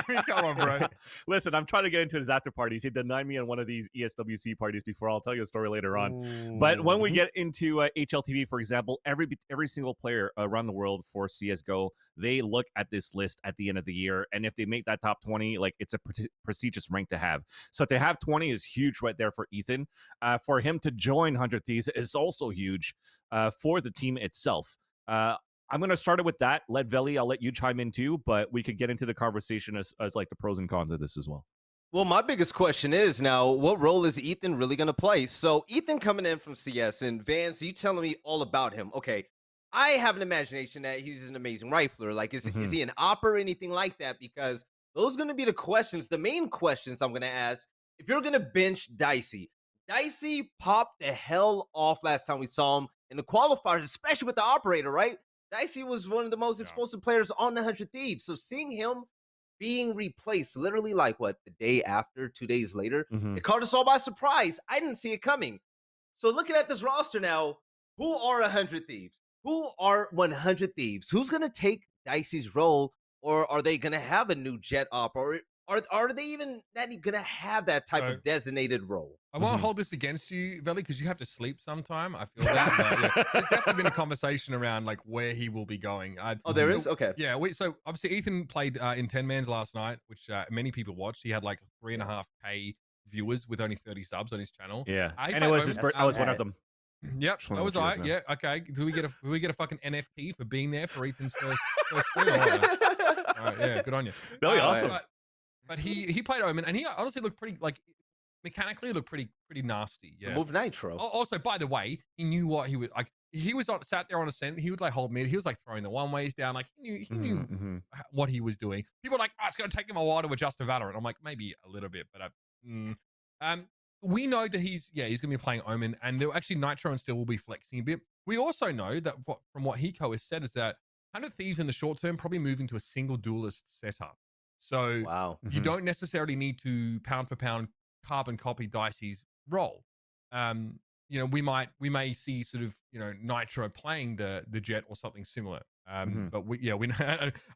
mean, come on, bro. Listen, I'm trying to get into his after parties. He denied me on one of these ESWC parties before. I'll tell you a story later on. Ooh. But when we get into HLTV, for example, every single player around the world for CSGO, they look at this list at the end of the year. And if they make that top 20, like, it's a prestigious rank to have. So to have 20 is huge right there for Ethan. For him to join 100 Thieves is also huge for the team itself. I'm going to start it with that. Veli, I'll let you chime in too, but we could get into the conversation as like the pros and cons of this as well. Well, my biggest question is now, what role is Ethan really going to play? So Ethan coming in from CS, and Vance, you telling me all about him. Okay, I have an imagination that he's an amazing rifler. Like, is he an op or anything like that? Because those are going to be the questions, the main questions I'm going to ask. If you're going to bench Dicey popped the hell off last time we saw him in the qualifiers, especially with the operator, right? Dicey was one of the most explosive players on the 100 Thieves. So seeing him being replaced literally like the day after, 2 days later, it caught us all by surprise. I didn't see it coming. So looking at this roster now, who are 100 Thieves? Who are 100 Thieves? Who's going to take Dicey's role? Or are they going to have a new jet op? Or are they even not going to have that type of designated role? I won't hold this against you, Veli, because you have to sleep sometime. I feel that. But, there's definitely been a conversation around like where he will be going. There is? Okay. Yeah. So obviously Ethan played in 10 Mans last night, which many people watched. He had like 3.5K viewers with only 30 subs on his channel. Yeah. And it was his birthday. I was one of them. Yep, that was I. Yeah, okay. Do we get a fucking NFT for being there for Ethan's first stream? All right, yeah, good on you. Really awesome. But he played Omen, and he honestly looked pretty, like, mechanically looked pretty nasty. Yeah. Move Nitro. Also, by the way, he knew what he would like. He was sat there on ascent. He would like hold mid. He was like throwing the one ways down. Like he knew what he was doing. People are like, oh, it's gonna take him a while to adjust to Valorant. I'm like, maybe a little bit, but we know that he's gonna be playing Omen, and actually Nitro and Still will be flexing a bit. We also know that from what Hiko has said is that 100 Thieves in the short term probably moving to a single duelist setup. So you don't necessarily need to pound for pound carbon copy Dicey's role. We may see sort of Nitro playing the jet or something similar. But we know,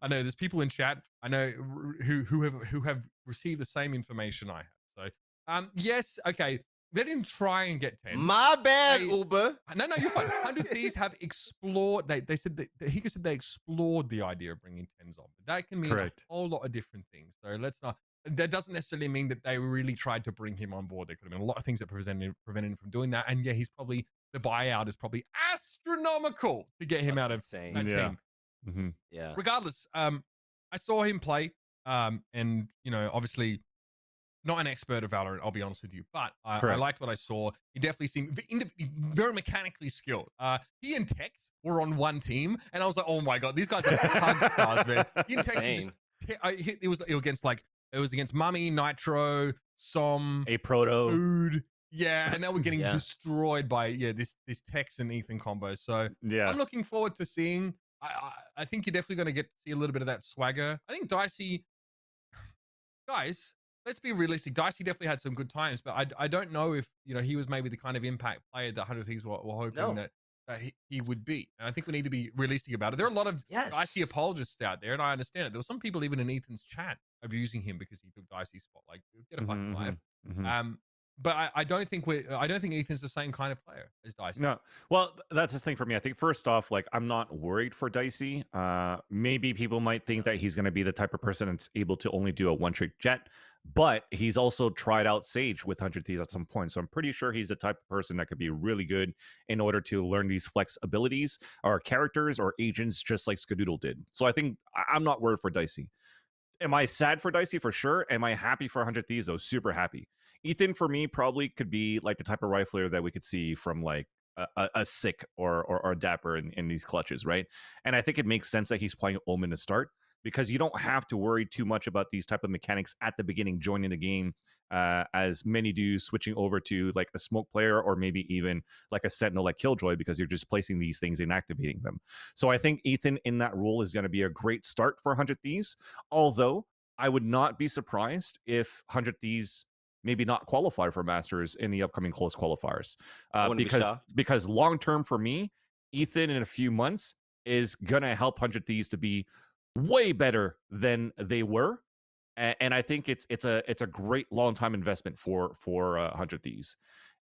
I know there's people in chat I know who have received the same information I have. So yes, okay. They didn't try and get 10. My bad, Uber. No, you're fine. 100 Thieves have explored. They said that Hiko said they explored the idea of bringing 10s on. But that can mean a whole lot of different things. So let's not. That doesn't necessarily mean that they really tried to bring him on board. There could have been a lot of things that prevented him from doing that. And yeah, the buyout is probably astronomical to get him out of that team. Yeah. Regardless, I saw him play, and obviously. Not an expert of Valorant, I'll be honest with you, but I liked what I saw. He definitely seemed very mechanically skilled. He and Tex were on one team, and I was like, oh my god, these guys are pug stars, man. He and Tex it was against Mummy, Nitro, Som, a Proto, Food, and they were getting destroyed by this Tex and Ethan combo. So I'm looking forward to seeing. I think you're definitely going to get to see a little bit of that swagger. I think Dicey, guys. Let's be realistic. Dicey definitely had some good times, but I don't know if he was maybe the kind of impact player that 100 Thieves were hoping that he would be. And I think we need to be realistic about it. There are a lot of Dicey apologists out there, and I understand it. There were some people even in Ethan's chat abusing him because he took Dicey's spot. Like, get a fucking life. But I don't think Ethan's the same kind of player as Dicey. No, well, that's the thing for me. I think first off, like I'm not worried for Dicey. Maybe people might think that he's going to be the type of person that's able to only do a one-trick jet, but he's also tried out Sage with 100 Thieves at some point. So I'm pretty sure he's the type of person that could be really good in order to learn these flex abilities or characters or agents, just like Skadoodle did. So I think I'm not worried for Dicey. Am I sad for Dicey? For sure. Am I happy for 100 Thieves though? Super happy. Ethan, for me, probably could be like the type of rifler that we could see from like a Sick or a Dapper in these clutches, right? And I think it makes sense that he's playing Omen to start because you don't have to worry too much about these type of mechanics at the beginning joining the game, as many do switching over to like a smoke player or maybe even like a Sentinel like Killjoy because you're just placing these things and activating them. So I think Ethan in that role is going to be a great start for 100 Thieves, although I would not be surprised if 100 Thieves maybe not qualify for Masters in the upcoming close qualifiers, because long term for me, Ethan in a few months is gonna help 100 Thieves to be way better than they were, and I think it's a great long time investment for 100 Thieves.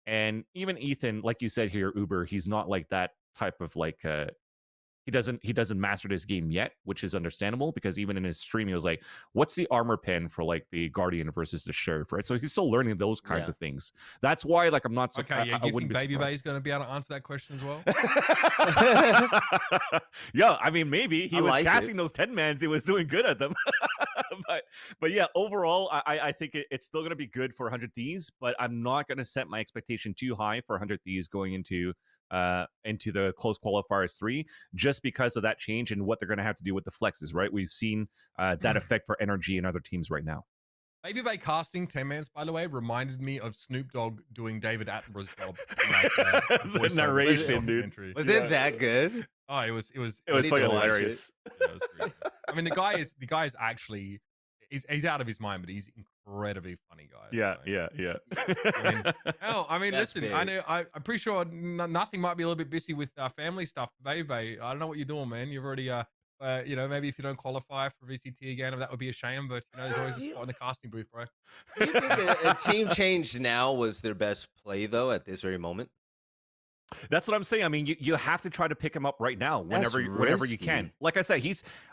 And even Ethan, like you said here, Uber, he's not like that type of like he doesn't master this game yet, which is understandable because even in his stream, he was like, what's the armor pen for like the Guardian versus the Sheriff, right? So he's still learning those kinds of things. That's why like I'm not so okay, yeah, you think Baby Bay is going to be able to answer that question as well? Yeah, I mean, maybe he was like casting those 10-mans, he was doing good at them. but yeah, overall, I think it's still going to be good for 100 Thieves, but I'm not going to set my expectation too high for 100 Thieves going into the close qualifiers 3, just because of that change and what they're going to have to do with the flexes, right? We've seen that effect for energy in other teams right now. Baby Bay casting 10-mans, by the way, reminded me of Snoop Dogg doing David Attenborough's job. The narration, dude. Was it that good? Oh, it was fucking hilarious. Yeah, it was really good. I mean, the guy is actually he's out of his mind, but he's incredibly funny guy. Yeah. I mean, listen, big. I know I'm pretty sure nothing might be a little bit busy with family stuff. Baby, I don't know what you're doing, man. You've already maybe if you don't qualify for VCT again, that would be a shame. But there's always a spot in the casting booth, bro. Do you think a team change now was their best play though at this very moment? That's what I'm saying. I mean, you have to try to pick him up right now whenever you can. Like I said,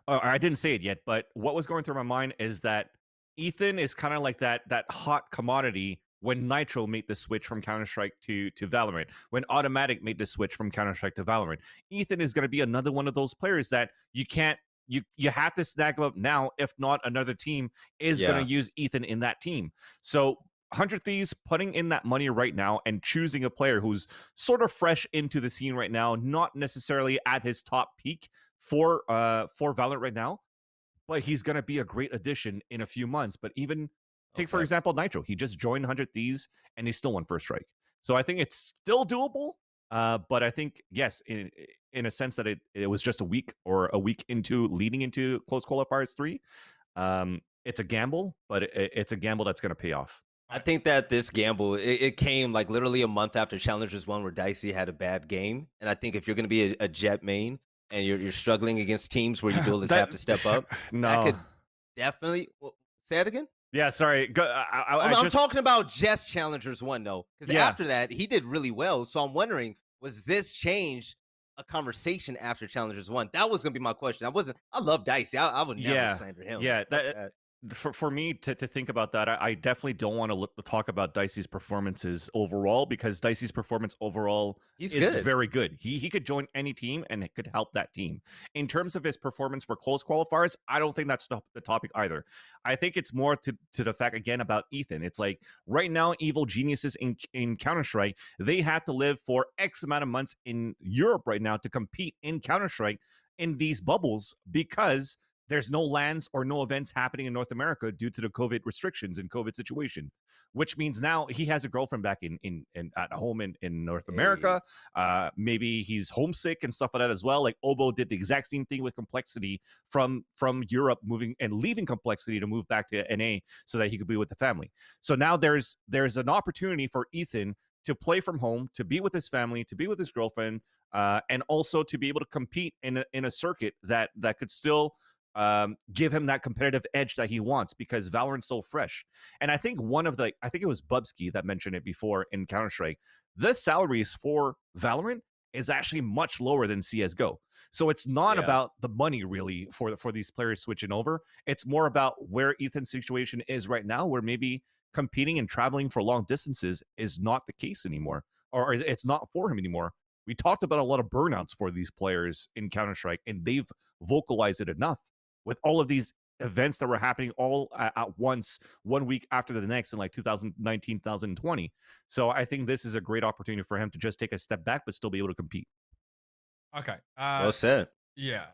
I didn't say it yet, but what was going through my mind is that Ethan is kind of like that hot commodity when Nitro made the switch from Counter-Strike to Valorant, when Automatic made the switch from Counter-Strike to Valorant. Ethan is going to be another one of those players that you have to snag him up now. If not, another team is going to use Ethan in that team. So 100 Thieves putting in that money right now and choosing a player who's sort of fresh into the scene right now, not necessarily at his top peak for Valorant right now, but he's going to be a great addition in a few months. But even take, for example, Nitro. He just joined 100 Thieves and he still won first strike. So I think it's still doable. But I think, yes, in a sense that it was just a week leading into close qualifiers 3. It's a gamble, but it's a gamble that's going to pay off. I think that this gamble, it came like literally a month after Challengers 1 where Dicey had a bad game. And I think if you're going to be a jet main and you're struggling against teams where you duelists have to step up, that could definitely... say it again? Yeah, sorry. I'm talking about just Challengers 1, though. Because after that, he did really well. So I'm wondering, was this change a conversation after Challengers 1? That was going to be my question. I love Dicey. I would never slander him. Yeah, for me to think about that, I definitely don't want to talk about Dicey's performances overall, because Dicey's performance overall is very good. He could join any team and it could help that team. In terms of his performance for close qualifiers, I don't think that's the topic either. I think it's more to the fact, again, about Ethan. It's like right now, evil geniuses in Counter-Strike, they have to live for X amount of months in Europe right now to compete in Counter-Strike in these bubbles, because there's no LANs or no events happening in North America due to the COVID restrictions and COVID situation, which means now he has a girlfriend back in at home in North America. Maybe he's homesick and stuff like that as well. Like Obo did the exact same thing with Complexity from Europe, moving and leaving Complexity to move back to NA so that he could be with the family. So now there's an opportunity for Ethan to play from home, to be with his family, to be with his girlfriend, and also to be able to compete in a circuit that could still give him that competitive edge that he wants, because Valorant's so fresh. And I think I think it was Bubsky that mentioned it before in Counter-Strike, the salaries for Valorant is actually much lower than CSGO. So it's not about the money really for these players switching over. It's more about where Ethan's situation is right now, where maybe competing and traveling for long distances is not the case anymore, or it's not for him anymore. We talked about a lot of burnouts for these players in Counter-Strike, and they've vocalized it enough with all of these events that were happening all at once, 1 week after the next in like 2019, 2020. So I think this is a great opportunity for him to just take a step back, but still be able to compete. Okay. Well said. Yeah.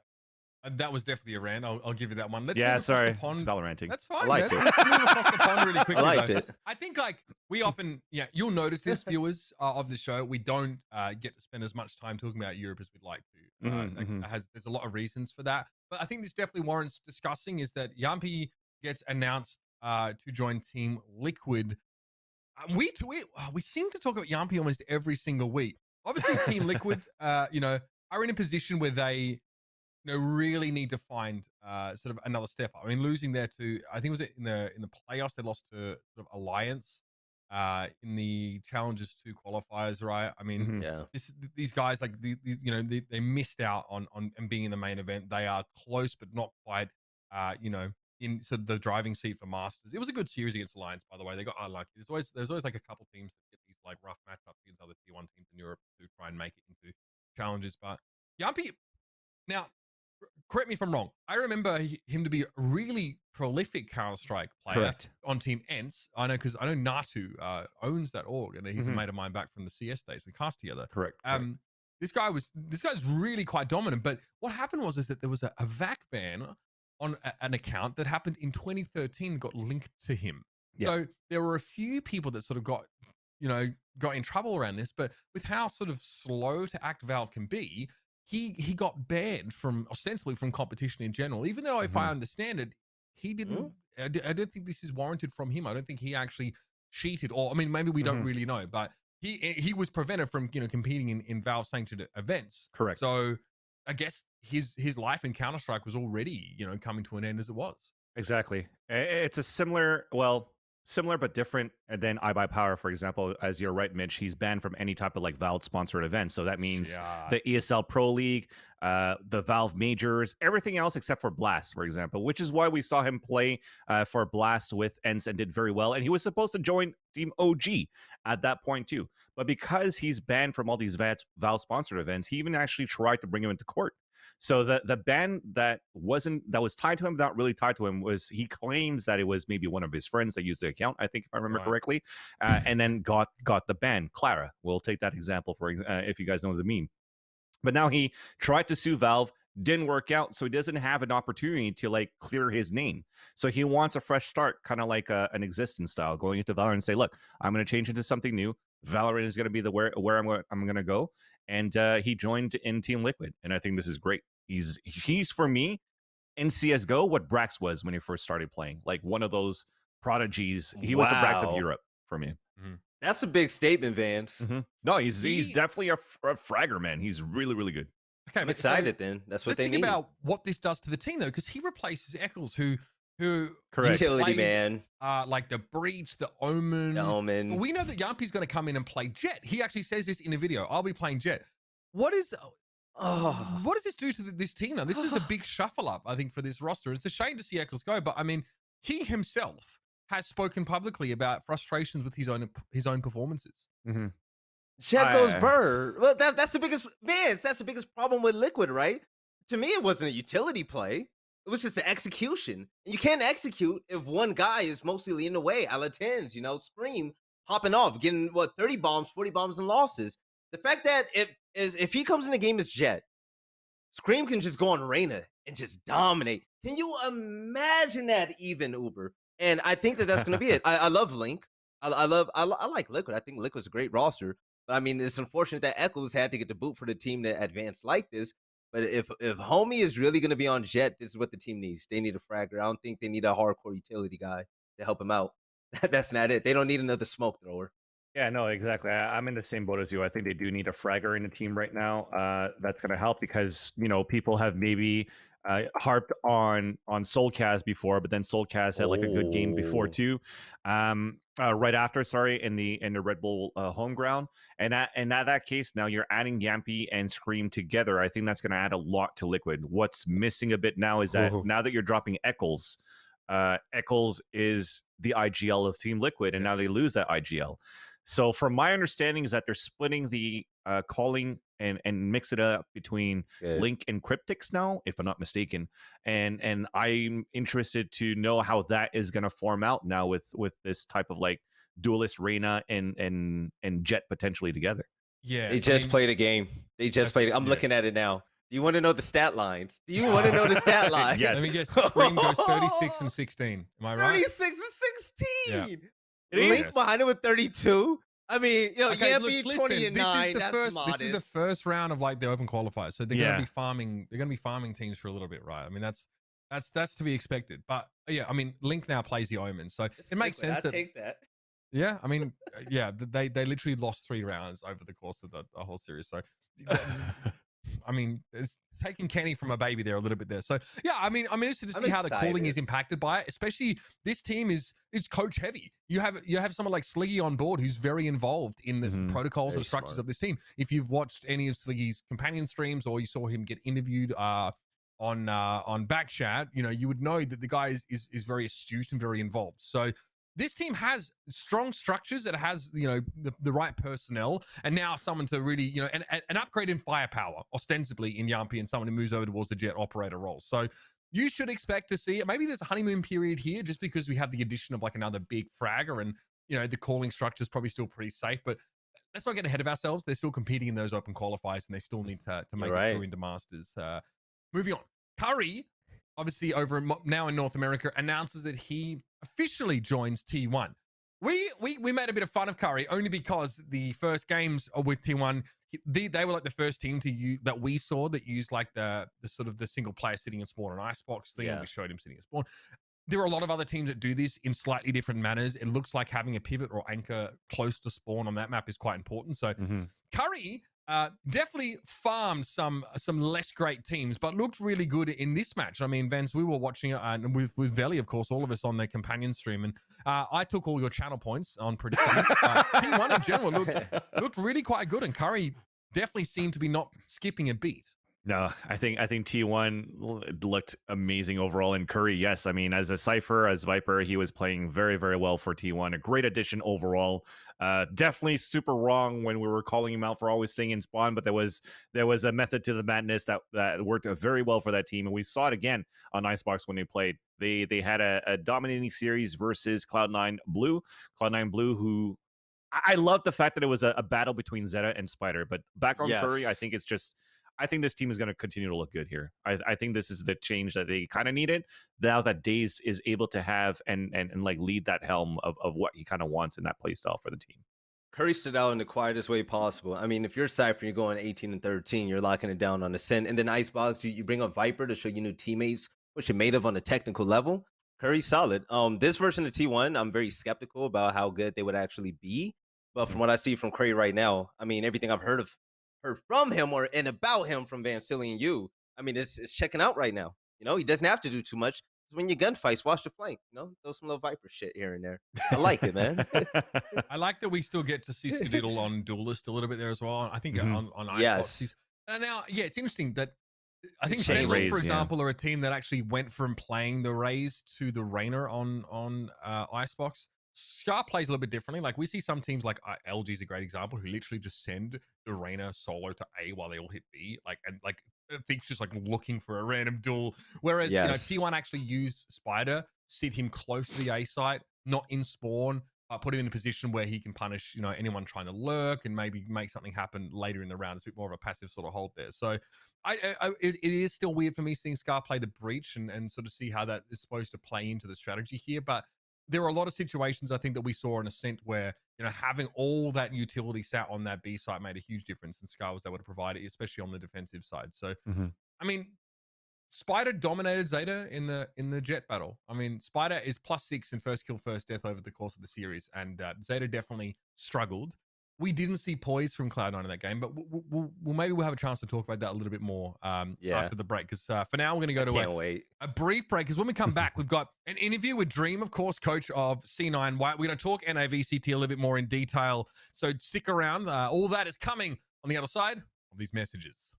That was definitely a rant. I'll give you that one. Let's sorry. It's VALORANTing. That's fine. I liked it. Let's move across the pond really quickly. I liked it. I think like we often, you'll notice this, viewers of the show, we don't get to spend as much time talking about Europe as we'd like to. There's a lot of reasons for that. But I think this definitely warrants discussing is that Yampi gets announced to join Team Liquid. We seem to talk about Yampi almost every single week. Obviously, Team Liquid, are in a position where they really need to find sort of another step up. I mean, losing there to, I think was it in the playoffs, they lost to sort of Alliance in the Challengers 2 qualifiers, right? I mean, these guys, like they missed out on being in the main event. They are close, but not quite, in sort of the driving seat for Masters. It was a good series against Alliance, by the way. They got unlucky. There's always like a couple teams that get these like rough matchups against other tier 1 teams in Europe to try and make it into challenges. But Yampi, now, correct me if I'm wrong. I remember him to be a really prolific Counter-Strike player on Team ENCE. I know because I know Natu owns that org, and he's a mate of mine back from the CS days. We cast together. Correct. This guy's really quite dominant. But what happened is that there was a VAC ban on an account that happened in 2013, got linked to him. So there were a few people that sort of got in trouble around this. But with how sort of slow to act Valve can be, he got banned ostensibly from competition in general, even though if I understand it, he didn't. I don't think this is warranted from him. I don't think he actually cheated, or I mean, maybe we don't really know, but he was prevented from competing in Valve sanctioned events. Correct. So I guess his life in Counter-Strike was already coming to an end as it was. Exactly. It's a similar but different than iBuyPower, for example. As you're right, Mitch, he's banned from any type of like Valve sponsored event. So that means the ESL Pro League, the Valve Majors, everything else except for Blast, for example, which is why we saw him play for Blast with ENCE and did very well. And he was supposed to join Team OG at that point too. But because he's banned from all these Valve sponsored events, he even actually tried to bring him into court. So the ban that was tied to him, not really tied to him, was he claims that it was maybe one of his friends that used the account, I think, if I remember correctly, and then got the ban. Clara, we'll take that example for if you guys know the meme. But now he tried to sue Valve, didn't work out, so he doesn't have an opportunity to like clear his name. So he wants a fresh start, kind of like an existence style, going into Valorant and say, look, I'm going to change into something new. Valorant is going to be the where I'm going to go. And he joined in Team Liquid, and I think this is great. He's for me in CSGO what Brax was when he first started playing, like one of those prodigies. He was the Brax of Europe for me. That's a big statement, Vance. No, he's definitely a fragger, man. He's really, really good. Okay, I'm excited. Then that's what they need. Let's think about what this does to the team, though, because he replaces Eccles, who utility played, man, like the Breach, the Omen. But we know that Yampi's going to come in and play Jet. He actually says this in a video. I'll be playing Jet. What does this do to this team now? This is a big shuffle up, I think, for this roster. It's a shame to see Eccles go, but I mean, he himself has spoken publicly about frustrations with his own performances. Jet goes Burr. Well, that's the biggest, Vance. That's the biggest problem with Liquid, right? To me, it wasn't a utility play. It was just an execution. You can't execute if one guy is mostly leading the way. A la Tens, Scream popping off, getting 30 bombs, 40 bombs and losses. The fact that if he comes in the game as Jet, Scream can just go on Reyna and just dominate. Can you imagine that, even Uber? And I think that's going to be it. I love Link. I like Liquid. I think Liquid's a great roster. But I mean, it's unfortunate that Eccles had to get the boot for the team to advance like this. But if Homie is really going to be on Jet, this is what the team needs. They need a fragger. I don't think they need a hardcore utility guy to help him out. That's not it. They don't need another smoke thrower. Yeah, no, exactly. I'm in the same boat as you. I think they do need a fragger in the team right now. That's going to help because, people have maybe harped on Soulcast before, but then Soulcast had like a good game before too. Right after, sorry, in the Red Bull home ground. And at that case, now you're adding Yampy and Scream together. I think that's going to add a lot to Liquid. What's missing a bit now is that now that you're dropping Eccles, Eccles is the IGL of Team Liquid, and now they lose that IGL. So from my understanding is that they're splitting the calling and mix it up between Link and Cryptics now, if I'm not mistaken. And I'm interested to know how that is going to form out now with this type of like duelist Reyna and Jet potentially together. Yeah, they just played a game. They just played. I'm looking at it now. Do you want to know the stat lines? Do you want to know the stat lines? Yes. Let me guess. Scream goes 36 and 16. Am I right? 36 and 16. Yeah. Link behind it with 32. I mean, you know, Yampy 20 and 9. That's modest. This is the first round of like the open qualifiers, so they're going to be farming. They're going to be farming teams for a little bit, right? I mean, that's to be expected. But yeah, I mean, Link now plays the Omen, so it makes sense. I take that. Yeah, I mean, yeah, they literally lost 3 rounds over the course of the whole series. So, I mean, it's taking Kenny from a baby there a little bit there. So yeah, I mean, I'm interested to see how the calling is impacted by it. Especially this team is coach heavy. You have someone like Sliggy on board who's very involved in the protocols and structures of this team. If you've watched any of Sliggy's companion streams or you saw him get interviewed on Backchat, you know, you would know that the guy is very astute and very involved. So this team has strong structures. It has, you know, the right personnel, and now someone to really, you know, an upgrade in firepower, ostensibly in Yampy, and someone who moves over towards the Jet operator role. So you should expect to see it. Maybe there's a honeymoon period here just because we have the addition of like another big fragger, and, you know, the calling structure is probably still pretty safe, but let's not get ahead of ourselves. They're still competing in those open qualifiers, and they still need to make it through into Masters. Moving on. Curry, obviously over now in North America, announces that he officially joins T1. We made a bit of fun of Curry only because the first games with T1, they were like the first team to use that we saw that used like the sort of the single player sitting in spawn and icebox thing. And we showed him sitting in spawn. There are a lot of other teams that do this in slightly different manners. It looks like having a pivot or anchor close to spawn on that map is quite important. So Curry definitely farmed some less great teams, but looked really good in this match. I mean, Vance, we were watching it and with Veli, of course, all of us on the companion stream, and I took all your channel points on predictions. T1 in general looked really quite good, and Curry definitely seemed to be not skipping a beat. No, I think T1 looked amazing overall. And Curry, yes, I mean, as a Cypher, as Viper, he was playing very, very well for T1. A great addition overall. Definitely super wrong when we were calling him out for always staying in spawn, but there was a method to the madness that worked very well for that team, and we saw it again on Icebox when they played. They had a dominating series versus Cloud9 Blue. Cloud9 Blue, who I love the fact that it was a battle between Zeta and Spider, but back on Curry, I think this team is going to continue to look good here. I think this is the change that they kind of needed now that Daze is able to have and like lead that helm of what he kind of wants in that play style for the team. Curry stood out in the quietest way possible. I mean, if you're Cypher, you're going 18 and 13, you're locking it down on Ascent. And then Icebox, you bring up Viper to show you new teammates, which you're made of on a technical level. Curry's solid. This version of T1, I'm very skeptical about how good they would actually be. But from what I see from Curry right now, I mean, everything I've heard from him and about him from Vancilli and you, I mean, it's checking out right now. You know, he doesn't have to do too much. When you gunfights, watch the flank. You know, throw some little Viper shit here and there. I like it, man. I like that we still get to see Skadoodle on Duelist a little bit there as well. I think on Icebox. Yes. Now, yeah, it's interesting that I think Sentinels, for example, are a team that actually went from playing the Raze to the Reyna on Icebox. Scar plays a little bit differently. Like we see some teams like LG is a great example who literally just send the Reyna solo to A while they all hit B. And Think's just like looking for a random duel. Whereas you know, T1 actually use Spider, sit him close to the A site, not in spawn, put him in a position where he can punish, you know, anyone trying to lurk and maybe make something happen later in the round. It's a bit more of a passive sort of hold there. So it is still weird for me seeing Scar play the breach and sort of see how that is supposed to play into the strategy here. But there are a lot of situations I think that we saw in Ascent where, you know, having all that utility sat on that B site made a huge difference, and Scar was able to provide it, especially on the defensive side. So, I mean, Spider dominated Zeta in the Jet battle. I mean, Spider is +6 in first kill, first death over the course of the series, and Zeta definitely struggled. we didn't see poise from Cloud9 in that game, but we'll have a chance to talk about that a little bit more after the break. Because for now, we're going to go to a brief break. Because when we come back, we've got an interview with Dream, of course, coach of C9 White. We're going to talk NA VCT a little bit more in detail. So stick around. All that is coming on the other side of these messages.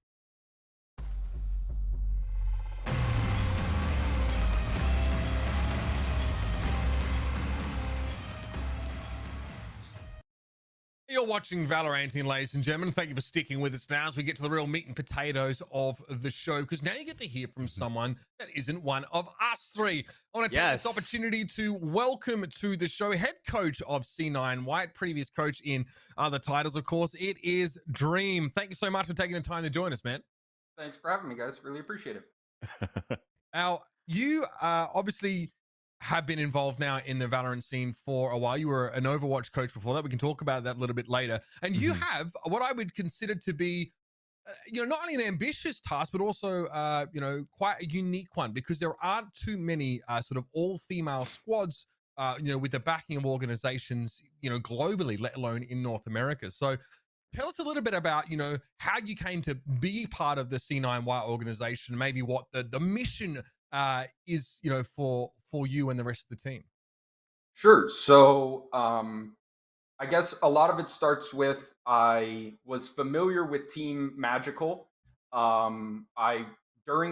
You're watching VALORANTing, ladies and gentlemen. Thank you for sticking with us now as we get to the real meat and potatoes of the show, because now you get to hear from someone that isn't one of us three. I want to take this opportunity to welcome to the show head coach of C9 White, previous coach in other titles, of course. It is Dream. Thank you so much for taking the time to join us, man. Thanks for having me, guys. Really appreciate it. Now, you obviously have been involved now in the Valorant scene for a while. You were an Overwatch coach before that. We can talk about that a little bit later. And you have what I would consider to be, not only an ambitious task, but also, quite a unique one, because there aren't too many sort of all-female squads, with the backing of organizations, globally, let alone in North America. So tell us a little bit about, how you came to be part of the C9 White organization, maybe what the mission is, for you and the rest of the team. Sure. So I guess a lot of it starts with I was familiar with Team Magical. During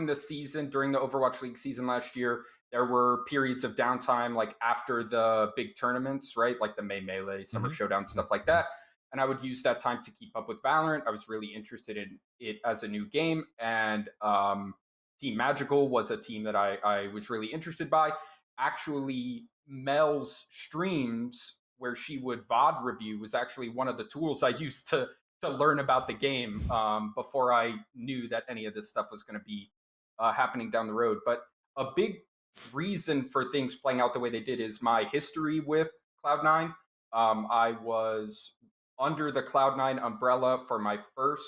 the Overwatch League season last year, there were periods of downtime, like after the big tournaments, right? Like the May Melee, Summer Showdown, stuff like that. And I would use that time to keep up with Valorant. I was really interested in it as a new game. And Team Magical was a team that I was really interested by. Actually, Mel's streams where she would VOD review was actually one of the tools I used to learn about the game before I knew that any of this stuff was going to be happening down the road. But a big reason for things playing out the way they did is my history with Cloud9. I was under the Cloud9 umbrella for my first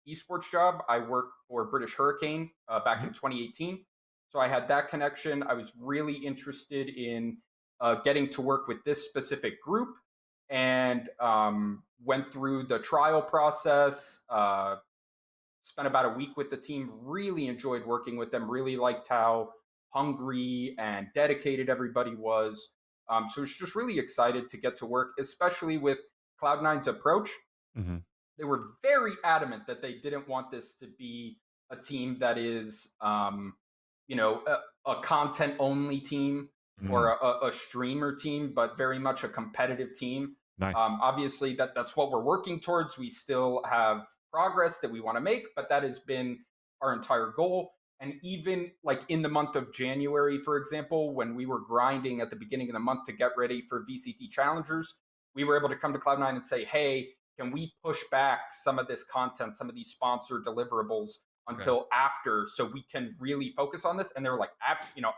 esports job. I worked for British Hurricane back in 2018. So I had that connection. I was really interested in getting to work with this specific group, and went through the trial process, spent about a week with the team, really enjoyed working with them, really liked how hungry and dedicated everybody was. So I was just really excited to get to work, especially with Cloud9's approach. They were very adamant that they didn't want this to be a team that is, a content-only team or a streamer team, but very much a competitive team. Nice. Obviously, that's what we're working towards. We still have progress that we want to make, but that has been our entire goal. And even like in the month of January, for example, when we were grinding at the beginning of the month to get ready for VCT Challengers, we were able to come to Cloud9 and say, hey, can we push back some of this content, some of these sponsored deliverables until after, so we can really focus on this? And they were like,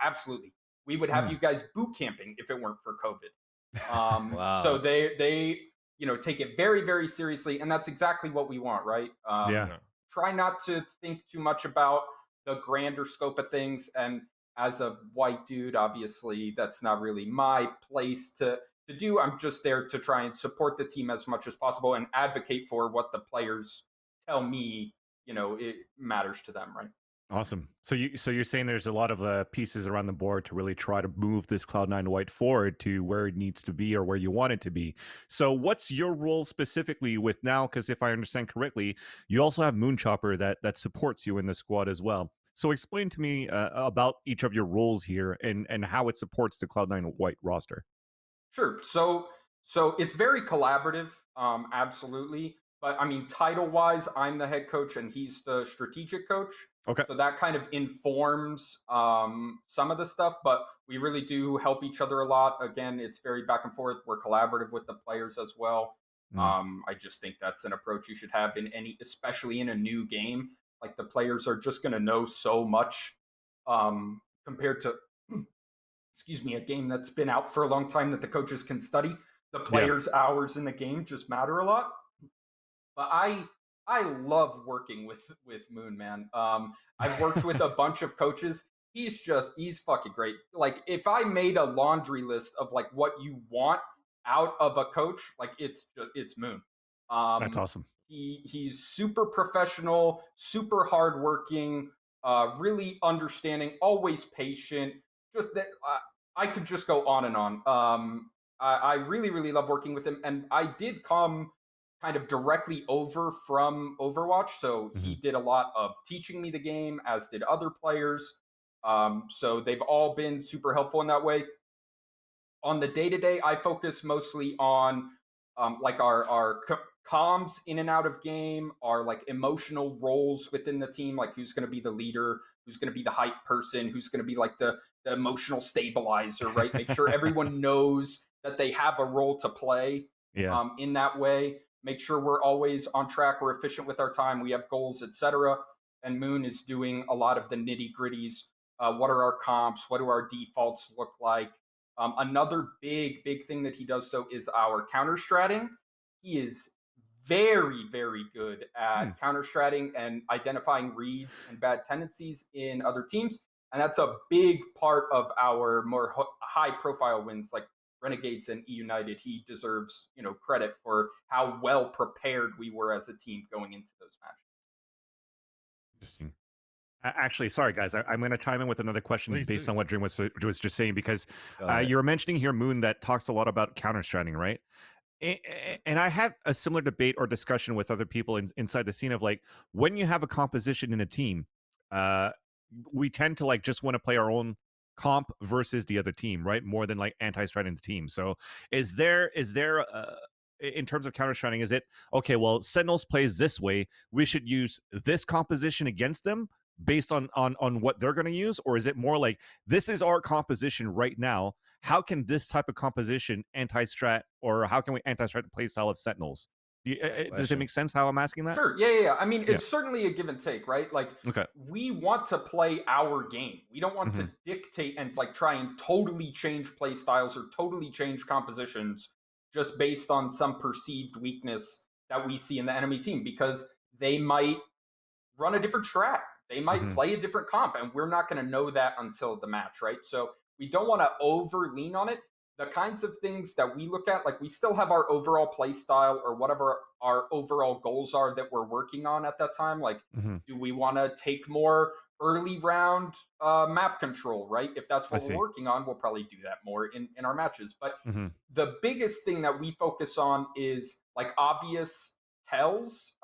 absolutely. We would have you guys boot camping if it weren't for COVID. Wow. So they take it very, very seriously. And that's exactly what we want, right? Try not to think too much about the grander scope of things. And as a white dude, obviously, that's not really my place to do. I'm just there to try and support the team as much as possible and advocate for what the players tell me, it matters to them, right? Awesome. So you're saying there's a lot of pieces around the board to really try to move this Cloud9 White forward to where it needs to be or where you want it to be. So what's your role specifically with now? Because if I understand correctly, you also have Moonchopper that supports you in the squad as well. So explain to me about each of your roles here and how it supports the Cloud9 White roster. Sure. So it's very collaborative, absolutely. But I mean, title-wise, I'm the head coach and he's the strategic coach. Okay. So that kind of informs some of the stuff, but we really do help each other a lot. Again, it's very back and forth. We're collaborative with the players as well. I just think that's an approach you should have in especially in a new game. Like the players are just going to know so much compared to, a game that's been out for a long time that the coaches can study. The players' hours in the game just matter a lot. But I love working with Moon, man. I've worked with a bunch of coaches. He's fucking great. Like if I made a laundry list of like what you want out of a coach, like it's Moon. That's awesome. He's super professional, super hardworking, really understanding, always patient. Just that I could just go on and on. I really, really love working with him, and I did come kind of directly over from Overwatch, so he did a lot of teaching me the game, as did other players. So they've all been super helpful in that way. On the day-to-day, I focus mostly on like our comms in and out of game, our like emotional roles within the team, like who's going to be the leader, who's going to be the hype person, who's going to be like the emotional stabilizer, right? Make sure everyone knows that they have a role to play in that way. Make sure we're always on track, we're efficient with our time, we have goals, etc. And Moon is doing a lot of the nitty gritties. What are our comps? What do our defaults look like? Another big thing that he does, though, is our counter-stratting. He is very, very good at counter-stratting and identifying reads and bad tendencies in other teams. And that's a big part of our more high-profile wins, like Renegades and E United. He deserves, credit for how well prepared we were as a team going into those matches. Interesting. Actually, sorry guys, I'm going to chime in with another question based on what Dream was just saying, because you were mentioning here, Moon, that talks a lot about counter-stratting, right? And I have a similar debate or discussion with other people inside the scene of like, when you have a composition in a team, we tend to like just want to play our own comp versus the other team, right? More than like anti-stratting the team. So is there in terms of counter-stratting, is it okay, well, Sentinels plays this way, we should use this composition against them based on what they're going to use? Or is it more like, this is our composition right now, how can this type of composition anti-strat, or how can we anti-strat the play style of Sentinels? Does it make sense how I'm asking that? Sure. Yeah. I mean, it's certainly a give and take, right? Like, okay, we want to play our game. We don't want to dictate and like try and totally change play styles or totally change compositions just based on some perceived weakness that we see in the enemy team, because they might run a different strat. They might play a different comp, and we're not going to know that until the match, right? So we don't want to over lean on it. The kinds of things that we look at, like we still have our overall play style or whatever our overall goals are that we're working on at that time. Like, do we want to take more early round map control, right? If that's what we're working on, we'll probably do that more in our matches. But the biggest thing that we focus on is like obvious tells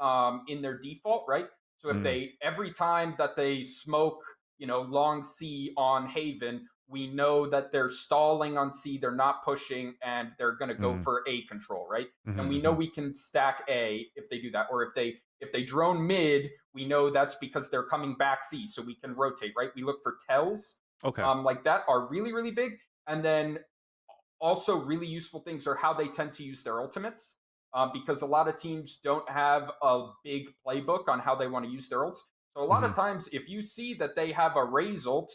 in their default, right? So if they, every time that they smoke, long C on Haven, we know that they're stalling on C, they're not pushing, and they're going to go for A control, right? And we know we can stack A if they do that. Or if they drone mid, we know that's because they're coming back C, so we can rotate, right? We look for tells like that are really, really big. And then also really useful things are how they tend to use their ultimates. Because a lot of teams don't have a big playbook on how they want to use their ults. So a lot of times, if you see that they have a Raze ult,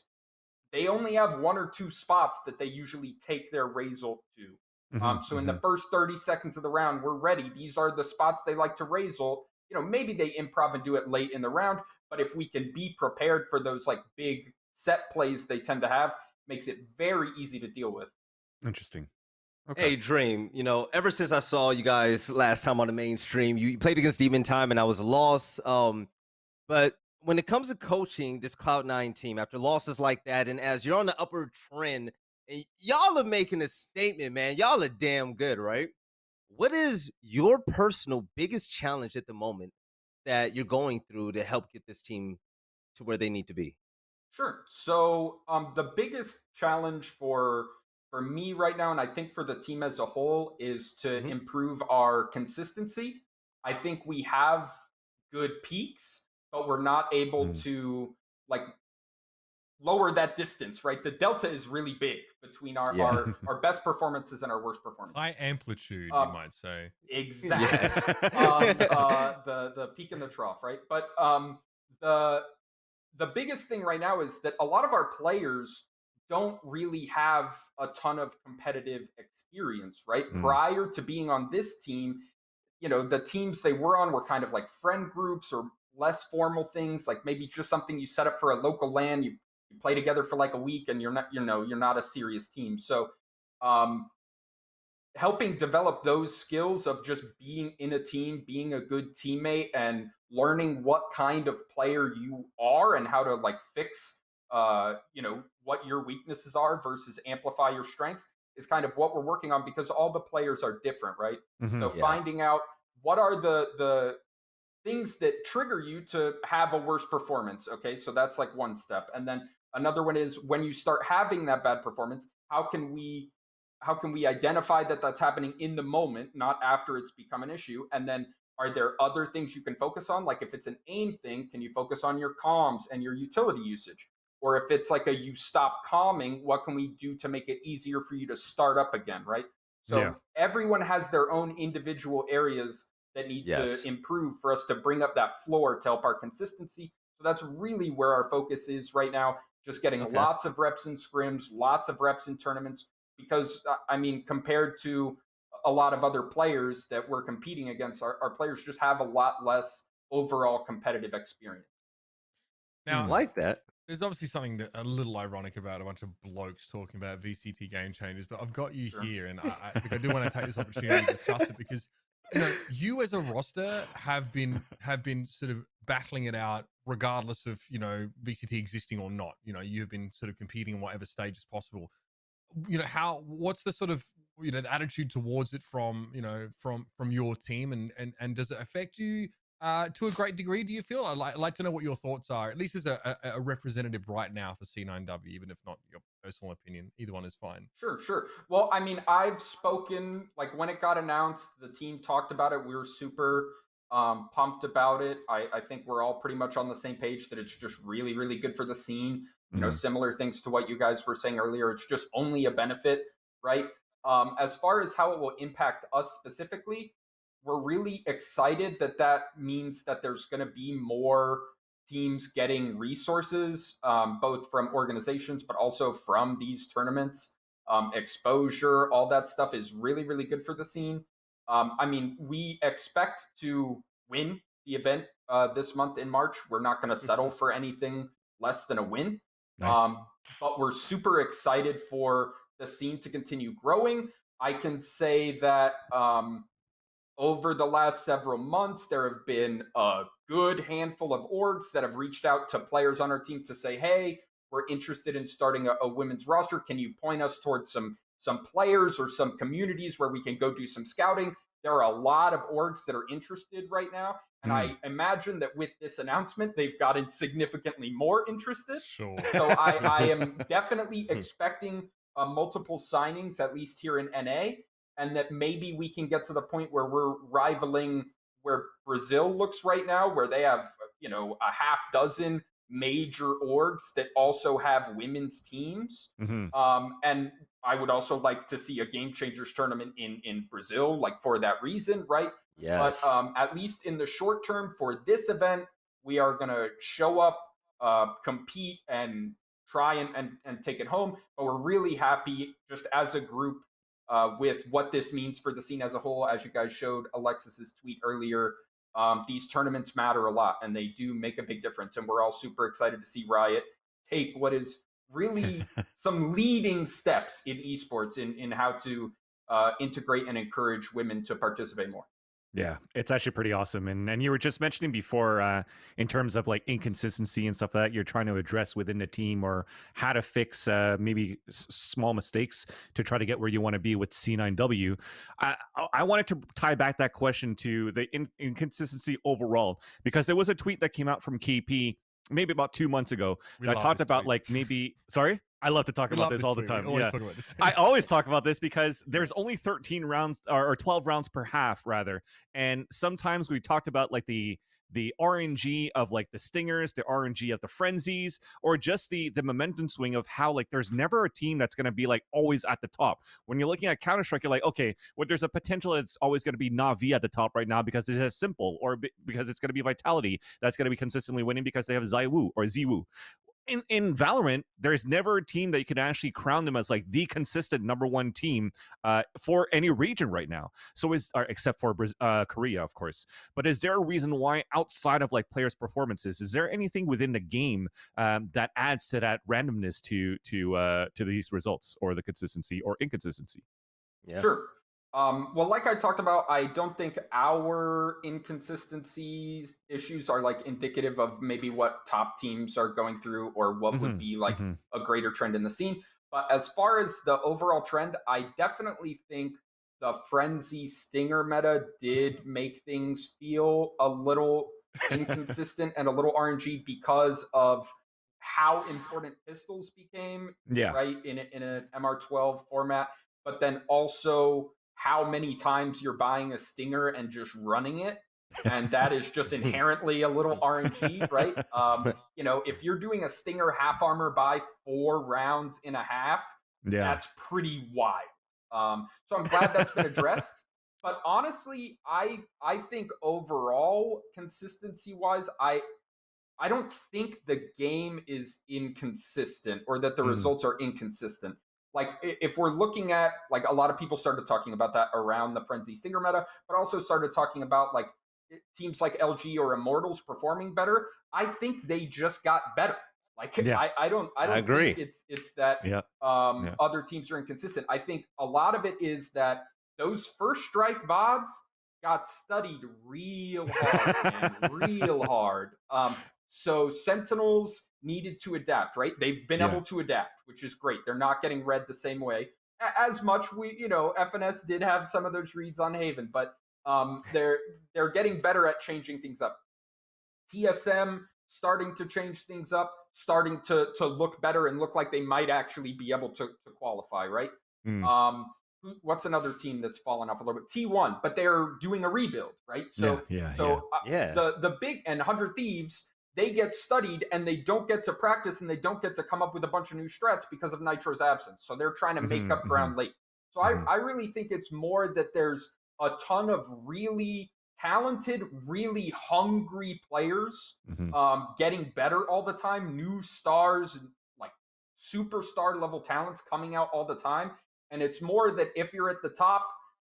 they only have 1 or 2 spots that they usually take their Raze ult to. So in the first 30 seconds of the round, we're ready. These are the spots they like to Raze ult. Maybe they improv and do it late in the round, but if we can be prepared for those like big set plays they tend to have, makes it very easy to deal with. Interesting. Okay. Hey, Dream, ever since I saw you guys last time on the main stream, you played against Demon Time and I was lost. But when it comes to coaching this Cloud9 team after losses like that, and as you're on the upward trend, and y'all are making a statement, man, y'all are damn good, right? What is your personal biggest challenge at the moment that you're going through to help get this team to where they need to be? Sure. So the biggest challenge for me right now, and I think for the team as a whole, is to improve our consistency. I think we have good peaks, but we're not able to like lower that distance, right? The delta is really big between our best performances and our worst performances. High amplitude, you might say. Exactly. Yes. The peak and the trough, right? But the biggest thing right now is that a lot of our players don't really have a ton of competitive experience, right? Prior to being on this team, the teams they were on were kind of like friend groups or less formal things, like maybe just something you set up for a local LAN, you play together for like a week and you're not a serious team. So helping develop those skills of just being in a team, being a good teammate, and learning what kind of player you are and how to like fix what your weaknesses are versus amplify your strengths is kind of what we're working on, because all the players are different, right? So finding out what are the things that trigger you to have a worse performance. Okay, so that's like one step. And then another one is when you start having that bad performance, how can we identify that that's happening in the moment, not after it's become an issue? And then are there other things you can focus on? Like if it's an aim thing, can you focus on your comms and your utility usage? Or if it's like you stop calming, what can we do to make it easier for you to start up again, right? So everyone has their own individual areas that need to improve for us to bring up that floor to help our consistency. So that's really where our focus is right now, just getting lots of reps in scrims, lots of reps in tournaments, because I mean, compared to a lot of other players that we're competing against, our players just have a lot less overall competitive experience. Now, I like that. There's obviously something that a little ironic about a bunch of blokes talking about VCT game changes, but I've got you here, and I think I do want to take this opportunity to discuss it, because you as a roster have been sort of battling it out regardless of VCT existing or not. You've been sort of competing in whatever stage is possible. What's the sort of the attitude towards it from your team, and does it affect you to a great degree, do you feel? I'd like to know what your thoughts are, at least as a representative right now for C9W, even if not your personal opinion. Either one is fine. Sure. Well, I mean, I've spoken, like when it got announced, the team talked about it. We were super pumped about it. I think we're all pretty much on the same page that it's just really, really good for the scene. Similar things to what you guys were saying earlier. It's just only a benefit, right? As far as how it will impact us specifically, we're really excited that means that there's going to be more teams getting resources, both from organizations, but also from these tournaments. Exposure, all that stuff is really, really good for the scene. I mean, we expect to win the event this month in March. We're not going to settle for anything less than a win. Nice. But we're super excited for the scene to continue growing. I can say that over the last several months, there have been a good handful of orgs that have reached out to players on our team to say, hey, we're interested in starting a women's roster. Can you point us towards some players or some communities where we can go do some scouting? There are a lot of orgs that are interested right now. And I imagine that with this announcement, they've gotten significantly more interested. Sure. So I am definitely expecting multiple signings, at least here in NA. And that maybe we can get to the point where we're rivaling where Brazil looks right now, where they have, a half dozen major orgs that also have women's teams. And I would also like to see a Game Changers tournament in Brazil, like for that reason, right? Yes. But at least in the short term for this event, we are going to show up, compete, and try and take it home. But we're really happy just as a group with what this means for the scene as a whole. As you guys showed Alexis's tweet earlier, these tournaments matter a lot, and they do make a big difference. And we're all super excited to see Riot take what is really some leading steps in esports in how to integrate and encourage women to participate more. Yeah, it's actually pretty awesome. And you were just mentioning before, in terms of like inconsistency and stuff that you're trying to address within the team, or how to fix maybe small mistakes to try to get where you want to be with C9W. I wanted to tie back that question to the inconsistency overall, because there was a tweet that came out from KP maybe about 2 months ago that talked about like sorry? I love to talk about this all the time. Yeah. I always talk about this because there's only 13 rounds or 12 rounds per half rather. And sometimes we talked about like the RNG of like the stingers, the RNG of the frenzies, or just the momentum swing of how like there's never a team that's going to be like always at the top. When you're looking at Counter-Strike, you're like, okay, well, there's a potential it's always going to be Na'Vi at the top right now because it's just simple, or because it's going to be Vitality that's going to be consistently winning because they have ZywOo or ZywOo. In Valorant, there's never a team that you can actually crown them as like the consistent #1 team for any region right now. So except for Korea, of course. But is there a reason why, outside of like players' performances, is there anything within the game that adds to that randomness to these results, or the consistency or inconsistency? Yeah. Sure. Well, like I talked about, I don't think our inconsistencies issues are like indicative of maybe what top teams are going through or what would be like a greater trend in the scene. But as far as the overall trend, I definitely think the Frenzy Stinger meta did make things feel a little inconsistent and a little RNG because of how important pistols became, right, in an MR12 format, but then also how many times you're buying a Stinger and just running it. And that is just inherently a little RNG, right? You know, if you're doing a Stinger half armor by 4 rounds in a half, that's pretty wild. So I'm glad that's been addressed. But honestly, I think overall, consistency-wise, I don't think the game is inconsistent or that the results are inconsistent. Like, if we're looking at, like, a lot of people started talking about that around the Frenzy Stinger meta, but also started talking about, like, teams like LG or Immortals performing better. I think they just got better. Like, I don't agree. think it's that other teams are inconsistent. I think a lot of it is that those first strike VODs got studied real hard, man, real hard. So Sentinels needed to adapt, right? They've been able to adapt, which is great. They're not getting read the same way as much. FNS did have some of those reads on Haven, but they're getting better at changing things up. TSM starting to change things up, starting to look better and look like they might actually be able to qualify, right? What's another team that's fallen off a little bit? T1, but they're doing a rebuild, right? So the big and 100 Thieves, they get studied and they don't get to practice and they don't get to come up with a bunch of new strats because of Nitro's absence. So they're trying to make up ground late. So I really think it's more that there's a ton of really talented, really hungry players getting better all the time, new stars, like superstar level talents coming out all the time. And it's more that if you're at the top,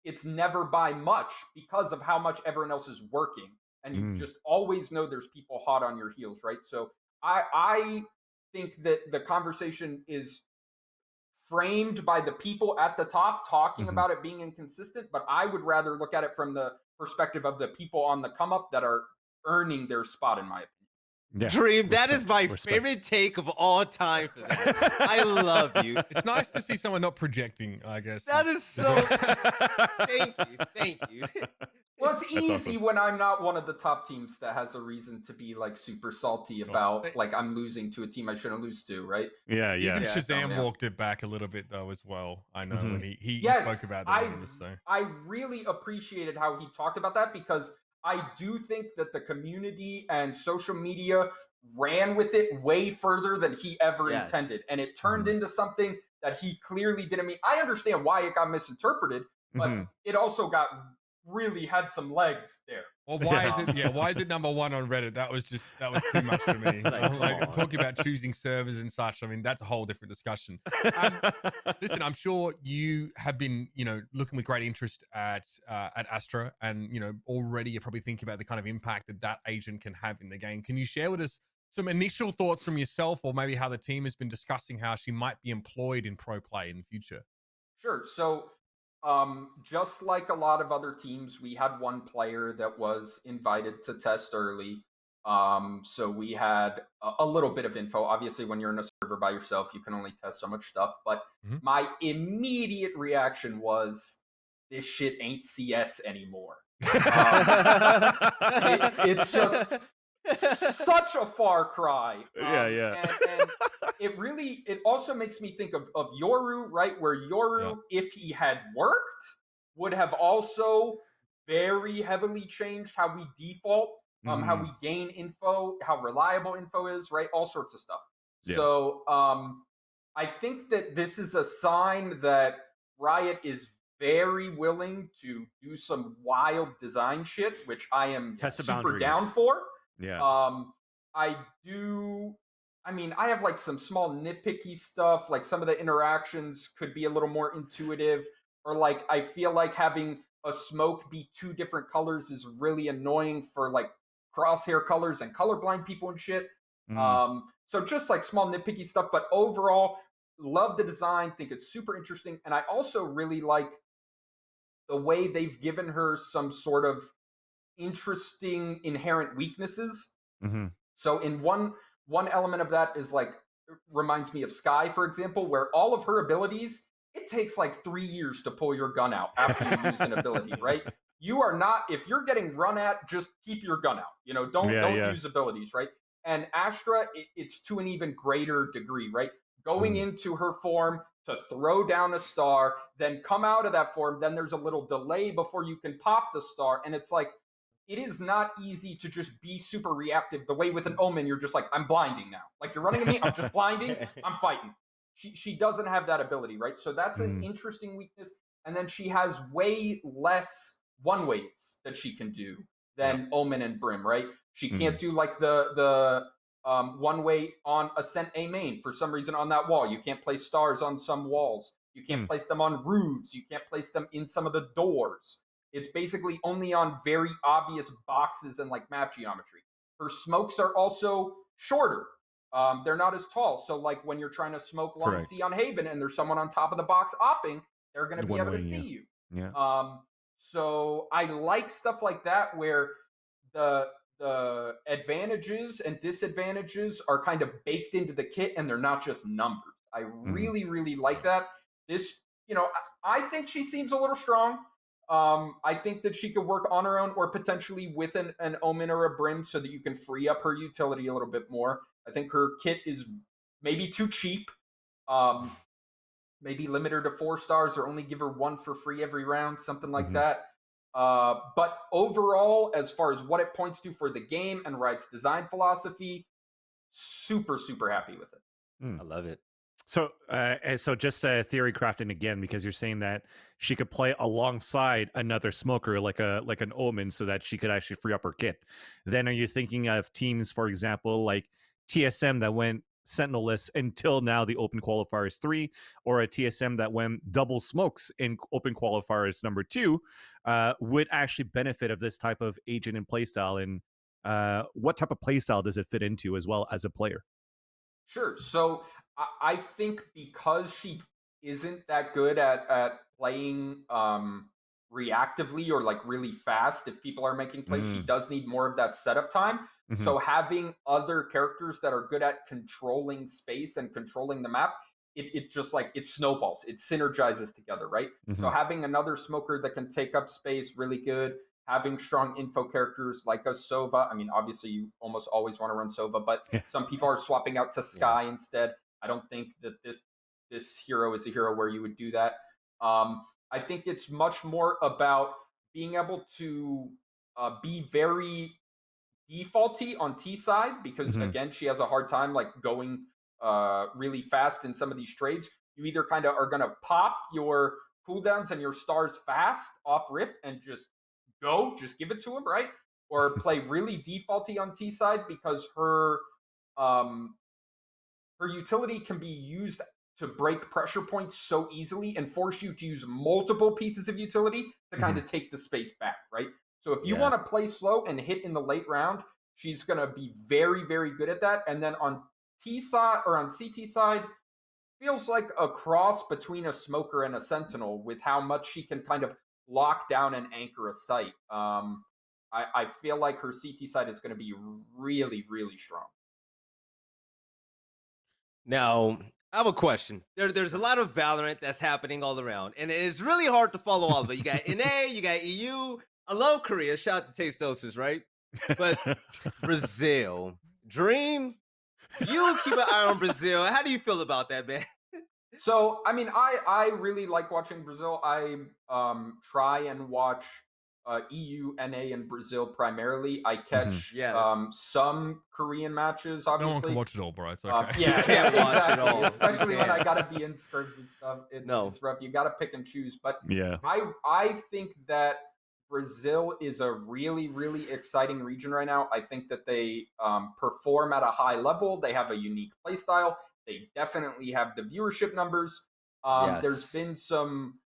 it's never by much because of how much everyone else is working. And you just always know there's people hot on your heels, right? So I think that the conversation is framed by the people at the top talking about it being inconsistent, but I would rather look at it from the perspective of the people on the come up that are earning their spot, in my opinion. Dream, that is my favorite take of all time for that. I love you. It's nice to see someone not projecting, I guess. That is so... Thank you. Well, it's easy when I'm not one of the top teams that has a reason to be like super salty about like I'm losing to a team I shouldn't lose to, right? Even Shazam walked it back a little bit though as well. I know when he spoke about that. I really appreciated how he talked about that because I do think that the community and social media ran with it way further than he ever intended, and it turned into something that he clearly didn't mean. I understand why it got misinterpreted, but it also got really had some legs there. Well, why is it? Why is it number one on Reddit? That was too much for me. Like talking about choosing servers and such. I mean, that's a whole different discussion. Listen, I'm sure you have been, looking with great interest at Astra, and already you're probably thinking about the kind of impact that agent can have in the game. Can you share with us some initial thoughts from yourself, or maybe how the team has been discussing how she might be employed in pro play in the future? Sure. So, just like a lot of other teams, we had one player that was invited to test early. So we had a little bit of info. Obviously, when you're in a server by yourself, you can only test so much stuff. But my immediate reaction was, this shit ain't CS anymore. It's just such a far cry. And it also makes me think of Yoru, right? Where Yoru, if he had worked, would have also very heavily changed how we default, how we gain info, how reliable info is, right? All sorts of stuff. So I think that this is a sign that Riot is very willing to do some wild design shit, which I am super down for. I have like some small nitpicky stuff, like some of the interactions could be a little more intuitive, or like I feel like having a smoke be 2 different colors is really annoying for like crosshair colors and colorblind people and shit. So just like small nitpicky stuff, but overall, love the design, think it's super interesting. And I also really like the way they've given her some sort of interesting inherent weaknesses. So in one element of that is like, reminds me of Skye, for example, where all of her abilities, it takes like 3 years to pull your gun out after you use an ability, right? You are not, if you're getting run at, just keep your gun out. Don't use abilities, right? And Astra, it's to an even greater degree, right? Going into her form to throw down a star, then come out of that form, then there's a little delay before you can pop the star. And it's like, it is not easy to just be super reactive. The way with an Omen, you're just like, I'm blinding now. Like, you're running at me, I'm just blinding, I'm fighting. She doesn't have that ability, right? So that's an interesting weakness. And then she has way less one-ways that she can do than Omen and Brim, right? She can't do like the one-way on Ascent A main for some reason on that wall. You can't place stars on some walls. You can't place them on roofs. You can't place them in some of the doors. It's basically only on very obvious boxes and like map geometry. Her smokes are also shorter. They're not as tall. So like when you're trying to smoke long C on Haven and there's someone on top of the box opping, they're going to be able to see you. Yeah. So I like stuff like that where the advantages and disadvantages are kind of baked into the kit and they're not just numbers. I really, really like that. This, I think she seems a little strong. I think that she could work on her own or potentially with an Omen or a Brim so that you can free up her utility a little bit more. I think her kit is maybe too cheap. Maybe limit her to 4 stars or only give her 1 for free every round, something like that. But overall, as far as what it points to for the game and Riot's design philosophy, super, super happy with it. I love it. So, just theory crafting again, because you're saying that she could play alongside another smoker, like an Omen, so that she could actually free up her kit. Then, are you thinking of teams, for example, like TSM that went Sentinel-less until now the Open Qualifiers 3, or a TSM that went double smokes in Open Qualifiers number 2, would actually benefit of this type of agent and playstyle? And what type of playstyle does it fit into as well as a player? Sure. So I think because she isn't that good at playing reactively or like really fast, if people are making plays, she does need more of that setup time. So having other characters that are good at controlling space and controlling the map, it just like, it snowballs, it synergizes together, right? So having another smoker that can take up space, really good. Having strong info characters like a Sova. I mean, obviously you almost always want to run Sova, but some people are swapping out to Skye instead. I don't think that this hero is a hero where you would do that. I think it's much more about being able to be very defaulty on T side, because again, she has a hard time like going really fast in some of these trades. You either kind of are going to pop your cooldowns and your stars fast off rip and just give it to him, right? Or play really defaulty on T side, because her utility can be used to break pressure points so easily and force you to use multiple pieces of utility to kind of take the space back, right? So if you want to play slow and hit in the late round, she's going to be very, very good at that. And then on T side or on CT side, feels like a cross between a smoker and a sentinel with how much she can kind of lock down and anchor a site. I feel like her CT side is going to be really, really strong. Now, I have a question. There's a lot of Valorant that's happening all around, and it is really hard to follow all of it. You got NA, you got EU. I love Korea. Shout out to Tasteosis, right? But Brazil, Dream, you keep an eye on Brazil. How do you feel about that, man? So, I mean, I really like watching Brazil. I try and watch EU, NA, and Brazil primarily. I catch some Korean matches, obviously. No one can watch it all, bro. It's okay. Yeah, can't watch it all. Especially when I gotta be in scrims and stuff. It's rough. You gotta pick and choose. But I think that Brazil is a really, really exciting region right now. I think that they perform at a high level. They have a unique play style. They definitely have the viewership numbers. There's been some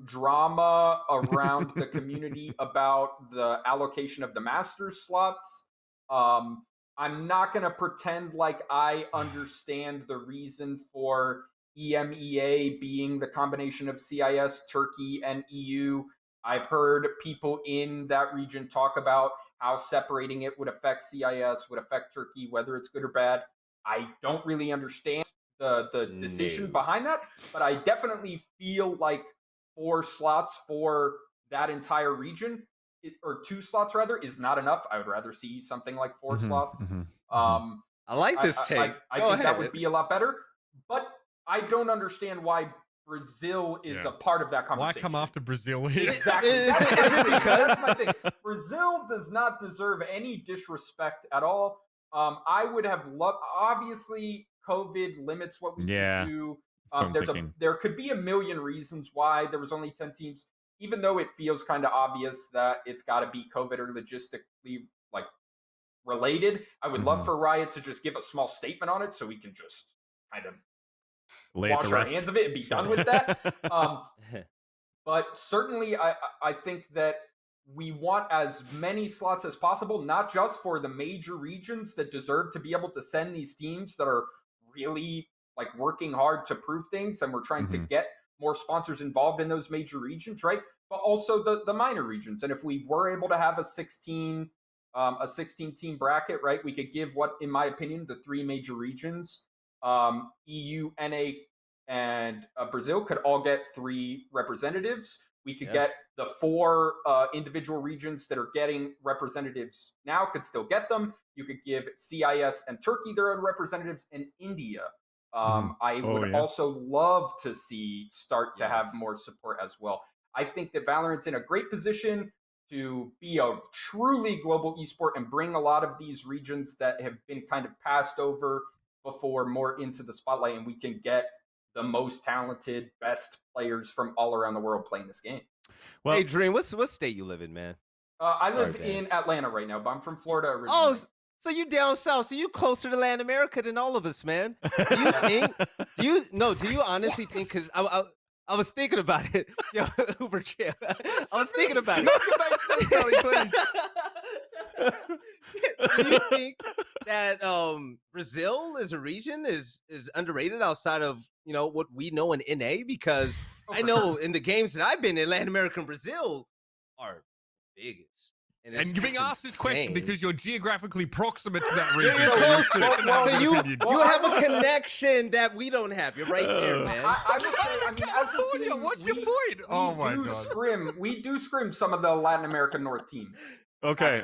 drama around the community about the allocation of the Masters slots. I'm not going to pretend like I understand the reason for EMEA being the combination of CIS, Turkey, and EU. I've heard people in that region talk about how separating it would affect CIS, would affect Turkey, whether it's good or bad. I don't really understand the decision behind that, but I definitely feel like 4 slots for that entire region, or 2 slots rather, is not enough. I would rather see something like 4 slots. I like this take. I think that would be a lot better, but I don't understand why Brazil is a part of that conversation. Why come after Brazil here? Exactly. That's my thing. Brazil does not deserve any disrespect at all. I would have loved, obviously, COVID limits what we can do. There could be a million reasons why there was only 10 teams, even though it feels kind of obvious that it's got to be COVID or logistically like related. I would love for Riot to just give a small statement on it so we can just kind of wash our hands of it and be done with that. But certainly, I think that we want as many slots as possible, not just for the major regions that deserve to be able to send these teams that are really like working hard to prove things, and we're trying to get more sponsors involved in those major regions, right? But also the minor regions. And if we were able to have a 16 team bracket, right, we could give what, in my opinion, the 3 major regions, EU, NA, and Brazil could all get 3 representatives. We could get the 4 individual regions that are getting representatives now could still get them. You could give CIS and Turkey their own representatives, and India. I would also love to see start to have more support as well. I think that Valorant's in a great position to be a truly global esport and bring a lot of these regions that have been kind of passed over before more into the spotlight, and we can get the most talented, best players from all around the world playing this game. Well, hey, Dream, what state you live in, man? I live in Atlanta right now, but I'm from Florida originally. Oh, so you down south? So you closer to Latin America than all of us, man? Do you think? Do you honestly think? Because I was thinking about it. Yo, Uber chill. I was thinking about it. Do you think that Brazil as a region is underrated outside of what we know in NA? Because I know in the games that I've been in, Latin America and Brazil are biggest. And you're being asked this question because you're geographically proximate to that region. You're closer. So you have a connection that we don't have. You're right there, man. I would say, California, what's your point? Oh my god. We do scrim some of the Latin American North teams. Okay.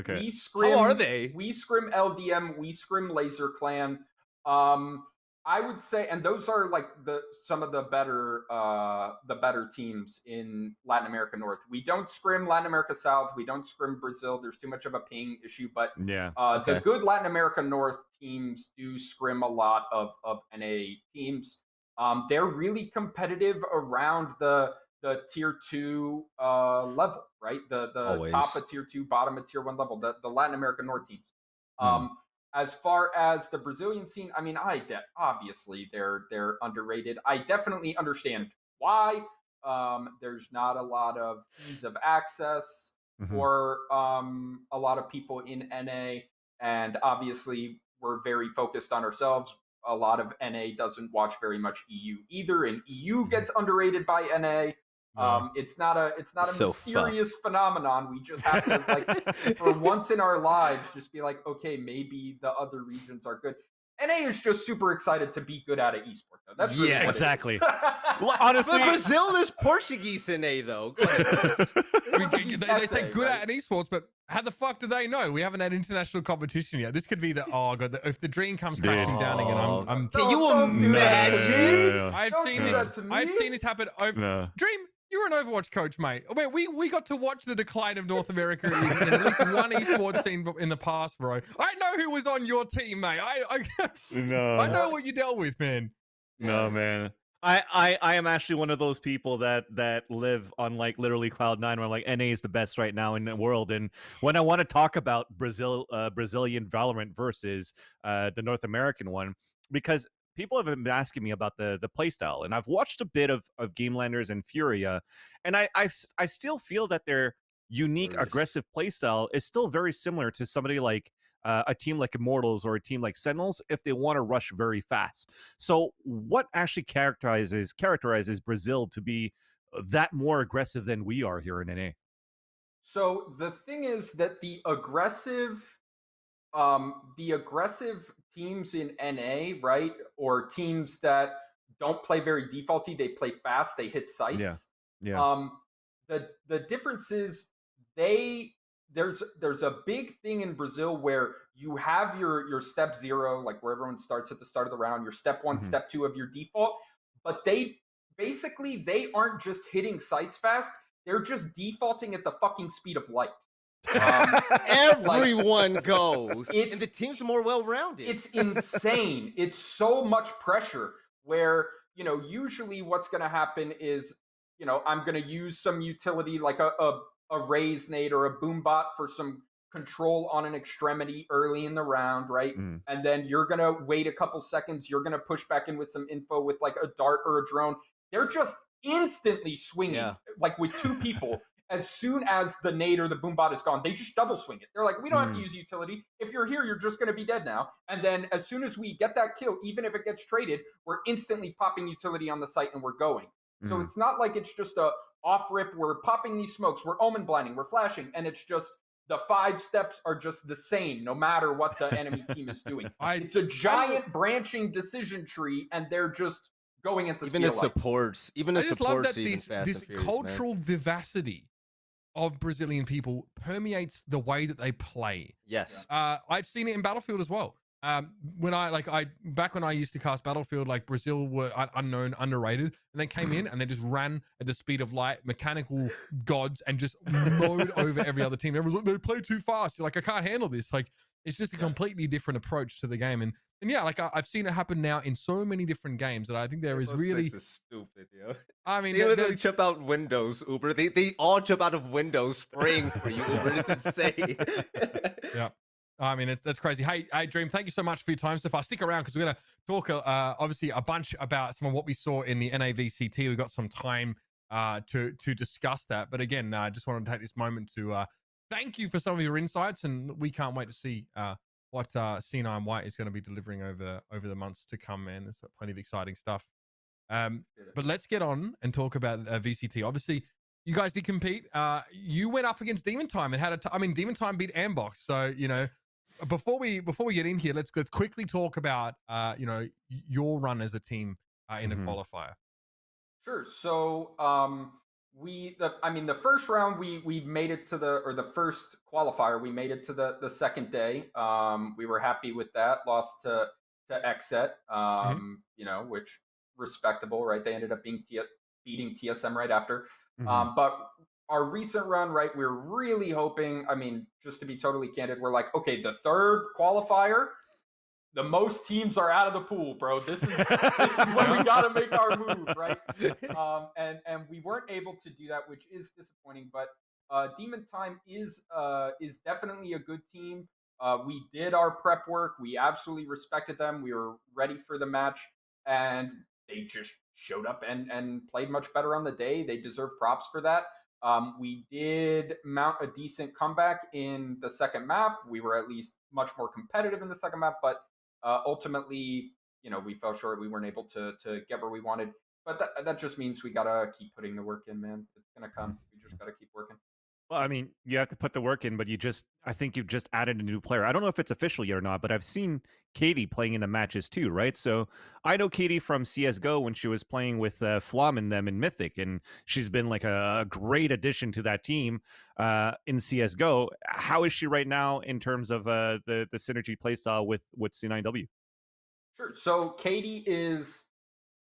We scrim, how are they? We scrim LDM. We scrim Laser Clan. I would say, and those are like some of the better teams in Latin America North. We don't scrim Latin America South. We don't scrim Brazil. There's too much of a ping issue. But the good Latin America North teams do scrim a lot of NA teams. They're really competitive around the tier 2 level, right? The top of tier 2, bottom of tier 1 level. The Latin America North teams. As far as the Brazilian scene, I mean, obviously they're underrated. I definitely understand why. There's not a lot of ease of access for a lot of people in NA, and obviously we're very focused on ourselves. A lot of NA doesn't watch very much EU either, and EU gets underrated by NA. It's not a mysterious phenomenon. We just have to, like, for once in our lives, just be like, okay, maybe the other regions are good. NA is just super excited to be good at an esport, though. That's really what exactly. It is. Well, honestly, but Brazil is Portuguese NA, though. Go ahead. They say good at an esports, but how the fuck do they know? We haven't had international competition yet. This could be if the dream comes crashing down again, I'm. Can you imagine? I've seen this happen. Dream. You're an Overwatch coach, mate. We got to watch the decline of North America in at least one esports scene in the past, bro. I know who was on your team, mate. I know what you dealt with, man. No, man. I am actually one of those people that live on like literally cloud 9, where like NA is the best right now in the world. And when I want to talk about Brazilian Valorant versus the North American one, because people have been asking me about the play style, and I've watched a bit of Gamelanders and Furia, and I still feel that their unique aggressive play style is still very similar to somebody like a team like Immortals or a team like Sentinels if they want to rush very fast. So what actually characterizes Brazil to be that more aggressive than we are here in NA. So the thing is that the aggressive teams in NA, right, or teams that don't play very defaulty, they play fast, they hit sites. Yeah. The difference is there's a big thing in Brazil where you have your step 0, like where everyone starts at the start of the round, your step 1, step 2 of your default, but they aren't just hitting sites fast, they're just defaulting at the fucking speed of light. Everyone goes, and the team's more well-rounded. It's insane. It's so much pressure where, usually what's going to happen is, I'm going to use some utility like a raise nade or a boom bot for some control on an extremity early in the round, right? And then you're going to wait a couple seconds. You're going to push back in with some info with like a dart or a drone. They're just instantly swinging, like with 2 people. As soon as the nade or the boom bot is gone, they just double swing it. They're like, we don't have to use utility. If you're here, you're just going to be dead now. And then as soon as we get that kill, even if it gets traded, we're instantly popping utility on the site and we're going. So it's not like it's just a off rip. We're popping these smokes. We're omen blinding. We're flashing. And it's just the 5 steps are just the same no matter what the enemy team is doing. It's a giant branching decision tree, and they're just going at the speed of light. Even the supports, this cultural vivacity of Brazilian people permeates the way that they play. Yes. I've seen it in Battlefield as well. When I used to cast Battlefield, like Brazil were unknown, underrated, and they came in and they just ran at the speed of light, mechanical gods, and just mowed over every other team. Everyone's like, they play too fast. You're like, I can't handle this. Like, it's just a completely different approach to the game. And yeah, like I've seen it happen now in so many different games that I think there is really stupid, yo. I mean, they literally jump out windows, Uber. They all jump out of windows spraying for you, Uber. It's insane. Yeah. I mean, that's crazy. Hey, Dream, thank you so much for your time so far. Stick around because we're going to talk, obviously, a bunch about some of what we saw in the NA VCT. We've got some time to discuss that. But again, I just wanted to take this moment to thank you for some of your insights, and we can't wait to see what C9 White is going to be delivering over the months to come, man. There's plenty of exciting stuff. But let's get on and talk about VCT. Obviously, you guys did compete. You went up against Demon Time and had Demon Time beat Ambox. So, before we get in here, let's quickly talk about your run as a team in the qualifier. Sure. So the first round we made it to the first qualifier, we made it to the second day. We were happy with that. Lost to Xset, which respectable, right? They ended up beating TSM right after. But our recent run, right, we're really hoping, just to be totally candid, we're like, okay, the third qualifier, the most teams are out of the pool, bro. This is when we got to make our move, right? And we weren't able to do that, which is disappointing. But Demon Time is definitely a good team. We did our prep work. We absolutely respected them. We were ready for the match, and they just showed up and played much better on the day. They deserve props for that. We did mount a decent comeback in the second map. We were at least much more competitive in the second map, but ultimately, we fell short. We weren't able to get where we wanted. But that just means we gotta keep putting the work in, man. It's gonna come. We just gotta keep working. Well, you have to put the work in, but I think you've just added a new player. I don't know if it's official yet or not, but I've seen Katie playing in the matches too, right? So I know Katie from CSGO when she was playing with Flom and them in Mythic, and she's been like a great addition to that team in CSGO. How is she right now in terms of the synergy playstyle with C9W? Sure. So Katie is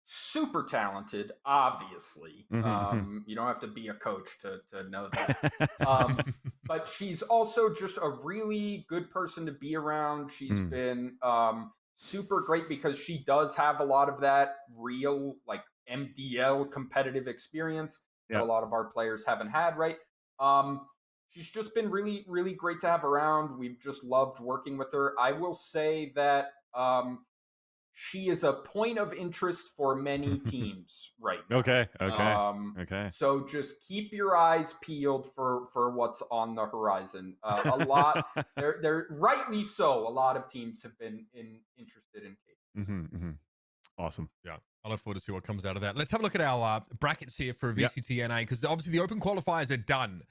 super talented, obviously. You don't have to be a coach to know that. But she's also just a really good person to be around. She's been super great because she does have a lot of that real, like, MDL competitive experience that a lot of our players haven't had, right? She's just been really, really great to have around. We've just loved working with her. I will say that she is a point of interest for many teams right now. Okay. So just keep your eyes peeled for what's on the horizon. A lot, they're rightly so. A lot of teams have been interested in Kate. Awesome. Yeah. I look forward to see what comes out of that. Let's have a look at our brackets here for VCT NA, because obviously the open qualifiers are done.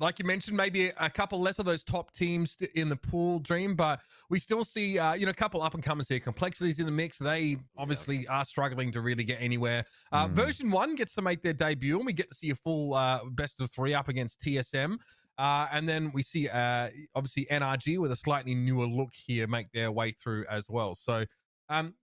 Like you mentioned, maybe a couple less of those top teams in the pool, Dream, but we still see, a couple up and comers here. Complexities in the mix. They obviously are struggling to really get anywhere. Version 1 gets to make their debut, and we get to see a full best of 3 up against TSM. And then we see, obviously, NRG with a slightly newer look here make their way through as well. So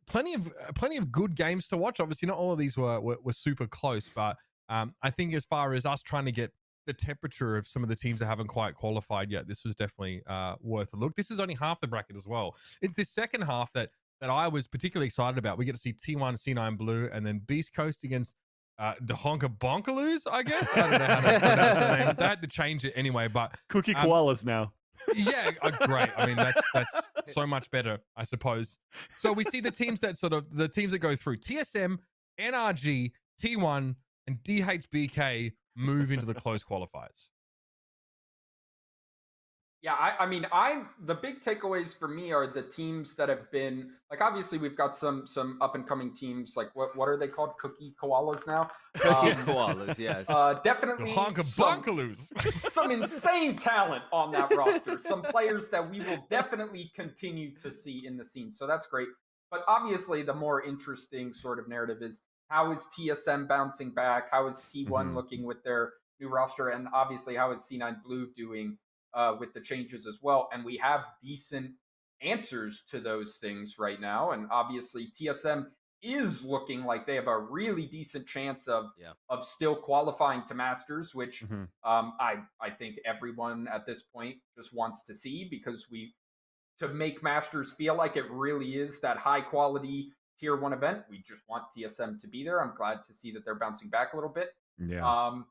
plenty of good games to watch. Obviously, not all of these were super close, but I think as far as us trying to get the temperature of some of the teams that haven't quite qualified yet, this was definitely worth a look. This is only half the bracket as well. It's the second half that I was particularly excited about. We get to see T1 C9 Blue and then Beast Coast against the Honka Bonkaloos, I guess. I don't know how to pronounce the name. They had to change it anyway, but Cookie Koalas now. Yeah, great. I mean, that's so much better, I suppose. So we see the teams that go through TSM, NRG, T1, and DHBK move into the close qualifiers. Yeah, I mean, the big takeaways for me are the teams that have been, like, obviously we've got some up and coming teams, like what are they called? Cookie Koalas now? Cookie Koalas, yes. Definitely some insane talent on that roster. Some players that we will definitely continue to see in the scene. So that's great. But obviously the more interesting sort of narrative is, how is TSM bouncing back? How is T1 looking with their new roster? And obviously, how is C9 Blue doing with the changes as well? And we have decent answers to those things right now. And obviously, TSM is looking like they have a really decent chance of still qualifying to Masters, which I think everyone at this point just wants to see, because to make Masters feel like it really is that high quality tier 1 event, we just want TSM to be there. I'm glad to see that they're bouncing back a little bit. And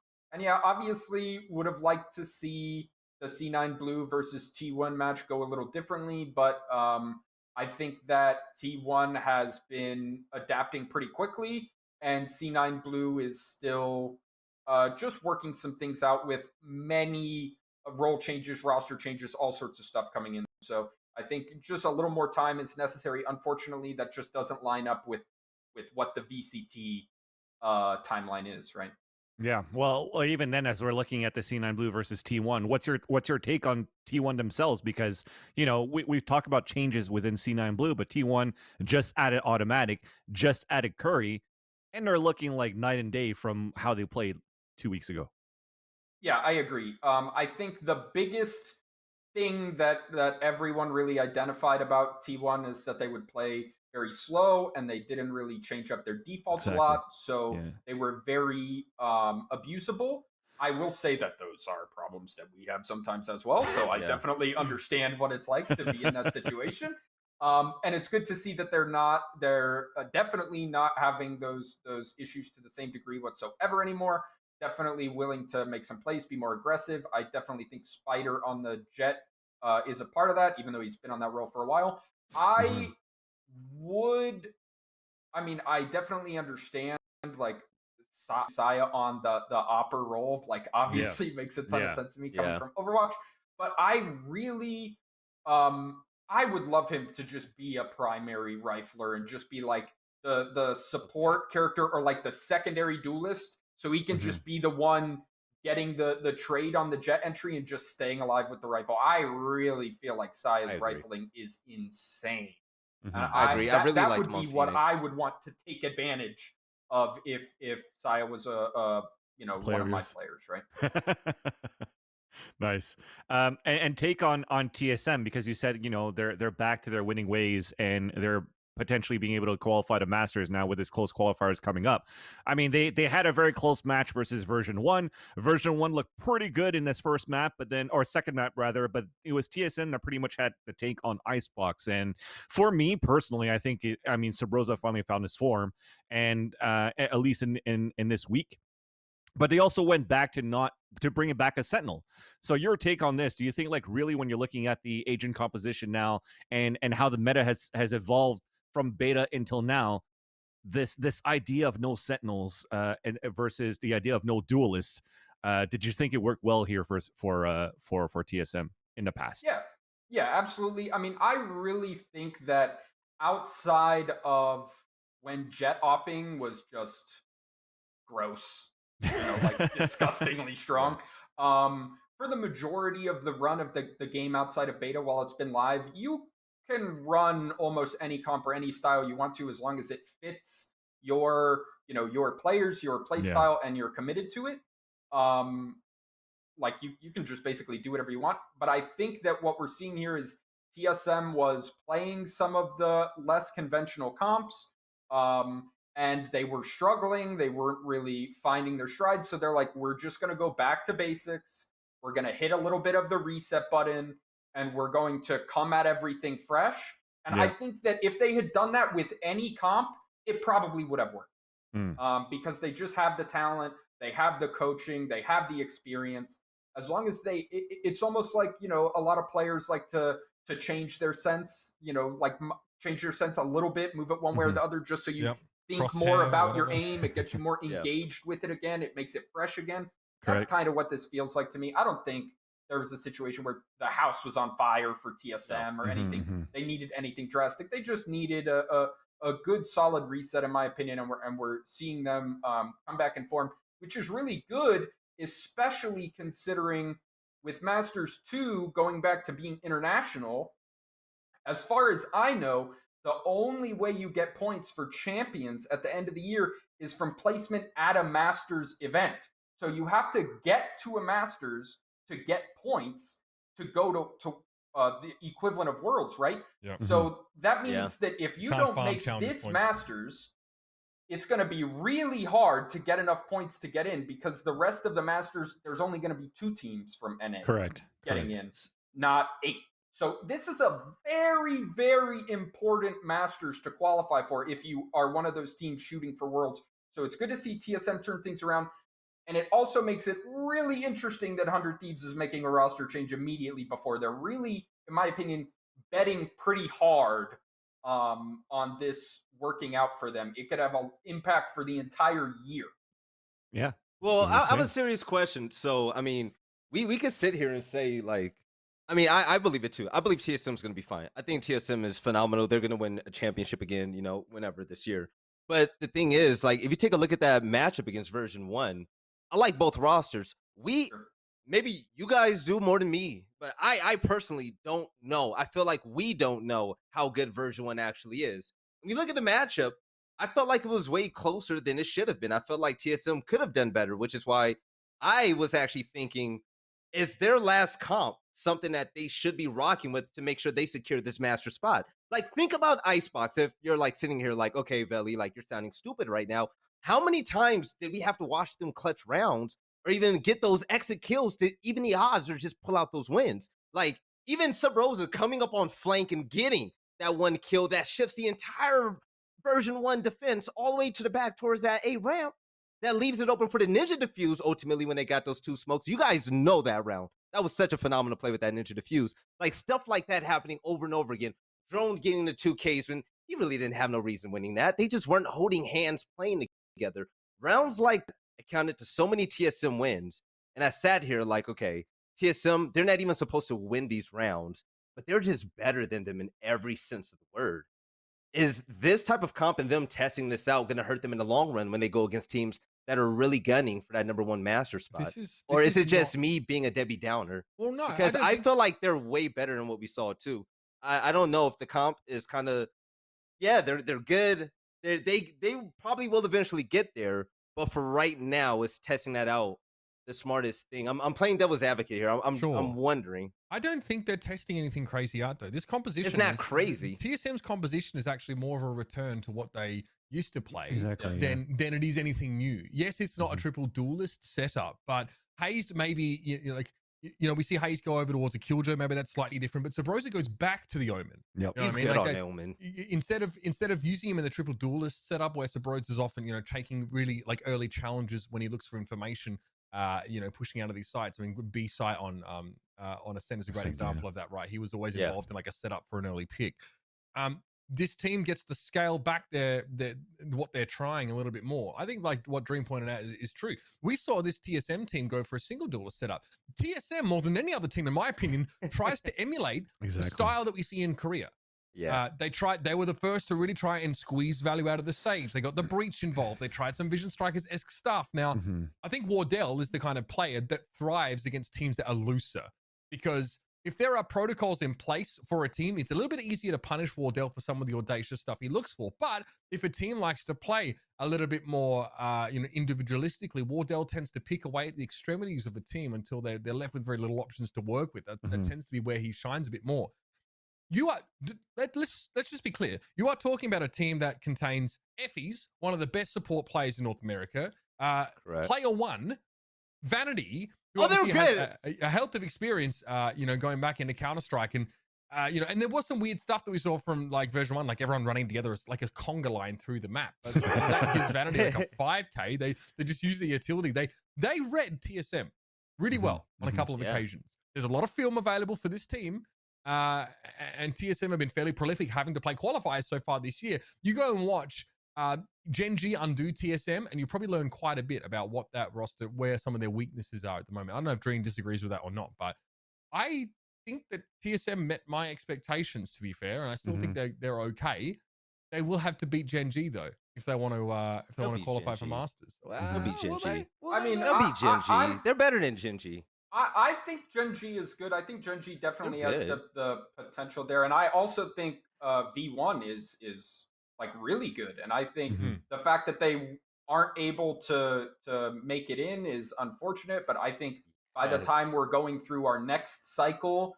obviously would have liked to see the C9 Blue versus T1 match go a little differently, but I think that T1 has been adapting pretty quickly, and C9 Blue is still just working some things out with many role changes, roster changes, all sorts of stuff coming in. So I think just a little more time is necessary. Unfortunately, that just doesn't line up with what the VCT timeline is, right? Yeah. Well, even then, as we're looking at the C9 Blue versus T1, what's your take on T1 themselves? Because, we've talked about changes within C9 Blue, but T1 just added Automatic, just added Curry, and they're looking like night and day from how they played 2 weeks ago. Yeah, I agree. I think the biggest thing that everyone really identified about T1 is that they would play very slow, and they didn't really change up their defaults a lot, so they were very abusable. I will say that those are problems that we have sometimes as well, so I definitely understand what it's like to be in that situation. And it's good to see that they're definitely not having those issues to the same degree whatsoever anymore. Definitely willing to make some plays, be more aggressive. I definitely think Spider on the Jet is a part of that, even though he's been on that role for a while. I definitely understand, like, Saya on the Opper role, like, obviously makes a ton of sense to me coming from Overwatch. But I really, I would love him to just be a primary rifler and just be like the support character, or like the secondary duelist, so he can just be the one getting the trade on the Jet entry and just staying alive with the rifle. I really feel like Saya's rifling is insane. I agree. I really that like would be what I would want to take advantage of if Saya was one of my players, right? Nice. And take on TSM, because you said they're back to their winning ways, and they're potentially being able to qualify to Masters now with this close qualifiers coming up. I mean, they had a very close match versus version 1. Version 1 looked pretty good in this first map, or second map rather, but it was TSM that pretty much had the take on Icebox. And for me personally, I think Sabrosa finally found his form, and at least in this week. But they also went back to bring it back as Sentinel. So your take on this, do you think, like, really, when you're looking at the agent composition now and how the meta has evolved from beta until now, this idea of no Sentinels and versus the idea of no duelists, did you think it worked well here for TSM in the past? Yeah, absolutely. I mean, I really think that outside of when jet opping was just gross, like disgustingly strong. For the majority of the run of the game outside of beta while it's been live, you can run almost any comp or any style you want to, as long as it fits your players, your play style, and you're committed to it. Like you can just basically do whatever you want. But I think that what we're seeing here is TSM was playing some of the less conventional comps, and they were struggling. They weren't really finding their stride. So they're like, we're just going to go back to basics. We're going to hit a little bit of the reset button, and we're going to come at everything fresh. And I think that if they had done that with any comp, it probably would have worked. Because they just have the talent, they have the coaching, they have the experience. As long as it's almost like, a lot of players like to change their sense, like change your sense a little bit, move it one way or the other, just so you think more about your aim. It gets you more engaged with it again. It makes it fresh again. That's kind of what this feels like to me. I don't think there was a situation where the house was on fire for TSM or anything. They needed anything drastic. They just needed a good, solid reset, in my opinion, and we're seeing them come back in form, which is really good, especially considering with Masters 2 going back to being international. As far as I know, the only way you get points for champions at the end of the year is from placement at a Masters event. So you have to get to a Masters to get points to go to the equivalent of Worlds, right? So that means that if you don't make this Masters, it's going to be really hard to get enough points to get in, because the rest of the Masters, there's only going to be 2 teams from NA getting in, not 8. So this is a very, very important Masters to qualify for if you are one of those teams shooting for Worlds. So it's good to see TSM turn things around. And it also makes it really interesting that 100 Thieves is making a roster change immediately before. They're really, in my opinion, betting pretty hard on this working out for them. It could have an impact for the entire year. Yeah. Well, I have a serious question. So, I mean, we could sit here and say, like, I mean, I believe it too. I believe TSM is going to be fine. I think TSM is phenomenal. They're going to win a championship again, whenever this year. But the thing is, like, if you take a look at that matchup against version 1, I like both rosters. Maybe you guys do more than me, but I personally don't know. I feel like we don't know how good version 1 actually is. When you look at the matchup, I felt like it was way closer than it should have been. I felt like TSM could have done better, which is why I was actually thinking, is their last comp something that they should be rocking with to make sure they secure this master spot? Like, think about Icebox. If you're like sitting here like, okay, Veli, like, you're sounding stupid right now. How many times did we have to watch them clutch rounds or even get those exit kills to even the odds or just pull out those wins? Like, even Sub Rosa coming up on flank and getting that one kill that shifts the entire version 1 defense all the way to the back towards that A ramp, that leaves it open for the Ninja Diffuse ultimately when they got those 2 smokes. You guys know that round. That was such a phenomenal play with that Ninja Diffuse. Like, stuff like that happening over and over again. Drone getting the 2 Ks when he really didn't have no reason winning that. They just weren't holding hands playing together. Rounds like that accounted to so many TSM wins. And I sat here like, okay, TSM, they're not even supposed to win these rounds, but they're just better than them in every sense of the word. Is this type of comp and them testing this out going to hurt them in the long run when they go against teams that are really gunning for that #1 master spot? Or is it just me being a Debbie Downer? Well, no, because I feel like they're way better than what we saw too. I don't know if the comp is kind of, they're good. They probably will eventually get there, but for right now, it's testing that out the smartest thing. I'm playing devil's advocate here. I'm wondering. I don't think they're testing anything crazy out though. This composition is not crazy. TSM's composition is actually more of a return to what they used to play than it is anything new. Yes, it's not a triple duelist setup, but Hayes maybe we see Hayes go over towards a Killjoy. Maybe that's slightly different, but Sabrosa goes back to the Omen. He's good on Omen. Instead of using him in the triple duelist setup, where Sabrosa is often taking really like early challenges when he looks for information, pushing out of these sites. I mean, B site on Ascend is a great example of that, right? He was always involved in like a setup for an early pick. This team gets to scale back what they're trying a little bit more. I think like what Dream pointed out is true. We saw this TSM team go for a single duelist setup. TSM, more than any other team, in my opinion, tries to emulate the style that we see in Korea. Yeah. They were the first to really try and squeeze value out of the Sage. They got the Breach involved. They tried some Vision Strikers-esque stuff. Now, I think Wardell is the kind of player that thrives against teams that are looser, because if there are protocols in place for a team, it's a little bit easier to punish Wardell for some of the audacious stuff he looks for. But if a team likes to play a little bit more, individualistically, Wardell tends to pick away at the extremities of a team until they're left with very little options to work with. That tends to be where he shines a bit more. Let's just be clear. You are talking about a team that contains Effie's, one of the best support players in North America. Player one, Vanity, who obviously has a health of experience, going back into Counter-Strike. And, and there was some weird stuff that we saw from like version 1, like everyone running together as like a conga line through the map. But that gives Vanity like a 5K. They just use the utility. They read TSM really well on a couple of occasions. There's a lot of film available for this team. And TSM have been fairly prolific, having to play qualifiers so far this year. You go and watch Gen G undo TSM, and you probably learn quite a bit about what that roster, where some of their weaknesses are at the moment. I don't know if Dream disagrees with that or not, but I think that TSM met my expectations, to be fair, and I still think they're okay. They will have to beat Gen G though if they want to qualify for Masters. They'll beat Gen G. They'll beat Gen G. They're better than Gen G. I think Gen G is good. I think Gen G definitely has the potential there, and I also think V1 is like really good. And I think the fact that they aren't able to make it in is unfortunate. But I think by the time we're going through our next cycle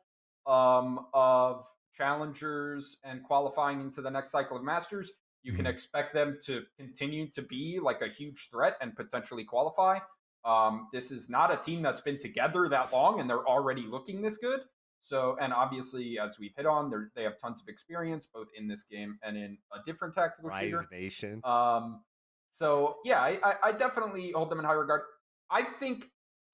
of challengers and qualifying into the next cycle of Masters, you can expect them to continue to be like a huge threat and potentially qualify. This is not a team that's been together that long, and they're already looking this good. So, and obviously, as we've hit on, they have tons of experience both in this game and in a different tactical shooter. Nation. So yeah, I definitely hold them in high regard. I think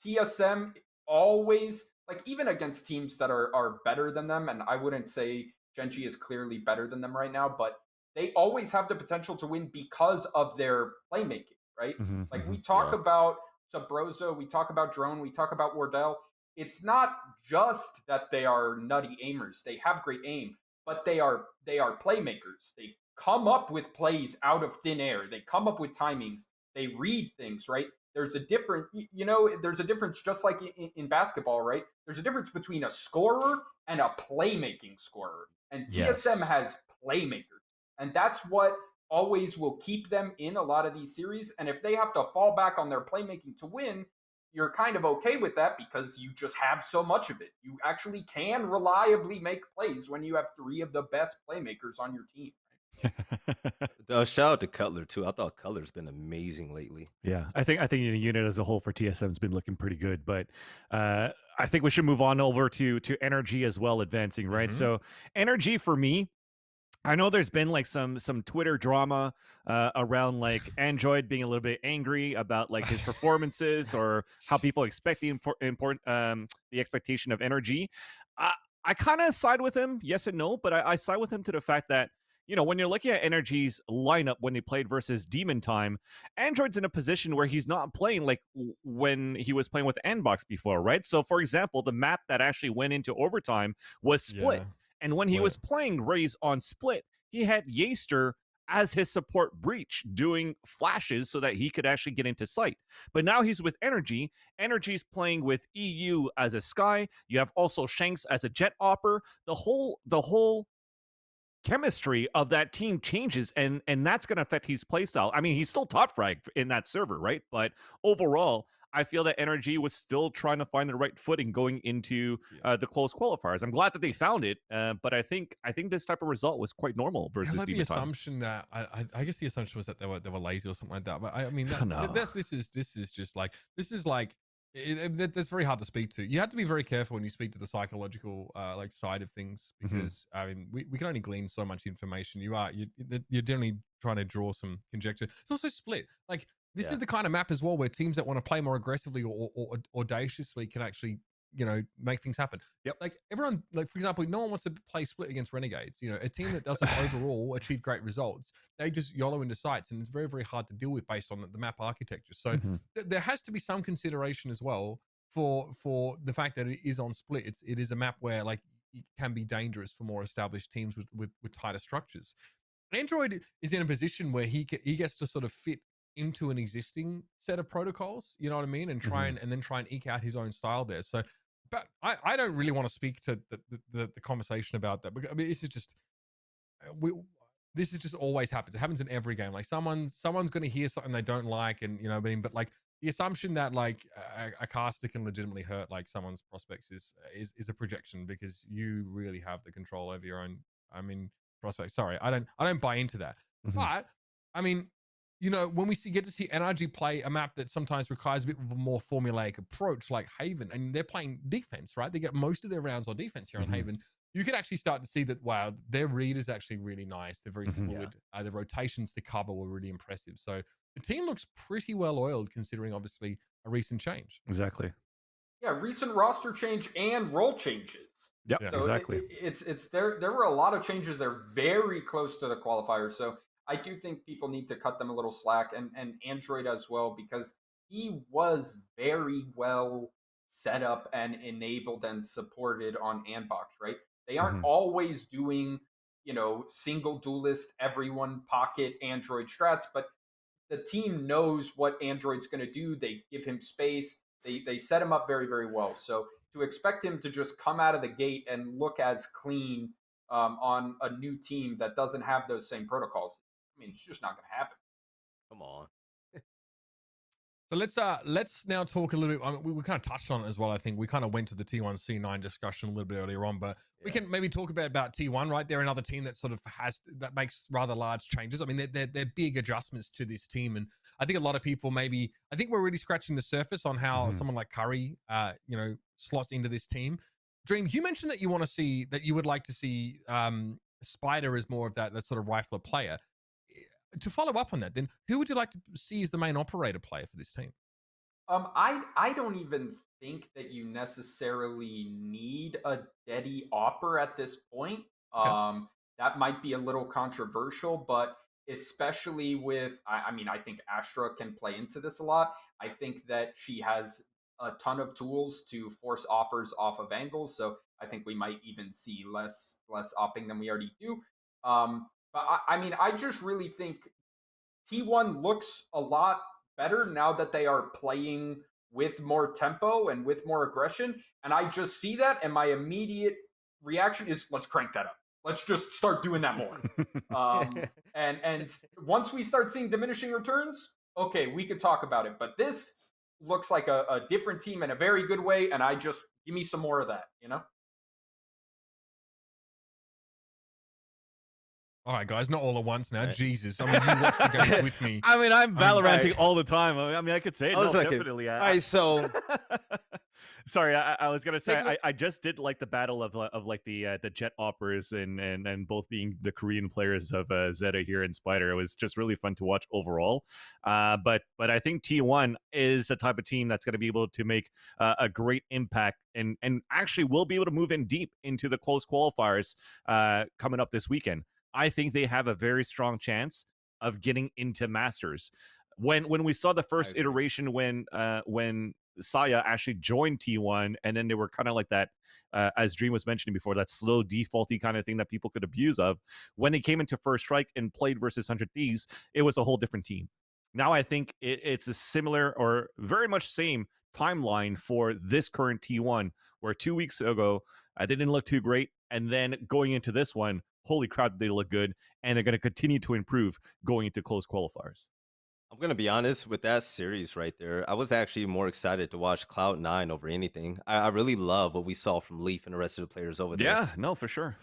TSM always, like, even against teams that are better than them, and I wouldn't say Gen G is clearly better than them right now, but they always have the potential to win because of their playmaking, right? Like we talk about Subrozo, we talk about Drone, we talk about Wardell. It's not just that they are nutty aimers. They have great aim, but they are playmakers. They come up with plays out of thin air. They come up with timings. They read things, right? There's a difference, there's a difference just like in basketball, right? There's a difference between a scorer and a playmaking scorer. And TSM has playmakers. And that's what always will keep them in a lot of these series. And if they have to fall back on their playmaking to win, you're kind of okay with that because you just have so much of it. You actually can reliably make plays when you have three of the best playmakers on your team. Shout out to Cutler too. I thought Cutler's been amazing lately. Yeah, I think the unit as a whole for TSM has been looking pretty good. But I think we should move on over to Energy as well, advancing, right? So Energy for me, I know there's been like some Twitter drama around like Android being a little bit angry about like his performances or how people expect the expectation of Energy. I kind of side with him, yes and no, but I side with him to the fact that, when you're looking at Energy's lineup when they played versus Demon Time, Android's in a position where he's not playing like when he was playing with Andbox before, right? So, for example, the map that actually went into overtime was Split. Yeah. And when he was playing Raze on Split, he had Yaster as his support breach doing flashes so that he could actually get into sight. But now he's with Energy. Energy's playing with EU as a Sky. You have also Shanks as a Jet Opper. The whole chemistry of that team changes, and that's going to affect his playstyle. I mean, he's still top frag in that server, right? But overall, I feel that Energy was still trying to find the right footing going into the close qualifiers. I'm glad that they found it, but I think this type of result was quite normal versus the assumption that I guess the assumption was that they were lazy or something like that. But I mean, this is just like that's very hard to speak to. You have to be very careful when you speak to the psychological like side of things, because I mean we can only glean so much information. You're generally trying to draw some conjecture. It's also Split. Like this is the kind of map as well where teams that want to play more aggressively or audaciously can actually make things happen. Like everyone, like for example, no one wants to play Split against Renegades. A team that doesn't overall achieve great results, they just YOLO into sites, and it's very, very hard to deal with based on the map architecture. So there has to be some consideration as well for the fact that it is on Split. It is a map where like can be dangerous for more established teams with tighter structures. Android is in a position where he gets to sort of fit into an existing set of protocols, you know what I mean, and try and then try and eke out his own style there. So, but I don't really want to speak to the conversation about that, because I mean, this is just always happens. It happens in every game. Like someone's going to hear something they don't like, and you know what I mean. But like the assumption that like a caster can legitimately hurt like someone's prospects is a projection, because you really have the control over your own. I mean, prospects. Sorry, I don't buy into that. But I mean, you know, when we get to see NRG play a map that sometimes requires a bit of a more formulaic approach, like Haven, and they're playing defense, right? They get most of their rounds on defense here on Haven. You can actually start to see that, wow, their read is actually really nice. They're very fluid. The rotations to cover were really impressive. So the team looks pretty well oiled, considering obviously a recent change. Exactly. Yeah, recent roster change and role changes. Yep, so exactly. It's there were a lot of changes. They're very close to the qualifiers. So I do think people need to cut them a little slack, and Android as well, because he was very well set up and enabled and supported on Andbox, right? They aren't always doing, you know, single duelist, everyone pocket Android strats, but the team knows what Android's going to do. They give him space. They set him up very, very well. So to expect him to just come out of the gate and look as clean on a new team that doesn't have those same protocols, I mean, it's just not going to happen. Come on. So let's now talk a little bit. I mean, we kind of touched on it as well. I think we kind of went to the T1 C9 discussion a little bit earlier on, but we can maybe talk about T1, right? They're another team that sort of makes rather large changes. I mean, they're big adjustments to this team, and I think a lot of people I think we're really scratching the surface on how someone like Curry, you know, slots into this team. Dream, you mentioned that you would like to see Spider as more of that sort of rifler player. To follow up on that, then who would you like to see as the main operator player for this team? I don't even think that you necessarily need a Deddy Opper at this point. Okay. That might be a little controversial, but especially with, I mean, I think Astra can play into this a lot. I think that she has a ton of tools to force offers off of angles, so I think we might even see less opping than we already do. But I mean, I just really think T1 looks a lot better now that they are playing with more tempo and with more aggression. And I just see that, and my immediate reaction is, let's crank that up. Let's just start doing that more. And once we start seeing diminishing returns, okay, we could talk about it. But this looks like a different team in a very good way, and give me some more of that, you know? All right, guys, not all at once now. Right. Jesus. I mean, you watch the games with me. I mean, I'm VALORANTing all the time. I mean, I could say it. No, definitely. All right, so... Sorry, I was gonna say I just did like the battle of like the Jet Oppers and both being the Korean players of Zeta here in Spider. It was just really fun to watch overall. But I think T1 is the type of team that's going to be able to make a great impact and actually will be able to move in deep into the close qualifiers coming up this weekend. I think they have a very strong chance of getting into Masters. When we saw the first iteration when Saya actually joined T1, and then they were kind of like that, as Dream was mentioning before, that slow defaulty kind of thing that people could abuse of. When they came into First Strike and played versus 100 Thieves, it was a whole different team. Now I think it's a similar or very much same timeline for this current T1, where 2 weeks ago they didn't look too great, and then going into this one, holy crap, they look good, and they're going to continue to improve going into close qualifiers. I'm going to be honest with that series right there. I was actually more excited to watch Cloud9 over anything. I really love what we saw from Leaf and the rest of the players over there. Yeah, no, for sure.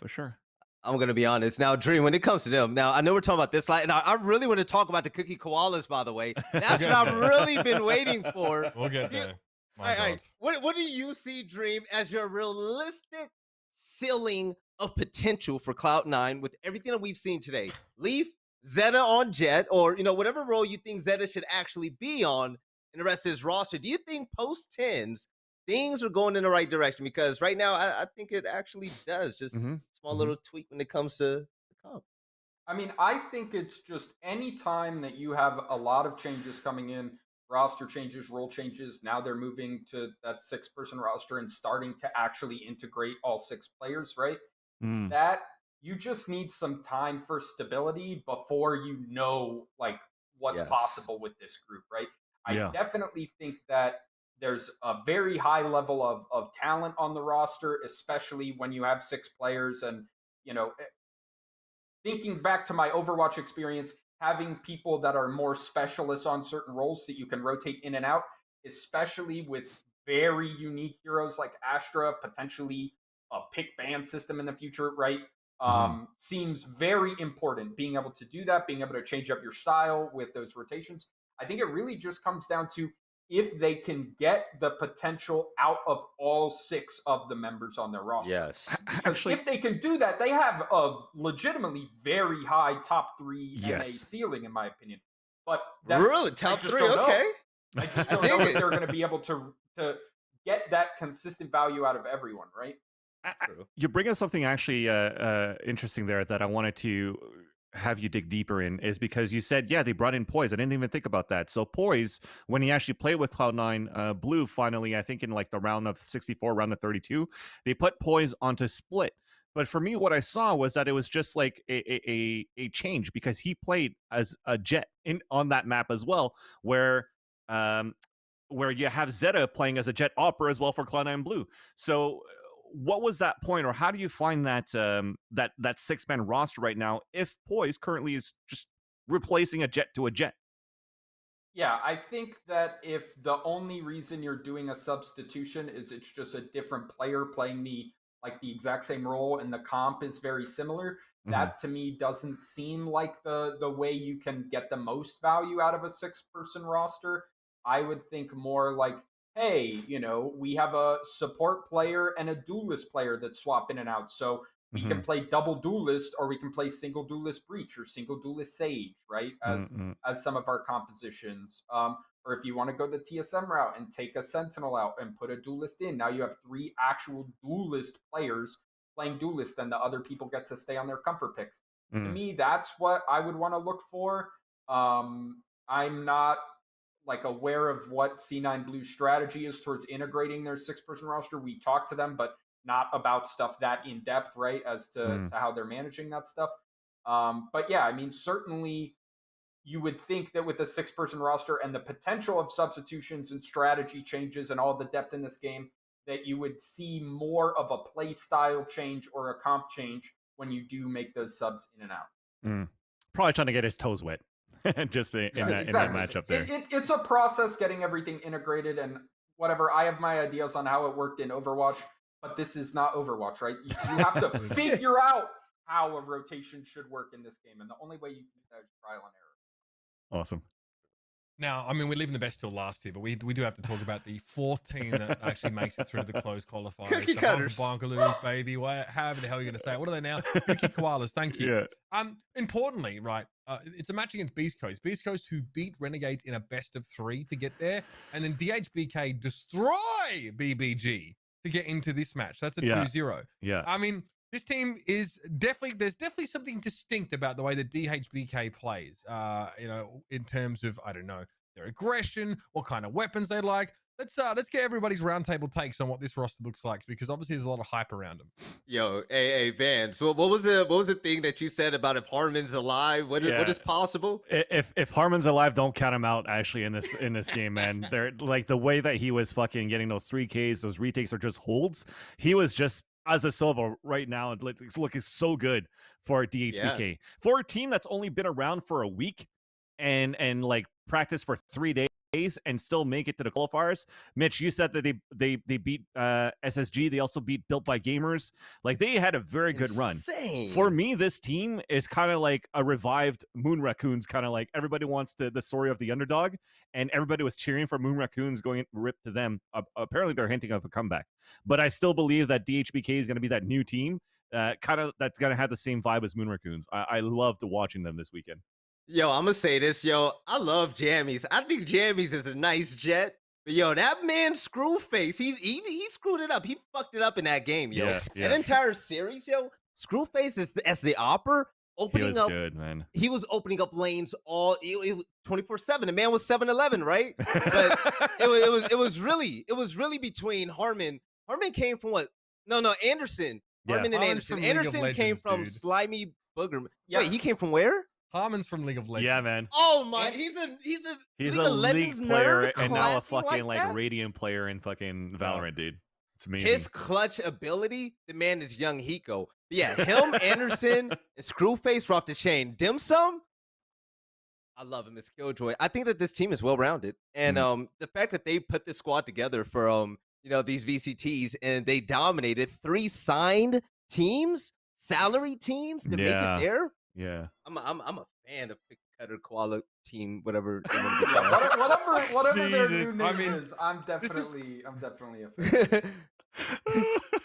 I'm going to be honest. Now, Dream, when it comes to them, now, I know we're talking about this, and I really want to talk about the Cookie Koalas, by the way. That's what I've really been waiting for. We'll get there. All right. What do you see, Dream, as your realistic ceiling of potential for Cloud9 with everything that we've seen today? Leaf, Zeta on Jet, or whatever role you think Zeta should actually be on in the rest of his roster. Do you think post 10s things are going in the right direction? Because right now I think it actually does. Just small little tweak when it comes to the comp. I mean, I think it's just any time that you have a lot of changes coming in, roster changes, role changes. Now they're moving to that 6-person roster and starting to actually integrate all 6 players, right? That you just need some time for stability before you know like what's possible with this group, right? I definitely think that there's a very high level of talent on the roster, especially when you have 6 players. And, you know, thinking back to my Overwatch experience, having people that are more specialists on certain roles that you can rotate in and out, especially with very unique heroes like Astra, potentially a pick ban system in the future, right? Seems very important. Being able to do that, being able to change up your style with those rotations. I think it really just comes down to if they can get the potential out of all 6 of the members on their roster. Yes. Actually, if they can do that, they have a legitimately very high top 3 NA ceiling, in my opinion. But that, really, top 3, okay. I just don't know if they're going to be able to get that consistent value out of everyone, right? You're bringing something actually interesting there that I wanted to have you dig deeper in, is because you said, yeah, they brought in Poise. I didn't even think about that. So Poise, when he actually played with Cloud9 Blue, finally, I think in like the round of 64, round of 32, they put Poise onto Split. But for me, what I saw was that it was just like a change, because he played as a Jet on that map as well, where you have Zeta playing as a Jet Opera as well for Cloud9 Blue. So what was that point, or how do you find that that 6-man roster right now if Poise currently is just replacing a Jet to a Jet? Yeah, I think that if the only reason you're doing a substitution is it's just a different player playing the exact same role and the comp is very similar, that to me doesn't seem like the way you can get the most value out of a 6-person roster. I would think more like, hey, you know, we have a support player and a duelist player that swap in and out. So we can play double duelist, or we can play single duelist breach or single duelist sage, right? As some of our compositions. Or if you want to go the TSM route and take a sentinel out and put a duelist in, now you have 3 actual duelist players playing duelist, and the other people get to stay on their comfort picks. To me, that's what I would want to look for. I'm not like aware of what C9 Blue's strategy is towards integrating their 6-person roster. We talk to them, but not about stuff that in depth, right? As to how they're managing that stuff. But yeah, I mean, certainly you would think that with a 6-person roster and the potential of substitutions and strategy changes and all the depth in this game, that you would see more of a play style change or a comp change when you do make those subs in and out. Probably trying to get his toes wet. Just in that matchup there. It's a process getting everything integrated and whatever. I have my ideas on how it worked in Overwatch, but this is not Overwatch, right? You have to figure out how a rotation should work in this game, and the only way you can do that is trial and error. Awesome. Now, I mean, we're leaving the best till last here, but we do have to talk about the 4th team that actually makes it through the closed qualifiers. Cookie cutters. Bonkaloos, baby. However the hell you're going to say it. What are they now? Cookie koalas. Thank you. Yeah. Importantly, right, it's a match against Beast Coast. Beast Coast, who beat Renegades in a best of 3 to get there, and then DHBK destroy BBG to get into this match. That's a 2-0. Yeah. I mean, this team is there's definitely something distinct about the way that DHBK plays, you know, in terms of, I don't know, their aggression, what kind of weapons they like. Let's get everybody's roundtable takes on what this roster looks like, because obviously there's a lot of hype around them. Yo, hey, Van. So what was the thing that you said about if Harmon's alive? What is possible? If Harmon's alive, don't count him out. Actually, in this game, man, they're like the way that he was fucking getting those 3Ks, those retakes are just holds. He was just, as a Silva right now, it's looking so good for DHBK. For a team that's only been around for a week and like practice for 3 days and still make it to the qualifiers. Mitch, you said that they beat SSG. They also beat Built by Gamers. Like, they had a very good run. For me, this team is kind of like a revived Moon Raccoons, kind of like everybody wants the story of the underdog, and everybody was cheering for Moon Raccoons going rip to them. Apparently they're hinting of a comeback, but I still believe that DHBK is going to be that new team kind of that's going to have the same vibe as Moon Raccoons. I loved watching them this weekend. Yo, I'm gonna say this, yo. I love Jammies. I think Jammies is a nice Jet. But yo, that man Screwface, he screwed it up. He fucked it up in that game, yo. Yeah. That entire series, yo. Screwface as the Opera, opening up. Good, man. He was opening up lanes all 24/7. The man was 7-Eleven, right? But it was really between Harmon. Harmon came from what? No, Anderson. Yeah. Harmon and Harmon's Anderson. from League of Anderson came Legends, from dude. Slimy Booger. Yes. Wait, he came from where? Harmon's from League of Legends. Yeah, man. Oh my, he's a He's League a of Legends league player nerd, and now a clapping fucking like like that? Radiant player in fucking Valorant, dude. It's amazing. His clutch ability, the man is young Hiko. But yeah, him, Anderson, and Screwface were off the chain. Dim Sum, I love him as Killjoy. I think that this team is well rounded, and the fact that they put this squad together for these VCTs and they dominated 3 signed teams, salary teams to make it there. Yeah. I'm a fan of pick cutter koala team, whatever. Whatever their new Jesus, name I mean, is, I'm this is- definitely a fan.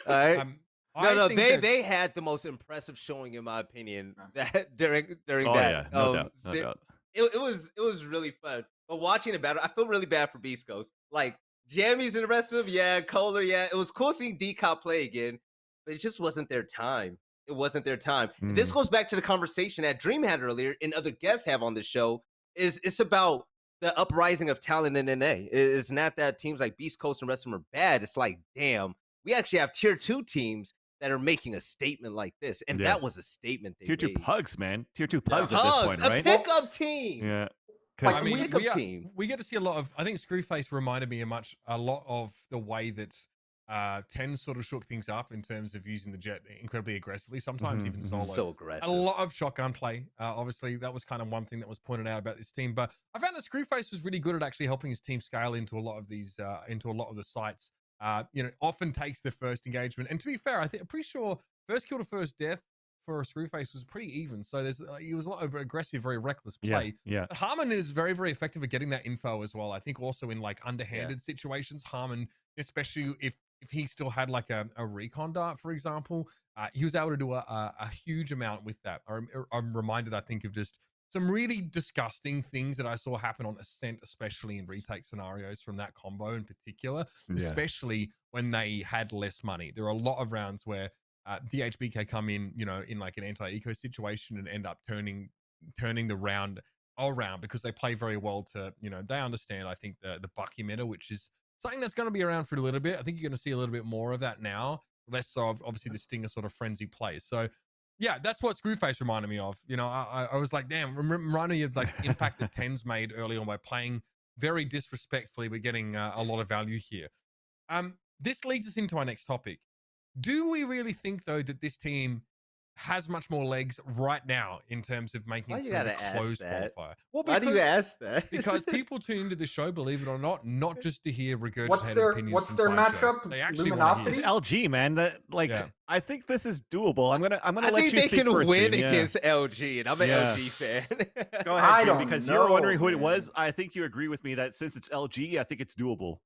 All right. I No, think that- they had the most impressive showing, in my opinion, that during Oh that. yeah, no doubt, no doubt. It was really fun. But watching the battle, I feel really bad for Beast Coast. Like Jammies and the rest of them, yeah, Kohler, yeah. It was cool seeing D-Cop play again, but it just wasn't their time. It wasn't their time. And this goes back to the conversation that Dream had earlier and other guests have on the show. It's about the uprising of talent in NA. It's not that teams like Beast Coast and the rest of them are bad. It's like, damn, we actually have tier 2 teams that are making a statement like this. And that was a statement they Tier 2 made. pugs, man. Tier 2 pugs at Pugs, this point, right? a pickup team. Yeah. Like, I mean, pickup team. we get to see a lot of. I think Screwface reminded me a lot of the way that Ten sort of shook things up in terms of using the jet incredibly aggressively, sometimes even solo. So aggressive. A lot of shotgun play. Obviously, that was kind of one thing that was pointed out about this team. But I found that Screwface was really good at actually helping his team scale into a lot of these, into a lot of the sites. Often takes the first engagement. And to be fair, I'm pretty sure first kill to first death for Screwface was pretty even. So he was a lot of aggressive, very reckless play. Yeah. But Harmon is very, very effective at getting that info as well. I think also in like underhanded situations, Harmon, especially if he still had like a recon dart, for example, he was able to do a huge amount with that. I'm reminded, I think, of just some really disgusting things that I saw happen on Ascent, especially in retake scenarios from that combo in particular, especially when they had less money. There are a lot of rounds where DHBK come in, in like an anti-eco situation and end up turning the round around because they play very well to, they understand, I think, the Bucky meta, which is something that's going to be around for a little bit. I think you're going to see a little bit more of that now, less so of obviously the Stinger sort of frenzy plays. So yeah, that's what Screwface reminded me of. I was like, damn, reminded me of like impact that Ten's made early on by playing very disrespectfully, but getting a lot of value here. This leads us into our next topic. Do we really think, though, that this team has much more legs right now in terms of making it through the closed qualifier? Well, Why do you ask that? Because people tune into the show, believe it or not just to hear regurgitated opinions. What's from their Sideshow. matchup? They actually Luminosity? It's LG, man. I think this is doable. I'm gonna I let think you they speak can first, win Dream. against LG, and I'm an Yeah. LG fan. Go I ahead, Dream, don't because you were wondering who it know, was. I think you agree with me that since it's LG, I think it's doable.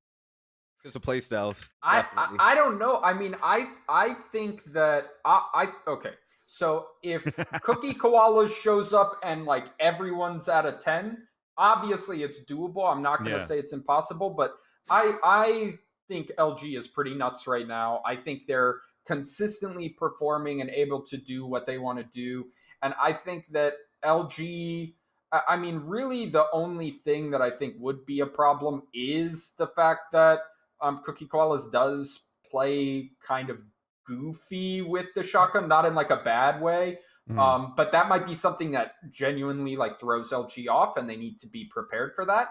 It's a play styles. I don't know. I mean, I think that okay. So if Cookie Koala shows up and like everyone's at a 10, obviously it's doable. I'm not going to say it's impossible, but I think LG is pretty nuts right now. I think they're consistently performing and able to do what they want to do. And I think that LG, I mean, really the only thing that I think would be a problem is the fact that Cookie Koalas does play kind of goofy with the shotgun, not in like a bad way. But that might be something that genuinely like throws LG off, and they need to be prepared for that.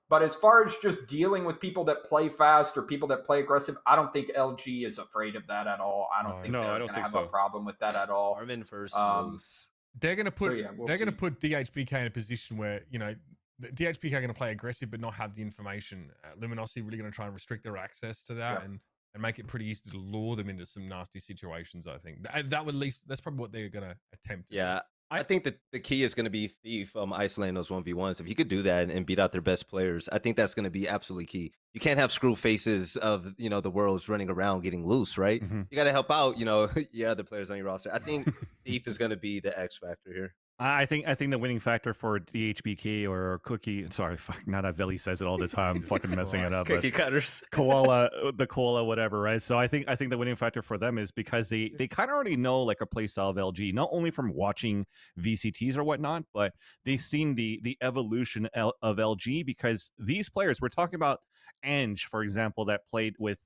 But as far as just dealing with people that play fast or people that play aggressive, I don't think LG is afraid of that at all. I don't think they're going to have a problem with that at all. Armin versus They're going to put we'll going to put DHBK in a position where the DHBK are going to play aggressive but not have the information. Luminosity really going to try and restrict their access to that and make it pretty easy to lure them into some nasty situations. I think that would that's probably what they're going to attempt. Yeah, I think that the key is going to be Thief isolating those 1v1s. If you could do that and beat out their best players, I think that's going to be absolutely key. You can't have screw faces of the world's running around getting loose, right? You got to help out your other players on your roster. I think Thief is going to be the X factor here. I think the winning factor for DHBK or Cookie, sorry, fuck, now that Veli says it all the time, I'm fucking messing it up. Cookie cutters, koala, the koala, whatever, right? So I think the winning factor for them is because they kind of already know like a play style of LG, not only from watching VCTs or whatnot, but they've seen the evolution of LG, because these players, we're talking about Ange, for example, that played with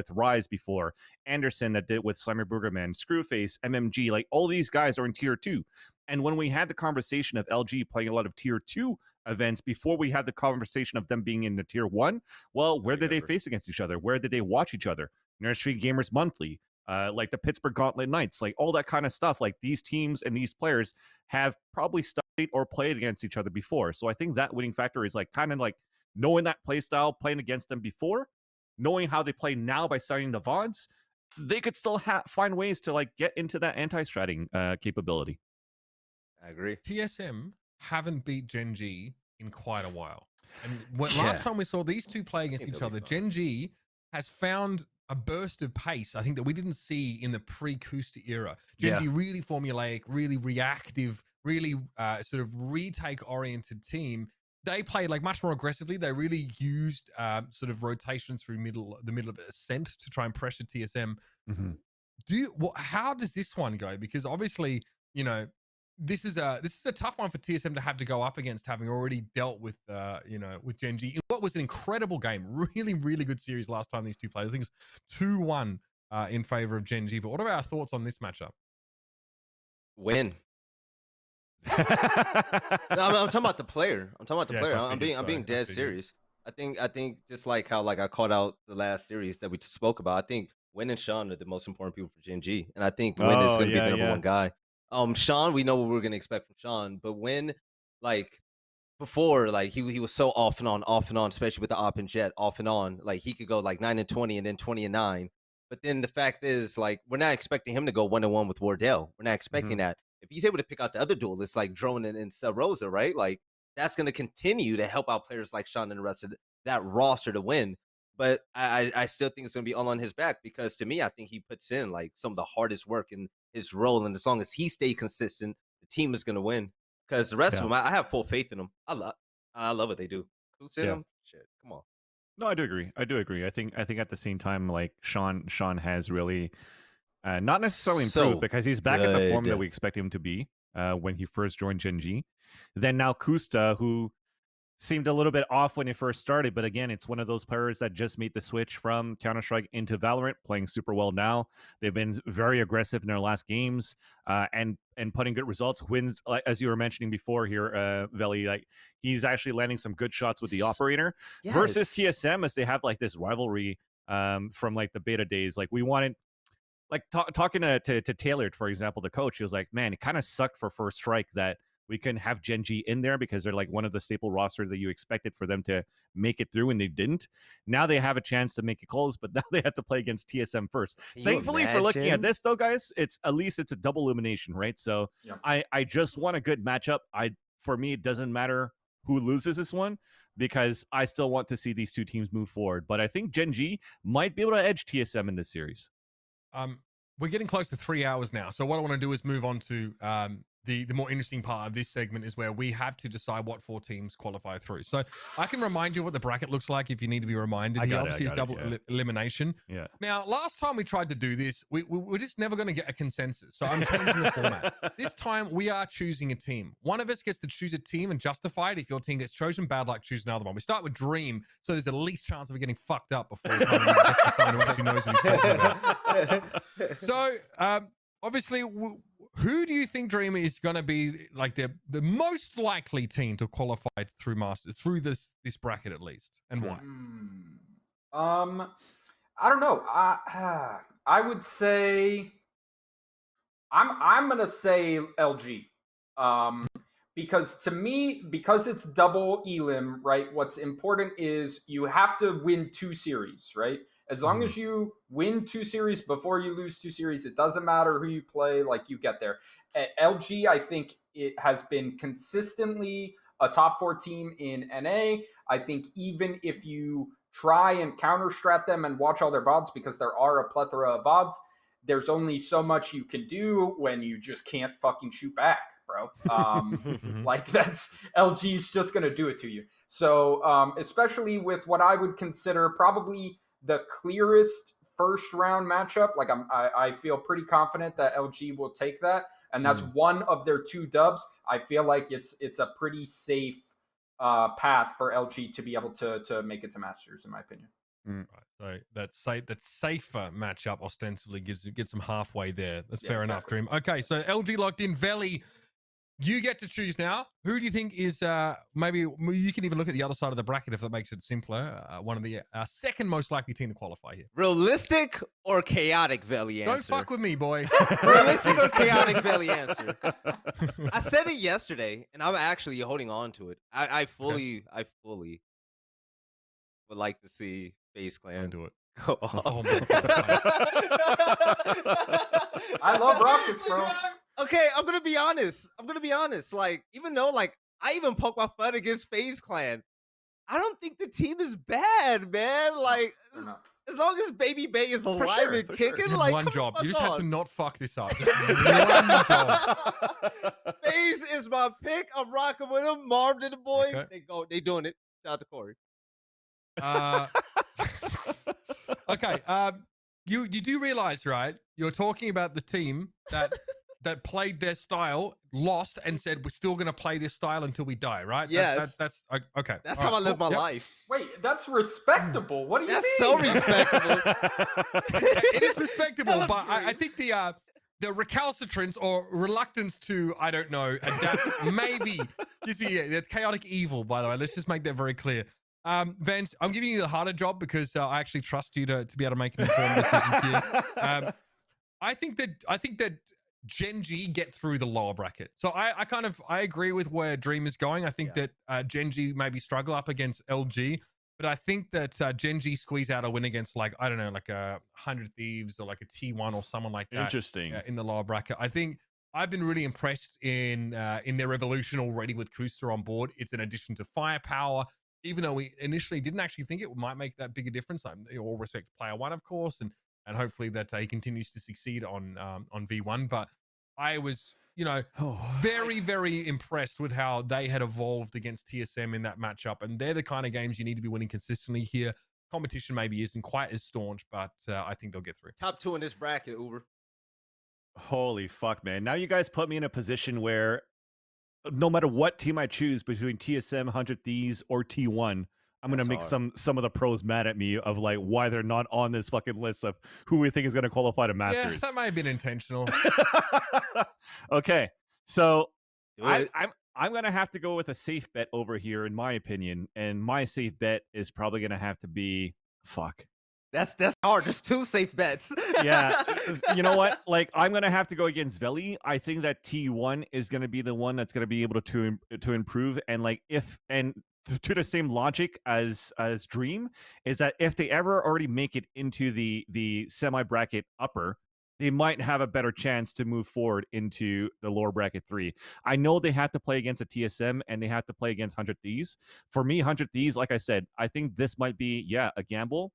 Rise before, Anderson that did with Slimer Burgerman, Screwface, MMG, like all these guys are in tier 2. And when we had the conversation of LG playing a lot of tier 2 events before we had the conversation of them being in the tier 1, well, where did they face against each other? Where did they watch each other? Nursery Gamers Monthly, like the Pittsburgh Gauntlet Knights, like all that kind of stuff. Like these teams and these players have probably studied or played against each other before. So I think that winning factor is like kind of like knowing that play style, playing against them before, knowing how they play now by studying the VODs. They could still find ways to like get into that anti-stratting capability. I agree. TSM haven't beat Gen G in quite a while. And last time we saw these two play against each other, Gen G has found a burst of pace, I think, that we didn't see in the pre-Kusta era. Gen G really formulaic, really reactive, really sort of retake-oriented team. They played like much more aggressively. They really used sort of rotations through the middle of the ascent to try and pressure TSM. Mm-hmm. How does this one go? Because obviously, you know, this is a tough one for TSM to have to go up against, having already dealt with with Gen G. What was an incredible game, really, really good series last time these two played. I think it's 2-1 in favor of Gen G. But what are our thoughts on this matchup? Win. No, I'm talking about the player. I'm being dead serious. I think just like how I called out the last series that we spoke about. I think Win and Sean are the most important people for Gen G, and I think Win is going to be the number one guy. Sean, we know what we're gonna expect from Sean, but when before, he was so off and on, especially with the op and jet, off and on. Like he could go 9-20 and then 20-9. But then the fact is, we're not expecting him to go 1-1 with Wardell. We're not expecting that. If he's able to pick out the other duelists like Drone and Sub Rosa, right? Like that's gonna continue to help out players like Sean and the rest of that roster to win. But I still think it's going to be all on his back, because to me, I think he puts in some of the hardest work in his role. And as long as he stays consistent, the team is going to win. Because the rest of them, I have full faith in them. I love what they do. Who's in them? Shit, come on. No, I do agree. I think at the same time, Sean has really not necessarily improved, because he's back at the form that we expect him to be when he first joined Gen G. Then now Kusta, who seemed a little bit off when it first started, but again, it's one of those players that just made the switch from Counter-Strike into Valorant, playing super well now. They've been very aggressive in their last games and putting good results. Wins, as you were mentioning before here, Veli, he's actually landing some good shots with the operator versus TSM, as they have this rivalry from the beta days. We wanted, talking to Taylor, for example, the coach, he was like, man, it kind of sucked for First Strike that we couldn't have Gen G in there, because they're one of the staple rosters that you expected for them to make it through, and they didn't. Now they have a chance to make it close, but now they have to play against TSM first. Thankfully, for looking at this though, guys, it's a double elimination, right? So I just want a good matchup. For me, it doesn't matter who loses this one, because I still want to see these two teams move forward. But I think Gen G might be able to edge TSM in this series. We're getting close to 3 hours now, so what I want to do is move on to the more interesting part of this segment, is where we have to decide what 4 teams qualify through. So I can remind you what the bracket looks like if you need to be reminded. Obviously, it's double elimination. Yeah. Now, last time we tried to do this, we're just never going to get a consensus. So I'm changing the format. This time, we are choosing a team. One of us gets to choose a team and justify it. If your team gets chosen, bad luck, choose another one. We start with Dream, so there's the least chance of getting fucked up before we get to someone who actually knows what he's talking about. So, obviously, who do you think, Dream, is going to be the most likely team to qualify through Masters, through this bracket at least, and why? I don't know. I would say I'm going to say LG. Because to me, because it's double elim, right? What's important is you have to win 2 series, right? As long as you win 2 series before you lose 2 series, it doesn't matter who you play, you get there. At LG, I think it has been consistently a top 4 team in NA. I think even if you try and counter-strat them and watch all their VODs, because there are a plethora of VODs, there's only so much you can do when you just can't fucking shoot back, bro. Like that's LG's just gonna do it to you. So especially with what I would consider probably the clearest first round matchup, like I feel pretty confident that LG will take that, and that's one of their 2 dubs. I feel like it's a pretty safe path for LG to be able to make it to Masters, in my opinion. Right, so that safer matchup ostensibly gets them halfway there. That's fair enough, Dream. Okay, so LG locked in. Veli, you get to choose now. Who do you think is maybe you can even look at the other side of the bracket if that makes it simpler. One of the second most likely team to qualify here. Realistic or chaotic Veli answer? Don't fuck with me, boy. Realistic or chaotic Veli answer? I said it yesterday, and I'm actually holding on to it. I fully would like to see FaZe Clan do it. Go off. Oh my God. I love Rockets, bro. Okay, I'm gonna be honest. Like, even though like I even poke my fun against FaZe Clan, I don't think the team is bad, man. Like, as long as Baby Bay is alive and kicking, You like one job. You just have to on. not fuck this up. Just one job. FaZe is my pick. I'm rocking with them. Marv and the boys. Okay. They doing it. Shout out to Corey. Okay. You do realize, right? You're talking about the team that played their style, lost, and said we're still going to play this style until we die, right? Yes. That's okay. That's All how right, I live cool. my Yep. life. Wait, that's respectable. What do you That's mean? so respectable. It is respectable, but I think the recalcitrance or reluctance to, I don't know, adapt maybe that's chaotic evil, by the way. Let's just make that very clear. Vance, I'm giving you the harder job because I actually trust you to be able to make an informed decision here. I think that Gen G get through the lower bracket. So I agree with where Dream is going. I think that Gen G maybe struggle up against LG, but I think that Gen G squeeze out a win against like a 100 Thieves or like a T1 or someone like that. Interesting. In the lower bracket. I think I've been really impressed in their evolution already with Kusta on board. It's an addition to firepower. Even though we initially didn't actually think it might make that big a difference. All respect to player 1, of course, and hopefully that he continues to succeed on V1. But I was, very, very impressed with how they had evolved against TSM in that matchup. And they're the kind of games you need to be winning consistently here. Competition maybe isn't quite as staunch, but I think they'll get through. Top 2 in this bracket, Uber. Holy fuck, man. Now you guys put me in a position where no matter what team I choose between TSM, 100 Thieves, or T1, I'm going to make some of the pros mad at me of like why they're not on this fucking list of who we think is going to qualify to Masters. Yeah, that might have been intentional. Okay, so I'm going to have to go with a safe bet over here, in my opinion, and my safe bet is probably going to have to be fuck. That's hard. There's 2 safe bets. Yeah, you know what? Like, I'm gonna have to go against Veli. I think that T1 is gonna be the one that's gonna be able to improve. And like, to the same logic as Dream, is that if they ever already make it into the semi bracket upper, they might have a better chance to move forward into the lower bracket 3. I know they have to play against a TSM and they have to play against 100 Thieves. For me, 100 Thieves, like I said, I think this might be a gamble,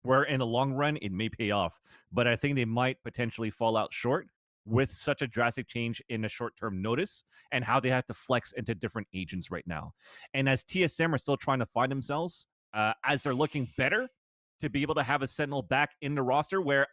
where in the long run, it may pay off. But I think they might potentially fall out short with such a drastic change in a short-term notice and how they have to flex into different agents right now. And as TSM are still trying to find themselves, as they're looking better to be able to have a Sentinel back in the roster where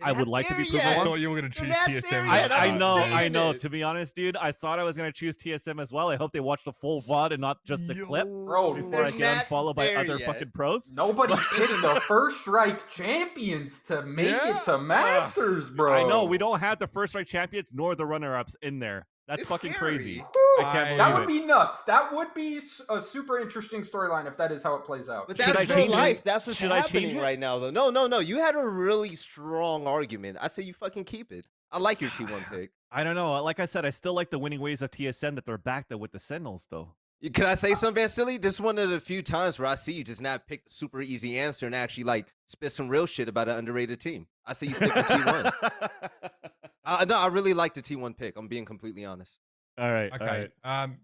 I would like to be proven I wrong. thought you were going to choose TSM. I know. To be honest, dude, I thought I was going to choose TSM as well. I hope they watch the full VOD and not just the clip Bro, before I get unfollowed by other fucking pros. Nobody picked the first strike champions to make it to Masters, bro. I know. We don't have the first right champions nor the runner-ups in there. That's It's fucking scary. crazy. I can't believe That would it. be nuts. That would be a super interesting storyline if that is how it plays out. But Should I that's real change it? life. That's what's Should I change happening it? right now, though. No. You had a really strong argument. I say you fucking keep it. I like your T1 pick. I don't know. Like I said, I still like the winning ways of TSM that they're back though with the Sentinels though. Can I say something, Vasily? This is one of the few times where I see you just not pick a super easy answer and actually like spit some real shit about an underrated team. I see you stick with T1. No, I really like the T1 pick. I'm being completely honest. All right. Okay.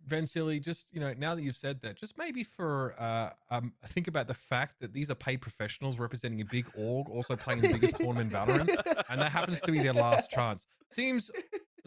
Vansili, just, now that you've said that, just maybe for think about the fact that these are paid professionals representing a big org, also playing the biggest tournament in VALORANT, and that happens to be their last chance. Seems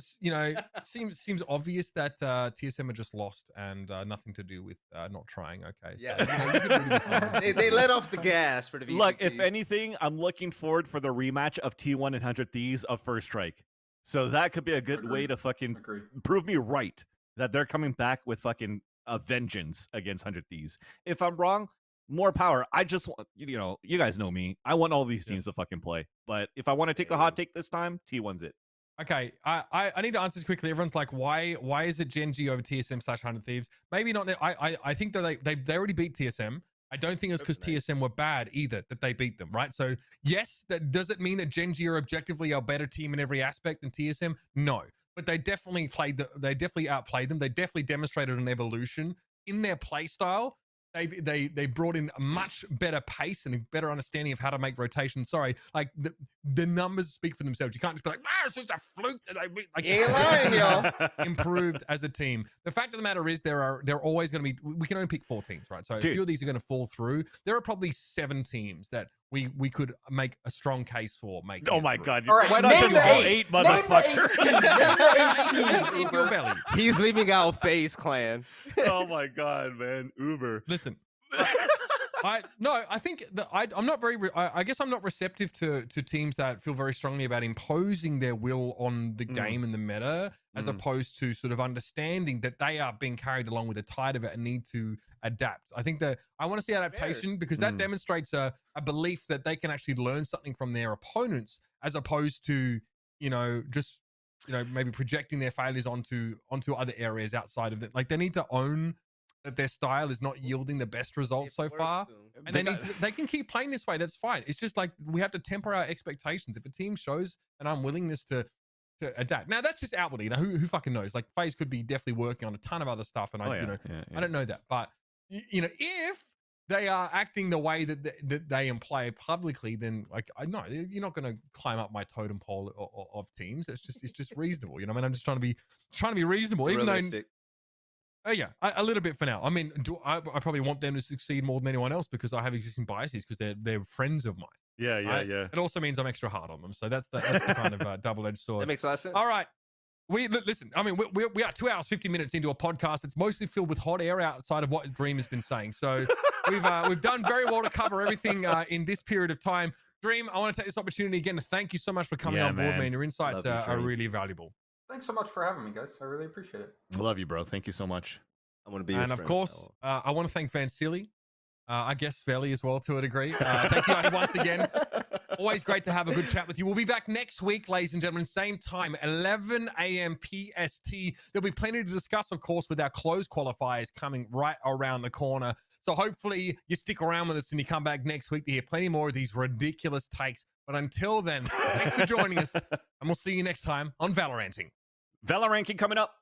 seems obvious that TSM are just lost and nothing to do with not trying. Okay, Yeah. So, they let off the gas for the VCTs. Look, if anything, I'm looking forward for the rematch of T1 and 100 Thieves of First Strike. So that could be a good way to fucking prove me right that they're coming back with fucking a vengeance against 100 Thieves. If I'm wrong, more power. I just want, you guys know me. I want all these teams to fucking play. But if I want to take a hot take this time, T1's it. Okay, I need to answer this quickly. Everyone's like, why is it Gen G over TSM/100 Thieves? Maybe not. I think that they already beat TSM. I don't think it's because TSM were bad either that they beat them, right? So yes, that does it mean that Gen G are objectively a better team in every aspect than TSM? No, but they definitely outplayed them. They definitely demonstrated an evolution in their play style. They brought in a much better pace and a better understanding of how to make rotations. Sorry, like the numbers speak for themselves. You can't just be like, it's just a fluke that they beat. Like, ain't lying, y'all. Improved as a team. The fact of the matter is they're always going to be. We can only pick 4 teams, right? So a few of these are going to fall through. There are probably 7 teams that we could make a strong case for making. Oh my god! All right, why not just all 8, motherfucker? He's leaving out FaZe Clan. Oh my god, man! Uber. Listen, I think that I'm not very. I guess I'm not receptive to teams that feel very strongly about imposing their will on the game and the meta, as opposed to sort of understanding that they are being carried along with the tide of it and need to adapt. I think that I want to see adaptation because that demonstrates a belief that they can actually learn something from their opponents, as opposed to just maybe projecting their failures onto other areas outside of it. Like they need to own that their style is not yielding the best results so far, and they can keep playing this way. That's fine. It's just like we have to temper our expectations. If a team shows an unwillingness to adapt, now that's just outwardly. Who fucking knows? Like FaZe could be definitely working on a ton of other stuff, and I don't know that. But if they are acting the way that they imply publicly, then like I know you're not going to climb up my totem pole of teams. It's just reasonable. I mean, I'm just trying to be reasonable, even Realistic. though. Yeah, a little bit for now. I mean, I probably want them to succeed more than anyone else because I have existing biases because they're friends of mine. Yeah. It also means I'm extra hard on them, so that's the kind of double-edged sword. That makes a lot of sense. All right, listen. I mean, we are 2 hours 50 minutes into a podcast that's mostly filled with hot air outside of what Dream has been saying. So we've done very well to cover everything in this period of time. Dream, I want to take this opportunity again to thank you so much for coming on board, man. Your insights are really valuable. Thanks so much for having me, guys. I really appreciate it. I love you, bro. Thank you so much. I want to be. And of course, I want to thank Van Silly. I guess Veli as well to a degree. Thank you once again. Always great to have a good chat with you. We'll be back next week, ladies and gentlemen, same time, 11 a.m. PST. There'll be plenty to discuss, of course, with our closed qualifiers coming right around the corner. So hopefully you stick around with us and you come back next week to hear plenty more of these ridiculous takes. But until then, thanks for joining us, and we'll see you next time on VALORANTing. VALORANTing coming up.